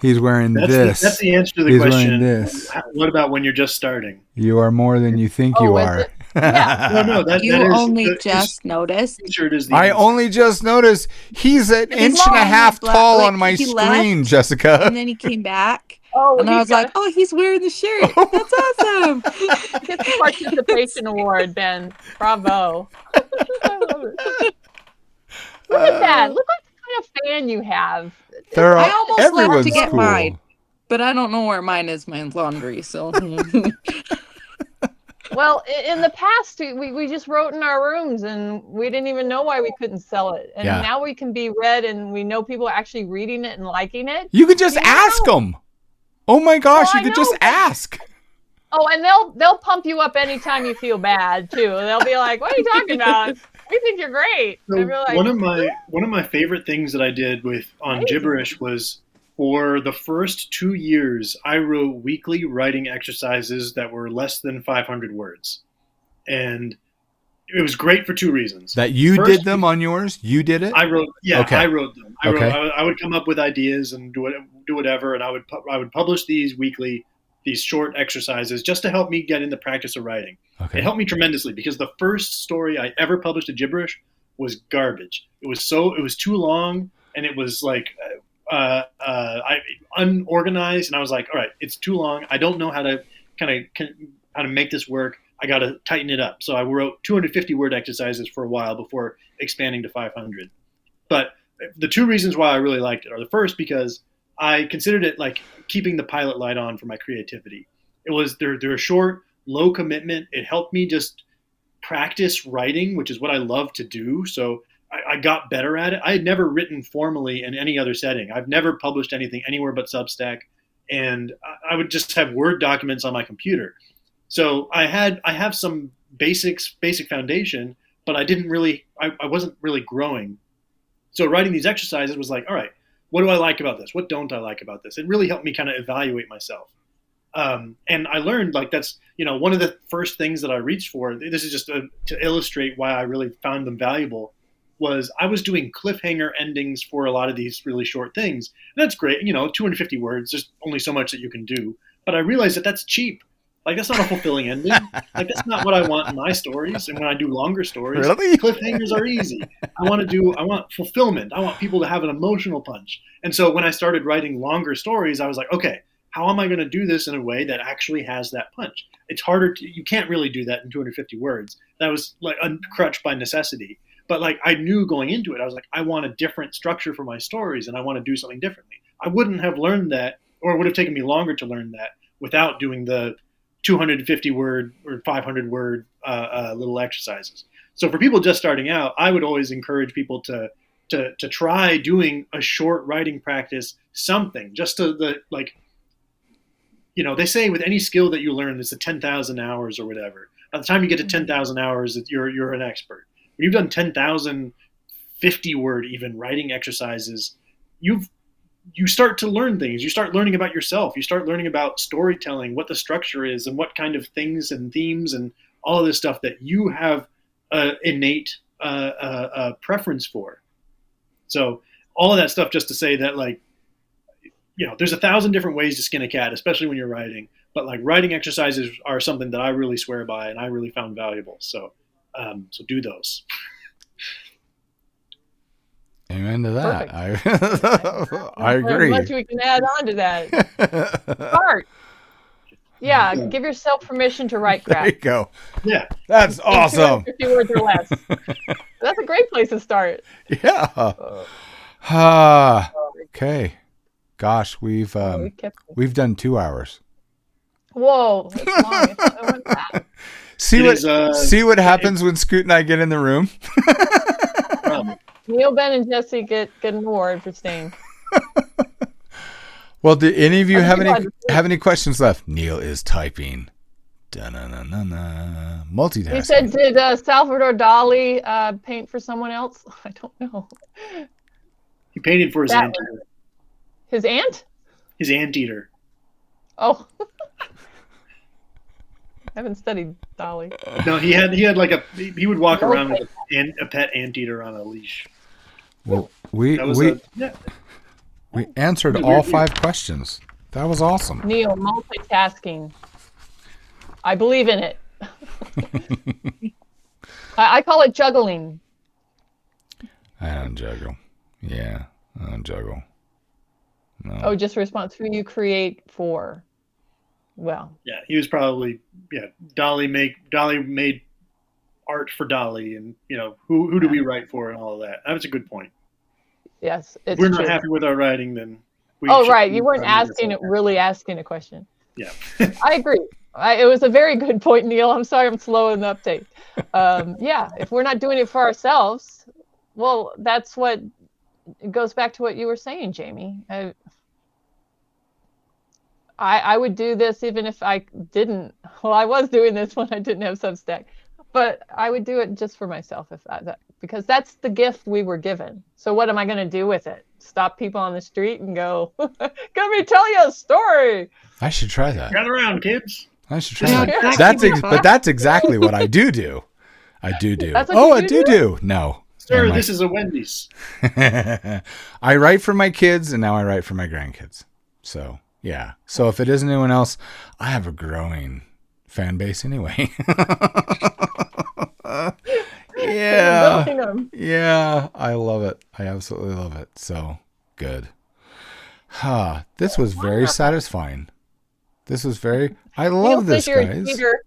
[SPEAKER 2] He's wearing this.
[SPEAKER 4] That's the answer to the question. This. What about when you're just starting?
[SPEAKER 2] You are more than you think you are.
[SPEAKER 3] Yeah.
[SPEAKER 4] No,
[SPEAKER 5] you only just noticed.
[SPEAKER 2] I only just noticed. He's an inch and a half tall on my screen,
[SPEAKER 5] left,
[SPEAKER 2] Jessica.
[SPEAKER 5] And then he came back.
[SPEAKER 3] Oh,
[SPEAKER 5] and I was like, oh, he's wearing the shirt. That's awesome.
[SPEAKER 3] Get the participation award, Ben. Bravo. Look at that. Look what kind of fan you have.
[SPEAKER 5] I almost left to get mine, but I don't know where mine is. Mine's laundry, so.
[SPEAKER 3] Well, in the past, we just wrote in our rooms, and we didn't even know why we couldn't sell it. And now we can be read, and we know people are actually reading it and liking it.
[SPEAKER 2] You can just ask them. Oh my gosh,
[SPEAKER 3] Well,
[SPEAKER 2] you
[SPEAKER 3] I
[SPEAKER 2] could just
[SPEAKER 3] know.
[SPEAKER 2] ask.
[SPEAKER 3] Oh, and they'll pump you up anytime you feel bad too. They'll be like, "What are you talking about? We think you're great."
[SPEAKER 4] So
[SPEAKER 3] And we're like,
[SPEAKER 4] one of my favorite things that I did on
[SPEAKER 3] Amazing.
[SPEAKER 4] gibberish was for the first 2 years I wrote weekly writing exercises that were less than 500 words, and it was great for two reasons.
[SPEAKER 2] That you
[SPEAKER 4] First,
[SPEAKER 2] did them on yours? You did it?
[SPEAKER 4] I wrote, yeah,
[SPEAKER 2] Okay.
[SPEAKER 4] I wrote them.
[SPEAKER 2] Okay.
[SPEAKER 4] I would come up with ideas and do whatever, and I would publish these weekly, these short exercises just to help me get in the practice of writing.
[SPEAKER 2] Okay.
[SPEAKER 4] It helped me tremendously because the first story I ever published at Gibberish was garbage. It was too long, and it was like unorganized, and I was like, all right, it's too long. I don't know how to how to make this work. I got to tighten it up. So I wrote 250 word exercises for a while before expanding to 500. But the two reasons why I really liked it are the first, because I considered it like keeping the pilot light on for my creativity. They're short, low commitment. It helped me just practice writing, which is what I love to do. So I got better at it. I had never written formally in any other setting. I've never published anything anywhere but Substack, and I would just have Word documents on my computer. So I have some basic foundation, but I wasn't really growing. So writing these exercises was like, all right, what do I like about this? What don't I like about this? It really helped me kind of evaluate myself. And I learned like that's, one of the first things that I reached for, this is just to illustrate why I really found them valuable, was I was doing cliffhanger endings for a lot of these really short things. And that's great. 250 words, there's only so much that you can do. But I realized that that's cheap. Like, that's not a fulfilling ending. Like, that's not what I want in my stories. And when I do longer stories,
[SPEAKER 2] Really?
[SPEAKER 4] cliffhangers are easy. I want fulfillment. I want people to have an emotional punch. And so when I started writing longer stories, I was like, okay, how am I going to do this in a way that actually has that punch? It's harder you can't really do that in 250 words. That was like a crutch by necessity. But like, I knew going into it, I was like, I want a different structure for my stories, and I want to do something differently. I wouldn't have learned that, or it would have taken me longer to learn that without doing the 250 word or 500 word little exercises. So for people just starting out, I would always encourage people to try doing a short writing practice, something just they say with any skill that you learn, it's 10,000 hours or whatever. By the time you get to 10,000 hours, you're an expert. When you've done 10,000 50 word even writing exercises, you start to learn things. You start learning about yourself. You start learning about storytelling, what the structure is, and what kind of things and themes and all of this stuff that you have innate preference for. So all of that stuff just to say that, like, there's 1,000 different ways to skin a cat, especially when you're writing. But like, writing exercises are something that I really swear by and I really found valuable. So do those.
[SPEAKER 2] Amen to that.
[SPEAKER 3] Perfect.
[SPEAKER 2] I agree.
[SPEAKER 3] Not much we can add on to that. Art. Yeah, give yourself permission to write
[SPEAKER 2] There
[SPEAKER 3] crap.
[SPEAKER 2] you go.
[SPEAKER 4] Yeah.
[SPEAKER 2] That's awesome.
[SPEAKER 3] 250 words or less. That's a great place to start.
[SPEAKER 2] Yeah. Okay. Gosh, we've done 2 hours.
[SPEAKER 3] Whoa, that's long. It went fast.
[SPEAKER 2] See what happens when Scoot and I get in the room.
[SPEAKER 3] Neil, Ben, and Jesse get an award for staying.
[SPEAKER 2] Well, do any of you
[SPEAKER 3] Other
[SPEAKER 2] have
[SPEAKER 3] people
[SPEAKER 2] have any questions left? Neil is typing. Da-na-na-na-na. Multitasking.
[SPEAKER 3] You said, did Salvador Dali paint for someone else? I don't know.
[SPEAKER 4] He painted for his
[SPEAKER 3] That
[SPEAKER 4] anteater.
[SPEAKER 3] His aunt?
[SPEAKER 4] His anteater.
[SPEAKER 3] Oh. I haven't studied Dali.
[SPEAKER 4] No, he had like he would walk around with a pet anteater on a leash.
[SPEAKER 2] Well, we answered all 5 questions. That was awesome.
[SPEAKER 3] Neil, multitasking. I believe in it. I call it juggling.
[SPEAKER 2] I don't juggle. Yeah, I don't juggle. No.
[SPEAKER 3] Oh, just response who you create for. Well.
[SPEAKER 4] Yeah, he was probably Dali made art for Dali, and who do we write for and all of that. That was a good point.
[SPEAKER 3] Yes, it's
[SPEAKER 4] If we're not
[SPEAKER 3] true.
[SPEAKER 4] happy with our writing, then
[SPEAKER 3] you weren't really asking a question.
[SPEAKER 4] Yeah.
[SPEAKER 3] I agree. It was a very good point, Neil. I'm sorry I'm slow in the update. If we're not doing it for ourselves, well, that's what it goes back to what you were saying, Jamie. I would do this even if I didn't. Well, I was doing this when I didn't have Substack, but I would do it just for myself because that's the gift we were given. So what am I going to do with it? Stop people on the street and go, "Let me tell you a story."
[SPEAKER 2] I should try that.
[SPEAKER 4] Gather around, kids.
[SPEAKER 2] I should try
[SPEAKER 5] Yeah,
[SPEAKER 2] that.
[SPEAKER 5] that could be fun.
[SPEAKER 2] But that's exactly what I do. I do.
[SPEAKER 3] That's what
[SPEAKER 2] Oh,
[SPEAKER 3] you
[SPEAKER 2] I
[SPEAKER 3] do?
[SPEAKER 2] do. No.
[SPEAKER 4] Sir,
[SPEAKER 2] Oh,
[SPEAKER 4] this is a Wendy's.
[SPEAKER 2] I write for my kids, and now I write for my grandkids. So, yeah. So if it isn't anyone else, I have a growing fan base anyway. Yeah.
[SPEAKER 3] Building 'em.
[SPEAKER 2] Yeah. I love it. I absolutely love it. So, good. This was very satisfying. This was very... I
[SPEAKER 3] You
[SPEAKER 2] love
[SPEAKER 3] don't
[SPEAKER 2] this,
[SPEAKER 3] think you're
[SPEAKER 2] guys.
[SPEAKER 3] a cheater.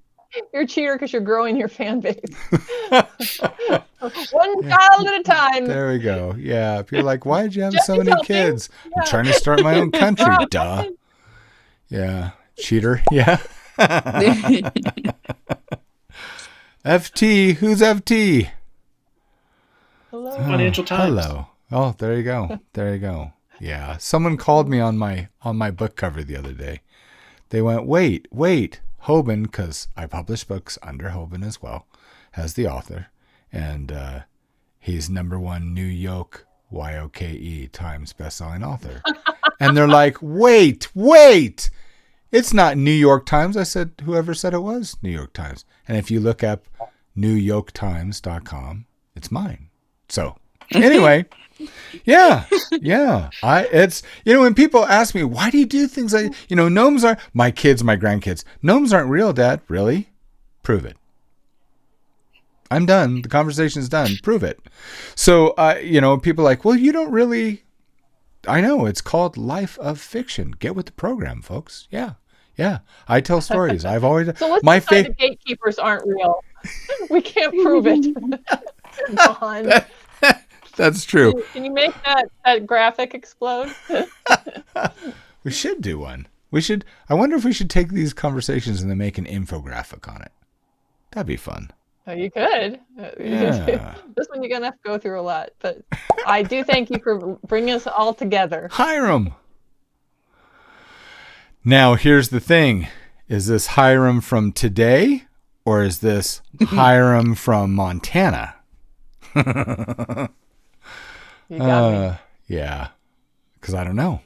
[SPEAKER 3] You're a cheater because you're growing your fan base. One child at a time.
[SPEAKER 2] There we go. Yeah. People are like, why did you have
[SPEAKER 3] Just
[SPEAKER 2] so many
[SPEAKER 3] helping.
[SPEAKER 2] kids? I'm
[SPEAKER 3] Yeah.
[SPEAKER 2] trying to start my own country.
[SPEAKER 3] Wow.
[SPEAKER 2] Duh. Yeah. Cheater. Yeah. FT. Who's FT?
[SPEAKER 3] Hello.
[SPEAKER 4] Financial Times.
[SPEAKER 2] Hello. Oh, there you go. There you go. Yeah. Someone called me on my book cover the other day. They went, wait, Hoban, because I publish books under Hoban as well as the author. And he's #1 New York YOKE Times bestselling author. And they're like, wait. It's not New York Times. I said, whoever said it was New York Times. And if you look up newyorktimes.com, it's mine. So anyway, yeah. It's, when people ask me, why do you do things like, gnomes are my kids, my grandkids. Gnomes aren't real, Dad. Really? Prove it. I'm done. The conversation's done. Prove it. So, people are like, well, you don't really, I know it's called Life of Fiction. Get with the program, folks. Yeah. I tell stories. I've always,
[SPEAKER 3] So let's
[SPEAKER 2] my
[SPEAKER 3] decide the gatekeepers aren't real. We can't prove it. Come on.
[SPEAKER 2] That's true.
[SPEAKER 3] Can you make that graphic explode?
[SPEAKER 2] We should do one. I wonder if we should take these conversations and then make an infographic on it. That'd be fun.
[SPEAKER 3] Oh, you could.
[SPEAKER 2] Yeah.
[SPEAKER 3] This one you're going to have to go through a lot. But I do thank you for bringing us all together.
[SPEAKER 2] Hiram. Now, here's the thing. Is this Hiram from today or is this Hiram from Montana?
[SPEAKER 3] You got me.
[SPEAKER 2] Yeah. Because I don't know.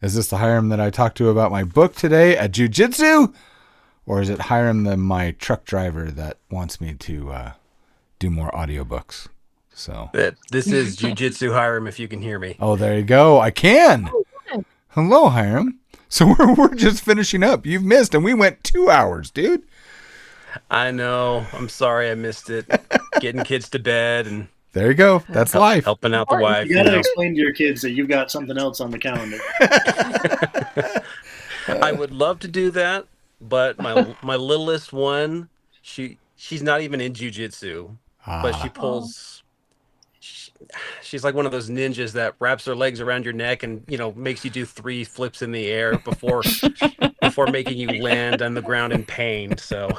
[SPEAKER 2] Is this the Hiram that I talked to about my book today at jiu-jitsu? Or is it Hiram, my truck driver that wants me to do more audiobooks? So.
[SPEAKER 6] This is Jiu-Jitsu Hiram, if you can hear me.
[SPEAKER 2] Oh, there you go. I can.
[SPEAKER 3] Oh, good.
[SPEAKER 2] Hello, Hiram. So we're just finishing up. You've missed, and we went 2 hours, dude.
[SPEAKER 6] I know. I'm sorry I missed it. Getting kids to bed and
[SPEAKER 2] There you go. That's life.
[SPEAKER 6] helping out the wife.
[SPEAKER 4] You gotta explain to your kids that you've got something else on the calendar.
[SPEAKER 6] I would love to do that, but my littlest one, she's not even in jiu-jitsu, but she pulls. She's like one of those ninjas that wraps her legs around your neck and makes you do 3 flips in the air before making you land on the ground in pain. So.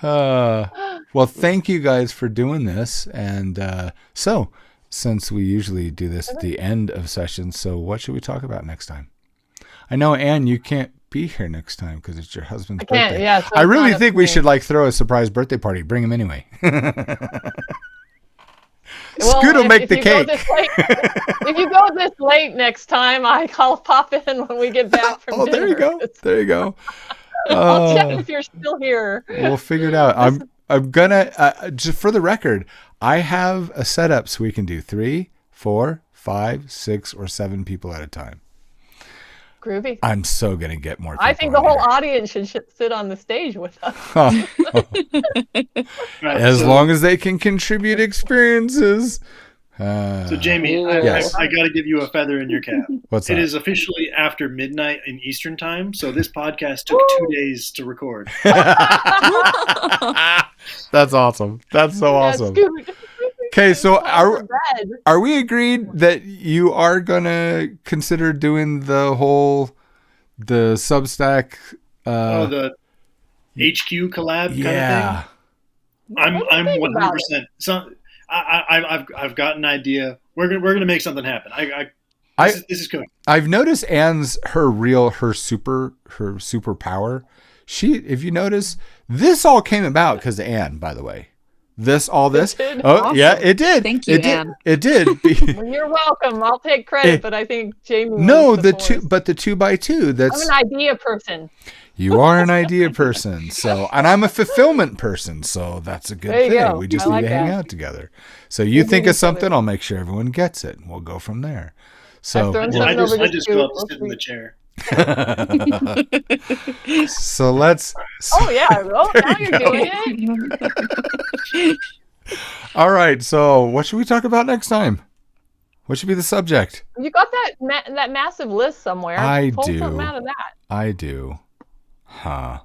[SPEAKER 2] Well, thank you guys for doing this. And so, since we usually do this at the end of sessions, so what should we talk about next time? I know, Anne, you can't be here next time because it's your husband's birthday.
[SPEAKER 3] Yeah, so
[SPEAKER 2] I
[SPEAKER 3] it's
[SPEAKER 2] really
[SPEAKER 3] not up
[SPEAKER 2] think
[SPEAKER 3] to
[SPEAKER 2] we
[SPEAKER 3] me.
[SPEAKER 2] should throw a surprise birthday party. Bring him anyway.
[SPEAKER 3] Well,
[SPEAKER 2] Scoot will make
[SPEAKER 3] if
[SPEAKER 2] the
[SPEAKER 3] you go
[SPEAKER 2] cake.
[SPEAKER 3] this late- if you go this late next time, I'll pop in when we get back from
[SPEAKER 2] Oh,
[SPEAKER 3] dinner.
[SPEAKER 2] there you go. There you go.
[SPEAKER 3] I'll check if you're still here.
[SPEAKER 2] We'll figure it out. I'm gonna just for the record, I have a setup so we can do 3, 4, 5, 6, or 7 people at a time.
[SPEAKER 3] Groovy.
[SPEAKER 2] I'm so gonna get more people.
[SPEAKER 3] I think the
[SPEAKER 2] in
[SPEAKER 3] whole
[SPEAKER 2] here.
[SPEAKER 3] audience should sit on the stage with us.
[SPEAKER 4] Right,
[SPEAKER 2] As
[SPEAKER 4] so,
[SPEAKER 2] long as they can contribute experiences.
[SPEAKER 4] So Jamie,
[SPEAKER 2] Yes.
[SPEAKER 4] I got to give you a feather in your cap.
[SPEAKER 2] What's
[SPEAKER 4] It
[SPEAKER 2] that?
[SPEAKER 4] is officially after midnight in Eastern time, so this podcast took 2 days to record.
[SPEAKER 2] That's awesome. That's so awesome. Okay, so are we agreed that you are gonna consider doing the Substack?
[SPEAKER 4] The HQ collab kind
[SPEAKER 2] Yeah.
[SPEAKER 4] of thing. I'm
[SPEAKER 3] think about
[SPEAKER 4] 100%. So I've got an idea. We're gonna make something happen. This is good.
[SPEAKER 2] I've noticed Anne's her superpower. If you notice, this all came about because of Anne, by the way. All this.
[SPEAKER 3] It did?
[SPEAKER 2] Oh,
[SPEAKER 5] Awesome.
[SPEAKER 2] yeah, it did.
[SPEAKER 5] Thank you,
[SPEAKER 2] it did.
[SPEAKER 5] Anne.
[SPEAKER 2] It did.
[SPEAKER 3] Well, you're welcome. I'll take credit, but I think Jamie.
[SPEAKER 2] No,
[SPEAKER 3] was
[SPEAKER 2] the
[SPEAKER 3] force.
[SPEAKER 2] 2x2. That's
[SPEAKER 3] I'm an idea person.
[SPEAKER 2] you are an idea person. So, and I'm a fulfillment person. So that's a good
[SPEAKER 3] There you
[SPEAKER 2] thing.
[SPEAKER 3] go.
[SPEAKER 2] We just
[SPEAKER 3] I
[SPEAKER 2] need
[SPEAKER 3] like
[SPEAKER 2] to hang
[SPEAKER 3] that.
[SPEAKER 2] out together. So you
[SPEAKER 3] We
[SPEAKER 2] think
[SPEAKER 3] do
[SPEAKER 2] of
[SPEAKER 3] each other.
[SPEAKER 2] something, I'll make sure everyone gets it, and we'll go from there. So
[SPEAKER 3] I've thrown
[SPEAKER 2] we'll-
[SPEAKER 3] something over
[SPEAKER 4] I
[SPEAKER 3] to
[SPEAKER 4] just
[SPEAKER 3] Scoot.
[SPEAKER 4] go up
[SPEAKER 3] We'll
[SPEAKER 4] and sit in the
[SPEAKER 3] see.
[SPEAKER 4] chair.
[SPEAKER 2] so let's.
[SPEAKER 3] Oh yeah. Oh,
[SPEAKER 2] There
[SPEAKER 3] now
[SPEAKER 2] you
[SPEAKER 3] you're
[SPEAKER 2] go.
[SPEAKER 3] doing it.
[SPEAKER 2] All right. So what should we talk about next time? What should be the subject?
[SPEAKER 3] You got that massive list somewhere.
[SPEAKER 2] I
[SPEAKER 3] Pull
[SPEAKER 2] do.
[SPEAKER 3] something out of that.
[SPEAKER 2] I do. Huh.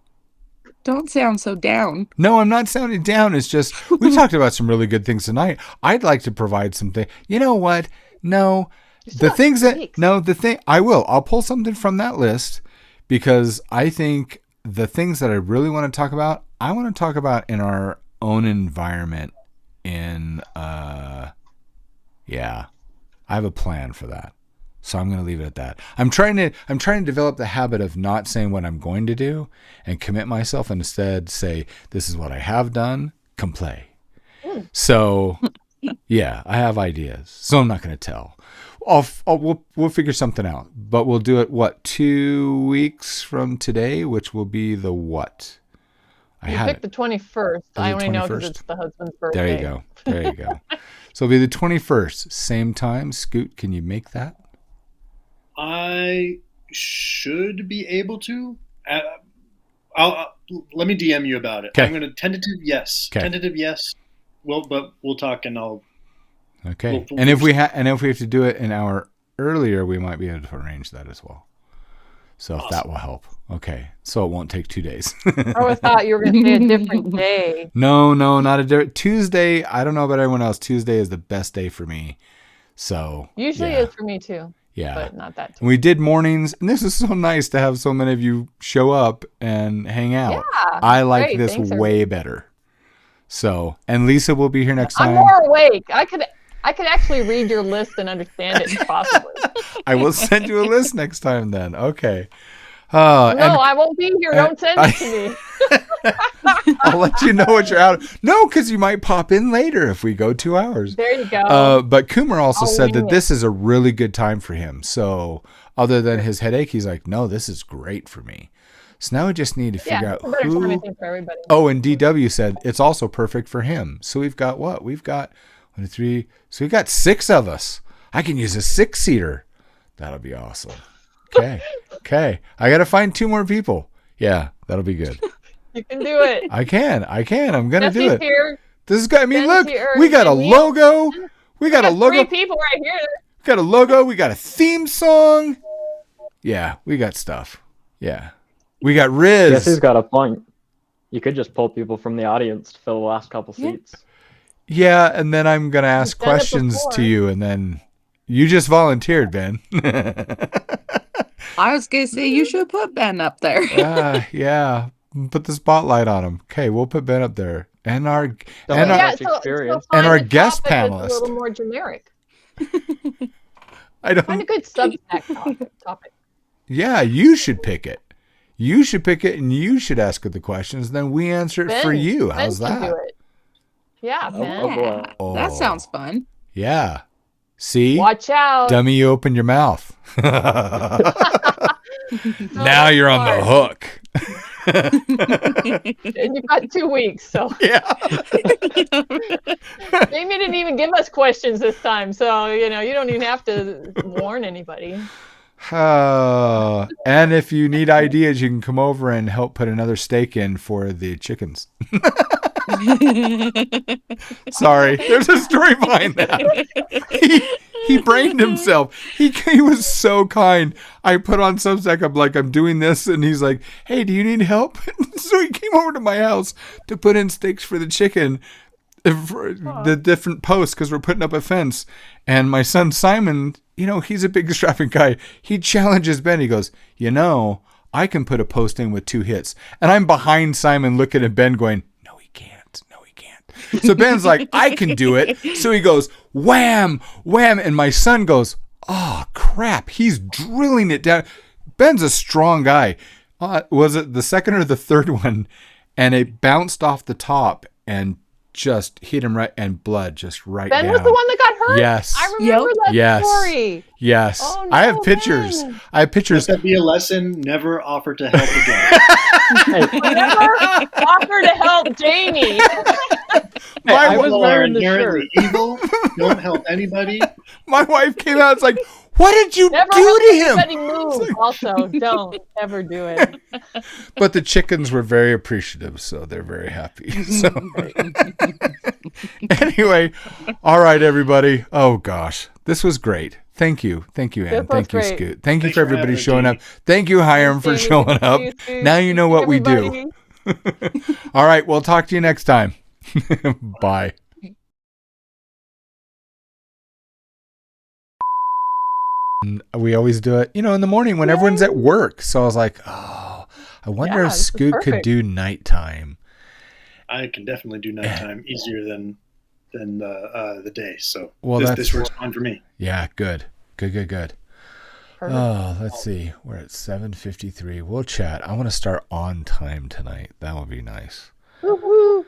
[SPEAKER 5] Don't sound so down.
[SPEAKER 2] No, I'm not sounding down. It's just we talked about some really good things tonight. I'd like to provide something. You know what? No,
[SPEAKER 3] still
[SPEAKER 2] the things
[SPEAKER 3] got
[SPEAKER 2] that
[SPEAKER 3] weeks.
[SPEAKER 2] no, the thing I will. I'll pull something from that list because I think the things that I really want to talk about, I want to talk about in our own environment. Yeah, I have a plan for that. So I'm going to leave it at that. I'm trying to develop the habit of not saying what I'm going to do and commit myself and instead say, this is what I have done, come play. So yeah, I have ideas. So I'm not going to tell. We'll figure something out, but we'll do it 2 weeks from today, which will be the what? I
[SPEAKER 3] You
[SPEAKER 2] had
[SPEAKER 3] picked
[SPEAKER 2] it.
[SPEAKER 3] the 21st. I
[SPEAKER 2] the
[SPEAKER 3] only know because
[SPEAKER 2] 21st?
[SPEAKER 3] it's the husband's birthday.
[SPEAKER 2] There you go. So it'll be the 21st, same time. Scoot, can you make that?
[SPEAKER 4] I should be able to. Let me DM you about it.
[SPEAKER 2] 'Kay.
[SPEAKER 4] I'm going to tentative yes.
[SPEAKER 2] 'Kay.
[SPEAKER 4] Tentative yes. But we'll talk and I'll.
[SPEAKER 2] Okay.
[SPEAKER 4] We'll
[SPEAKER 2] And if we have to do it an hour earlier, we might be able to arrange that as well. So if that
[SPEAKER 4] Awesome.
[SPEAKER 2] will help. Okay. So it won't take 2 days.
[SPEAKER 3] I always thought you were going to say a different day.
[SPEAKER 2] No, not a different Tuesday. I don't know about everyone else. Tuesday is the best day for me. So
[SPEAKER 3] Usually
[SPEAKER 2] yeah,
[SPEAKER 3] is for me too,
[SPEAKER 2] yeah.
[SPEAKER 3] but not that.
[SPEAKER 2] And we did mornings, and this is so nice to have so many of you show up and hang out.
[SPEAKER 3] Yeah,
[SPEAKER 2] I like
[SPEAKER 3] great.
[SPEAKER 2] this
[SPEAKER 3] Thanks,
[SPEAKER 2] way better. So, and Lisa will be here next
[SPEAKER 3] I'm
[SPEAKER 2] time.
[SPEAKER 3] more awake. I could actually read your list and understand it possibly.
[SPEAKER 2] I will send you a list next time then. Okay.
[SPEAKER 3] No,
[SPEAKER 2] And
[SPEAKER 3] I won't be here. Don't send it to me.
[SPEAKER 2] I'll let you know what you're out of. No, because you might pop in later if we go 2 hours.
[SPEAKER 3] There you go.
[SPEAKER 2] But Coomer also
[SPEAKER 3] I'll
[SPEAKER 2] said
[SPEAKER 3] wing
[SPEAKER 2] that
[SPEAKER 3] it.
[SPEAKER 2] this is a really good time for him. So other than his headache, he's like, no, this is great for me. So now we just need to figure
[SPEAKER 3] Yeah,
[SPEAKER 2] out
[SPEAKER 3] it's a better time, I
[SPEAKER 2] who.
[SPEAKER 3] think, for everybody.
[SPEAKER 2] Oh, and DW said it's also perfect for him. So we've got what? We've got 1, 2, 3. So we've got 6 of us. I can use a 6-seater. That'll be awesome. Okay. I got to find 2 more people. Yeah, that'll be good.
[SPEAKER 3] You can do it.
[SPEAKER 2] I can. I'm going to do
[SPEAKER 3] Jesse's
[SPEAKER 2] it.
[SPEAKER 3] here.
[SPEAKER 2] This is good. I mean,
[SPEAKER 3] Ben's
[SPEAKER 2] look,
[SPEAKER 3] here.
[SPEAKER 2] we got a
[SPEAKER 3] And Neil.
[SPEAKER 2] logo. We got a
[SPEAKER 3] Three
[SPEAKER 2] logo.
[SPEAKER 3] people right here.
[SPEAKER 2] We got a logo. We got a theme song. Yeah, we got stuff. Yeah. We got Riz.
[SPEAKER 7] Jesse's got a point. You could just pull people from the audience to fill the last couple seats.
[SPEAKER 2] Yeah, and then I'm going to ask
[SPEAKER 3] done it
[SPEAKER 2] questions
[SPEAKER 3] before.
[SPEAKER 2] to you, and then you just volunteered, Ben.
[SPEAKER 5] I was gonna say you should put Ben up there.
[SPEAKER 2] Yeah. Put the spotlight on him. Okay, we'll put Ben up there. And our
[SPEAKER 7] Don't
[SPEAKER 2] and
[SPEAKER 7] have
[SPEAKER 2] our,
[SPEAKER 7] much experience.
[SPEAKER 2] And
[SPEAKER 3] find
[SPEAKER 2] our
[SPEAKER 3] a
[SPEAKER 2] guest
[SPEAKER 3] topic that's
[SPEAKER 2] panelist.
[SPEAKER 3] A little more generic.
[SPEAKER 2] I
[SPEAKER 3] Find a
[SPEAKER 2] don't.
[SPEAKER 3] good substack topic.
[SPEAKER 2] Yeah, you should pick it. You should pick it, and you should ask it the questions. Then we answer it for
[SPEAKER 3] Ben-
[SPEAKER 2] you.
[SPEAKER 3] Ben
[SPEAKER 2] How's
[SPEAKER 3] can
[SPEAKER 2] that?
[SPEAKER 3] do it. Yeah,
[SPEAKER 7] Oh,
[SPEAKER 3] Ben.
[SPEAKER 7] oh boy.
[SPEAKER 2] Oh.
[SPEAKER 5] That sounds fun.
[SPEAKER 2] Yeah. See,
[SPEAKER 3] Watch out.
[SPEAKER 2] dummy, you opened your mouth. Now you're on the hook.
[SPEAKER 3] And you've got 2 weeks, so
[SPEAKER 2] Yeah.
[SPEAKER 3] Jamie didn't even give us questions this time, so you don't even have to warn anybody.
[SPEAKER 2] And if you need ideas, you can come over and help put another steak in for the chickens. Sorry, there's a story behind that. He brained himself. He was so kind. I put on Substack, I'm doing this, and he's like, hey, do you need help? So he came over to my house to put in steaks for the chicken, for the different posts, because we're putting up a fence. And my son Simon, he's a big strapping guy. He challenges Ben. He goes, I can put a post in with 2 hits. And I'm behind Simon looking at Ben going, no, he can't. So Ben's like, I can do it. So he goes, wham, wham. And my son goes, oh, crap. He's drilling it down. Ben's a strong guy. Was it the second or the third one? And it bounced off the top and just hit him right, and blood just right
[SPEAKER 3] Ben
[SPEAKER 2] down.
[SPEAKER 3] was the one that got hurt?
[SPEAKER 2] Yes.
[SPEAKER 3] I remember that
[SPEAKER 2] Yes.
[SPEAKER 3] story.
[SPEAKER 2] Yes.
[SPEAKER 3] Oh, no,
[SPEAKER 2] I have pictures.
[SPEAKER 3] Ben.
[SPEAKER 2] I have pictures.
[SPEAKER 4] Let that be a lesson. Never offer to help again.
[SPEAKER 3] Never offer to help Jamie.
[SPEAKER 2] My,
[SPEAKER 7] I was
[SPEAKER 4] People are
[SPEAKER 7] wearing the
[SPEAKER 4] inherently evil. Don't help anybody.
[SPEAKER 2] my wife came out. It's like, what did you
[SPEAKER 3] Never
[SPEAKER 2] do
[SPEAKER 3] help
[SPEAKER 2] to him?
[SPEAKER 3] anybody move. Also, don't ever do it.
[SPEAKER 2] But the chickens were very appreciative, so they're very happy. So anyway, all right, everybody. Oh gosh, this was great. Thank you, Ann.
[SPEAKER 3] This was
[SPEAKER 2] Thank you,
[SPEAKER 3] great.
[SPEAKER 2] Scoot. Thank you
[SPEAKER 4] Thanks
[SPEAKER 2] for
[SPEAKER 4] for
[SPEAKER 2] everybody
[SPEAKER 4] having us,
[SPEAKER 2] showing up.
[SPEAKER 4] Jamie.
[SPEAKER 2] Thank you, Hiram, for
[SPEAKER 3] Jamie,
[SPEAKER 2] showing up.
[SPEAKER 3] thank you,
[SPEAKER 2] Now you know what we do.
[SPEAKER 3] everybody.
[SPEAKER 2] All right, we'll talk to you next time. Bye. We always do it, in the morning when everyone's at work. So I was like, oh, I wonder
[SPEAKER 3] Yeah,
[SPEAKER 2] if
[SPEAKER 3] this is
[SPEAKER 2] Scoot could
[SPEAKER 3] perfect.
[SPEAKER 2] do nighttime.
[SPEAKER 4] I can definitely do nighttime easier than the day. So
[SPEAKER 2] Well,
[SPEAKER 4] this works fine for me.
[SPEAKER 2] Yeah, good. Good.
[SPEAKER 3] Perfect.
[SPEAKER 2] Oh, let's see. We're at 7:53. We'll chat. I want to start on time tonight. That would be nice.
[SPEAKER 3] Woo-hoo.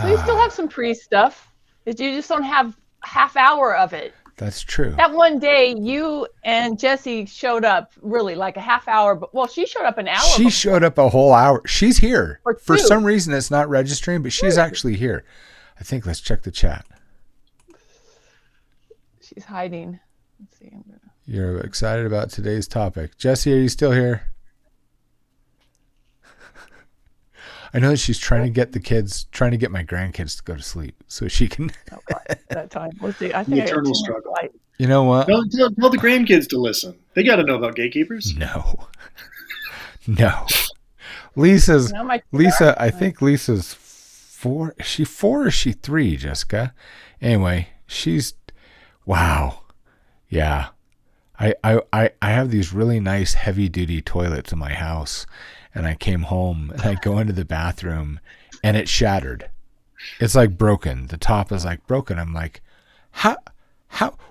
[SPEAKER 3] So you still have some pre-stuff. You just don't have half hour of it.
[SPEAKER 2] That's true.
[SPEAKER 3] That one day, you and Jesse showed up really like a half hour. But well, she showed up an hour.
[SPEAKER 2] She showed up a whole hour. She's here.
[SPEAKER 3] Or
[SPEAKER 2] For
[SPEAKER 3] two.
[SPEAKER 2] some reason, it's not registering, but she's actually here. I think let's check the chat.
[SPEAKER 3] She's hiding. Let's see.
[SPEAKER 2] You're excited about today's topic. Jesse, are you still here? I know that she's trying to get my grandkids to go to sleep so she can.
[SPEAKER 3] Oh God, that time. Let's see. I
[SPEAKER 4] The
[SPEAKER 3] think I got
[SPEAKER 4] eternal
[SPEAKER 3] 2 minutes
[SPEAKER 4] struggle.
[SPEAKER 3] light.
[SPEAKER 2] You know what?
[SPEAKER 4] Tell the grandkids to listen. They got to know about gatekeepers.
[SPEAKER 2] No. No. Lisa, I think Lisa's 4. Is she 4 or is she 3, Jessica? Anyway, wow. Yeah. I have these really nice heavy duty toilets in my house, and I came home and I go into the bathroom and it shattered. It's like broken. The top is like broken. I'm like,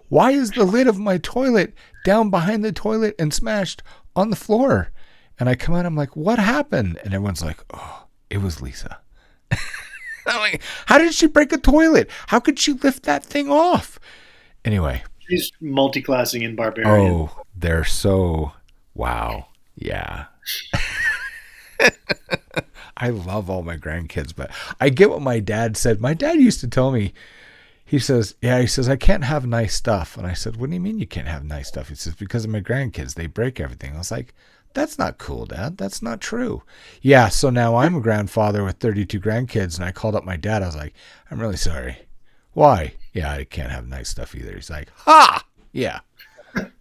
[SPEAKER 2] why is the lid of my toilet down behind the toilet and smashed on the floor? And I come out, I'm like, what happened? And everyone's like, oh, it was Lisa. I'm like, how did she break a toilet? How could she lift that thing off? Anyway.
[SPEAKER 4] She's multi-classing in barbarian.
[SPEAKER 2] Oh, they're so, wow. Yeah. I love all my grandkids, but I get what my dad said. My dad used to tell me, he says, I can't have nice stuff. And I said, what do you mean you can't have nice stuff? He says, because of my grandkids, they break everything. I was like, that's not cool, Dad. That's not true. Yeah, so now I'm a grandfather with 32 grandkids, and I called up my dad. I was like, I'm really sorry. Why? Yeah, I can't have nice stuff either. He's like, ha! Yeah.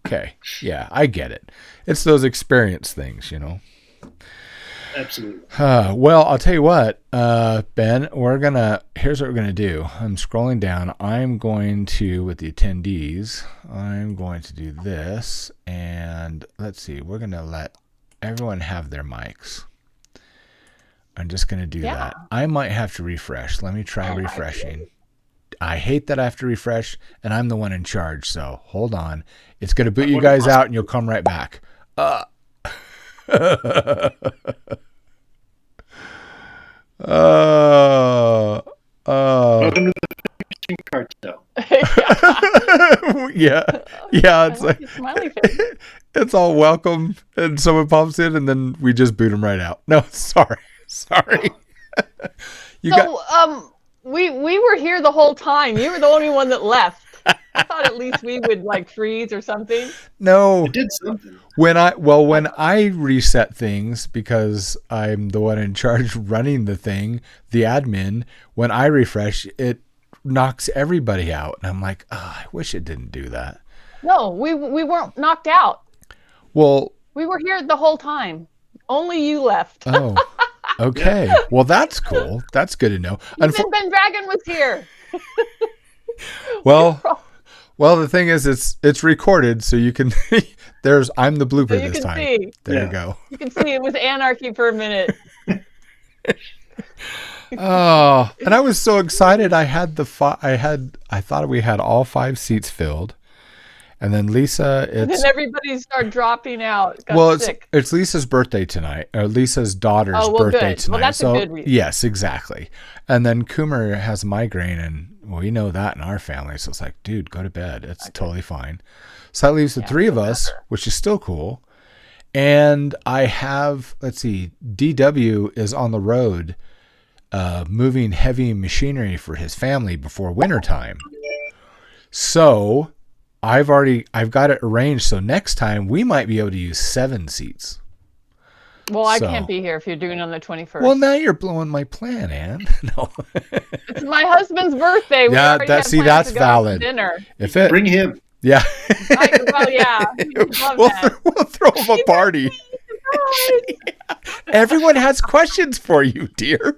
[SPEAKER 2] Okay. Yeah, I get it. It's those experience things,
[SPEAKER 4] Absolutely.
[SPEAKER 2] Well, I'll tell you what, Ben, here's what we're going to do. I'm scrolling down. I'm going to, with the attendees, I'm going to do this. And let's see, we're going to let everyone have their mics. I'm just going to do that. I might have to refresh. Let me try refreshing. I hate that I have to refresh, and I'm the one in charge, so hold on. It's going to boot you guys out, and you'll come right back.
[SPEAKER 4] Welcome to the fiction cartel.
[SPEAKER 2] Yeah. It's like
[SPEAKER 3] Smiley face.
[SPEAKER 2] it's all welcome, and someone pops in, and then we just boot them right out. No, sorry.
[SPEAKER 3] We were here the whole time. You were the only one that left. I thought at least we would like freeze or something.
[SPEAKER 2] No.
[SPEAKER 4] It did something.
[SPEAKER 2] When I reset things, because I'm the one in charge running the thing, the admin, when I refresh, it knocks everybody out. And I'm like, I wish it didn't do that.
[SPEAKER 3] No, we weren't knocked out.
[SPEAKER 2] Well,
[SPEAKER 3] We were here the whole time. Only you left.
[SPEAKER 2] oh, okay. Well, that's cool. That's good to know.
[SPEAKER 3] Even Ben Dragon was here.
[SPEAKER 2] Well, the thing is, it's recorded, so you can. I'm the blooper
[SPEAKER 3] So you
[SPEAKER 2] this
[SPEAKER 3] can
[SPEAKER 2] time.
[SPEAKER 3] see.
[SPEAKER 2] There you go.
[SPEAKER 3] You can see it was anarchy for a minute.
[SPEAKER 2] Oh, and I was so excited. I thought we had all 5 seats filled, And then Lisa,
[SPEAKER 3] And
[SPEAKER 2] it's
[SPEAKER 3] then everybody started dropping out. Got
[SPEAKER 2] well,
[SPEAKER 3] sick.
[SPEAKER 2] it's Lisa's birthday tonight, or Lisa's daughter's
[SPEAKER 3] Oh, well,
[SPEAKER 2] birthday
[SPEAKER 3] good.
[SPEAKER 2] tonight.
[SPEAKER 3] Well, that's a
[SPEAKER 2] so
[SPEAKER 3] good reason.
[SPEAKER 2] yes, exactly. And then Coomer has migraine, and we know that in our family. So it's like, dude, go to bed. It's totally fine. So that leaves the three of us, which is still cool. And I have, let's see, DW is on the road, moving heavy machinery for his family before wintertime. So I've got it arranged. So next time we might be able to use 7 seats.
[SPEAKER 3] Well, I can't be here if you're doing it on the 21st.
[SPEAKER 2] Well, now you're blowing my plan, Ann. No.
[SPEAKER 3] It's my husband's birthday. We
[SPEAKER 2] Yeah,
[SPEAKER 3] already have plans
[SPEAKER 2] that's
[SPEAKER 3] to go
[SPEAKER 2] valid.
[SPEAKER 3] to dinner.
[SPEAKER 4] Bring him.
[SPEAKER 2] Yeah.
[SPEAKER 3] Well, yeah. Love that.
[SPEAKER 2] We'll throw him a party. Everyone has questions for you, dear.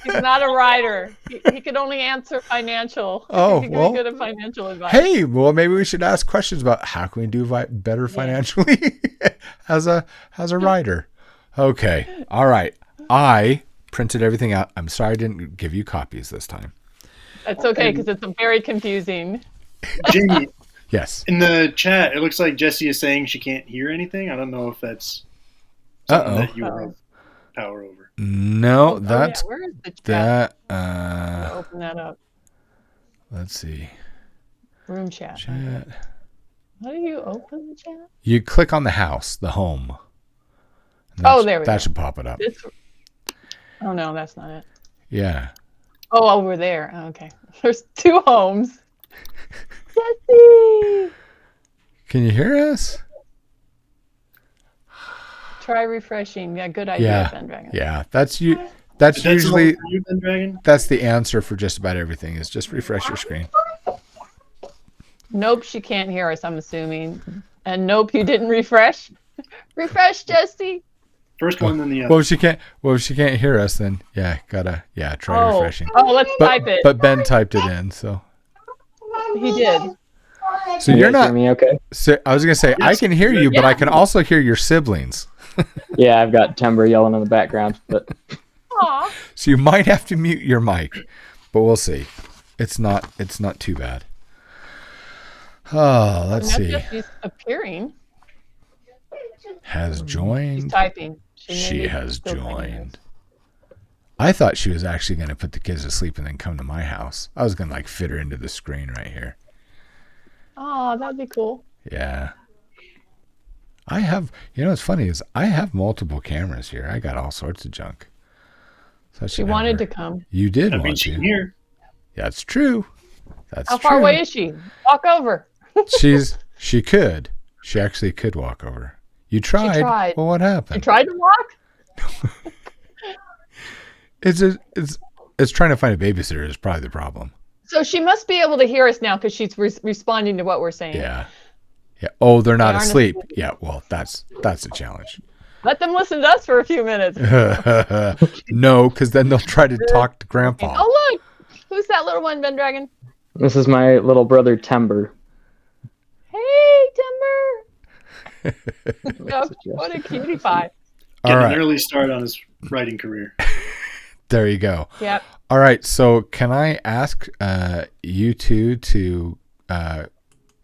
[SPEAKER 3] He's not a writer. He can only answer financial.
[SPEAKER 2] Oh,
[SPEAKER 3] He's
[SPEAKER 2] well.
[SPEAKER 3] good at financial advice.
[SPEAKER 2] Hey, well, maybe we should ask questions about how can we do better financially as a writer. Okay. All right. I printed everything out. I'm sorry I didn't give you copies this time.
[SPEAKER 3] That's okay because it's very confusing.
[SPEAKER 4] Jamie,
[SPEAKER 2] Yes.
[SPEAKER 4] in the chat, it looks like Jessie is saying she can't hear anything. I don't know if that's something that you have power over.
[SPEAKER 2] No, that's
[SPEAKER 3] where is the chat?
[SPEAKER 2] that.
[SPEAKER 3] Open that up.
[SPEAKER 2] Let's see.
[SPEAKER 3] Room chat.
[SPEAKER 2] Chat.
[SPEAKER 3] How do you open the chat?
[SPEAKER 2] You click on the house, the home. And
[SPEAKER 3] There we go.
[SPEAKER 2] That should pop it up.
[SPEAKER 3] Oh no, that's not it.
[SPEAKER 2] Yeah.
[SPEAKER 3] Oh, over there. Oh, okay. There's 2 homes. Jessie!
[SPEAKER 2] Can you hear us?
[SPEAKER 3] Try refreshing. Yeah, good idea, Ben Dragon.
[SPEAKER 2] Yeah. That's you. That's usually
[SPEAKER 4] all you, Ben Dragon?
[SPEAKER 2] that's the answer for just about everything. Is just refresh your screen.
[SPEAKER 3] Nope, she can't hear us, I'm assuming. And nope, you didn't refresh. Refresh, Jessie.
[SPEAKER 4] First one, then the other.
[SPEAKER 2] Well, if she can't hear us, then try refreshing.
[SPEAKER 3] Oh, let's type it.
[SPEAKER 2] But Ben typed it in, so
[SPEAKER 3] He did.
[SPEAKER 2] so
[SPEAKER 7] Can
[SPEAKER 2] you're
[SPEAKER 7] you guys
[SPEAKER 2] not.
[SPEAKER 7] hear me okay?
[SPEAKER 2] So I was gonna say I can hear you, but I can also hear your siblings.
[SPEAKER 7] Yeah, I've got Timber yelling in the background, but
[SPEAKER 3] Aw.
[SPEAKER 2] So you might have to mute your mic, but we'll see. It's not too bad. Oh, let's see.
[SPEAKER 3] She's appearing.
[SPEAKER 2] Has joined.
[SPEAKER 3] She's typing.
[SPEAKER 2] She has joined. I thought she was actually going to put the kids to sleep and then come to my house. I was going to fit her into the screen right here.
[SPEAKER 3] Oh, that'd be cool.
[SPEAKER 2] Yeah. I have, what's funny is I have multiple cameras here. I got all sorts of junk. So
[SPEAKER 3] She wanted to come.
[SPEAKER 2] You did
[SPEAKER 4] I mean,
[SPEAKER 2] want
[SPEAKER 4] she's
[SPEAKER 2] to.
[SPEAKER 4] here.
[SPEAKER 2] That's true. That's
[SPEAKER 3] How
[SPEAKER 2] true.
[SPEAKER 3] far away is she? Walk over.
[SPEAKER 2] She could. She actually could walk over. You tried.
[SPEAKER 3] tried.
[SPEAKER 2] Well, what
[SPEAKER 3] You
[SPEAKER 2] happened?
[SPEAKER 3] tried to walk?
[SPEAKER 2] It's trying to find a babysitter is probably the problem.
[SPEAKER 3] So she must be able to hear us now because she's responding to what we're saying.
[SPEAKER 2] Yeah. Yeah. Oh, they're not
[SPEAKER 3] aren't
[SPEAKER 2] asleep. Yeah. Well, that's a challenge.
[SPEAKER 3] Let them listen to us for a few minutes.
[SPEAKER 2] No, because then they'll try to talk to Grandpa.
[SPEAKER 3] Oh, look. Who's that little one, Ben Dragon?
[SPEAKER 7] this is my little brother Timber.
[SPEAKER 3] Hey, Timber.
[SPEAKER 7] That's
[SPEAKER 3] What a cutie pie.
[SPEAKER 2] All
[SPEAKER 4] Getting
[SPEAKER 2] right.
[SPEAKER 4] an early start on his writing career.
[SPEAKER 2] There you go.
[SPEAKER 3] Yep.
[SPEAKER 2] All right. So can I ask you two to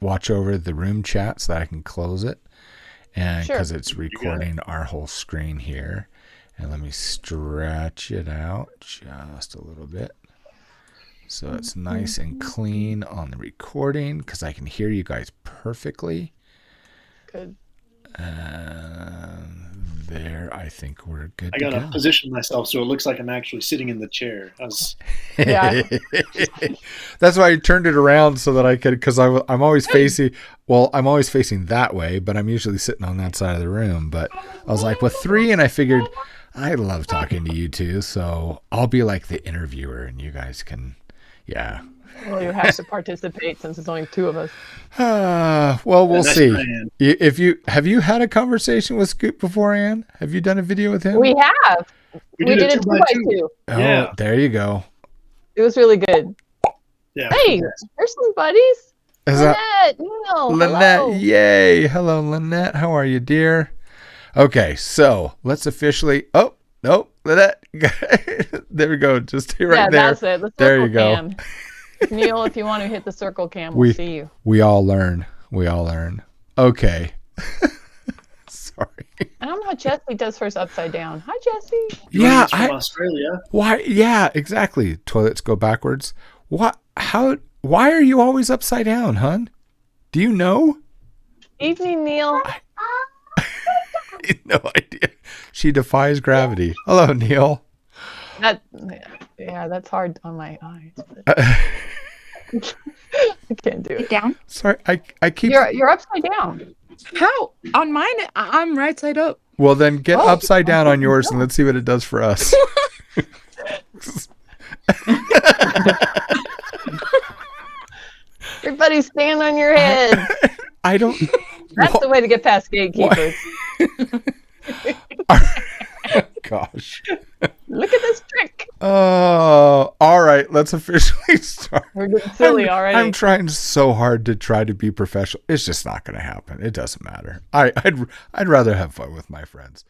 [SPEAKER 2] watch over the room chat so that I can close it? And
[SPEAKER 3] Sure.
[SPEAKER 2] because it's recording our whole screen here. And let me stretch it out just a little bit. So it's nice and clean on the recording because I can hear you guys perfectly.
[SPEAKER 3] Good.
[SPEAKER 2] There, I think we're good
[SPEAKER 4] I
[SPEAKER 2] to
[SPEAKER 4] gotta
[SPEAKER 2] go.
[SPEAKER 4] position myself so it looks like I'm actually sitting in the chair.
[SPEAKER 3] Yeah.
[SPEAKER 2] That's why I turned it around so that I could, because I'm always facing, I'm always facing that way, but I'm usually sitting on that side of the room. But I was like, with 3, and I figured I love talking to you two, so I'll be like the interviewer, and you guys can, yeah.
[SPEAKER 3] Well, you have to participate since it's only 2 of us.
[SPEAKER 2] Well, we'll
[SPEAKER 4] Nice
[SPEAKER 2] see.
[SPEAKER 4] plan.
[SPEAKER 2] Have you had a conversation with Scoop before, Ann? Have you done a video with him?
[SPEAKER 3] We have.
[SPEAKER 4] We
[SPEAKER 3] We
[SPEAKER 4] did
[SPEAKER 3] did
[SPEAKER 4] a
[SPEAKER 3] a
[SPEAKER 4] 2x2.
[SPEAKER 3] 2x2.
[SPEAKER 2] Oh,
[SPEAKER 4] Yeah.
[SPEAKER 2] there you go.
[SPEAKER 3] It was really good.
[SPEAKER 4] Yeah.
[SPEAKER 3] Hey, there's some buddies.
[SPEAKER 2] Is that
[SPEAKER 3] Lynette, Neil,
[SPEAKER 2] Lynette?
[SPEAKER 3] hello.
[SPEAKER 2] Yay! Hello, Lynette. How are you, dear? Okay, so let's officially. Oh, no, Lynette. There we go. Just right
[SPEAKER 3] Yeah,
[SPEAKER 2] there.
[SPEAKER 3] that's it. The
[SPEAKER 2] There you
[SPEAKER 3] circle
[SPEAKER 2] go.
[SPEAKER 3] cam. Neil, if you want to hit the circle cam, we'll
[SPEAKER 2] We-
[SPEAKER 3] see you.
[SPEAKER 2] We all learn. Okay. Sorry.
[SPEAKER 3] I don't know how Jessie does hers upside down. Hi, Jessie.
[SPEAKER 2] Yeah,
[SPEAKER 4] It's from Australia.
[SPEAKER 2] why? Yeah, exactly. Toilets go backwards. What? How? Why are you always upside down, hun? Do you know?
[SPEAKER 3] Evening, Neil.
[SPEAKER 2] No idea. She defies gravity. Hello, Neil.
[SPEAKER 3] Yeah, that's hard on my eyes. But
[SPEAKER 2] Uh,
[SPEAKER 3] I can't do
[SPEAKER 5] Sit
[SPEAKER 3] it.
[SPEAKER 5] down.
[SPEAKER 2] sorry, I keep.
[SPEAKER 3] You're upside down.
[SPEAKER 5] How? On mine, I'm right side up.
[SPEAKER 2] Well, then get
[SPEAKER 3] Oh.
[SPEAKER 2] upside down on yours and let's see what it does for us.
[SPEAKER 3] Everybody stand on your head.
[SPEAKER 2] I don't.
[SPEAKER 3] That's the way to get past gatekeepers.
[SPEAKER 2] Gosh.
[SPEAKER 3] Look at this trick.
[SPEAKER 2] Oh, all right. Let's officially start.
[SPEAKER 3] We're getting silly already.
[SPEAKER 2] I'm trying so hard to try to be professional. It's just not going to happen. It doesn't matter. I'd rather have fun with my friends.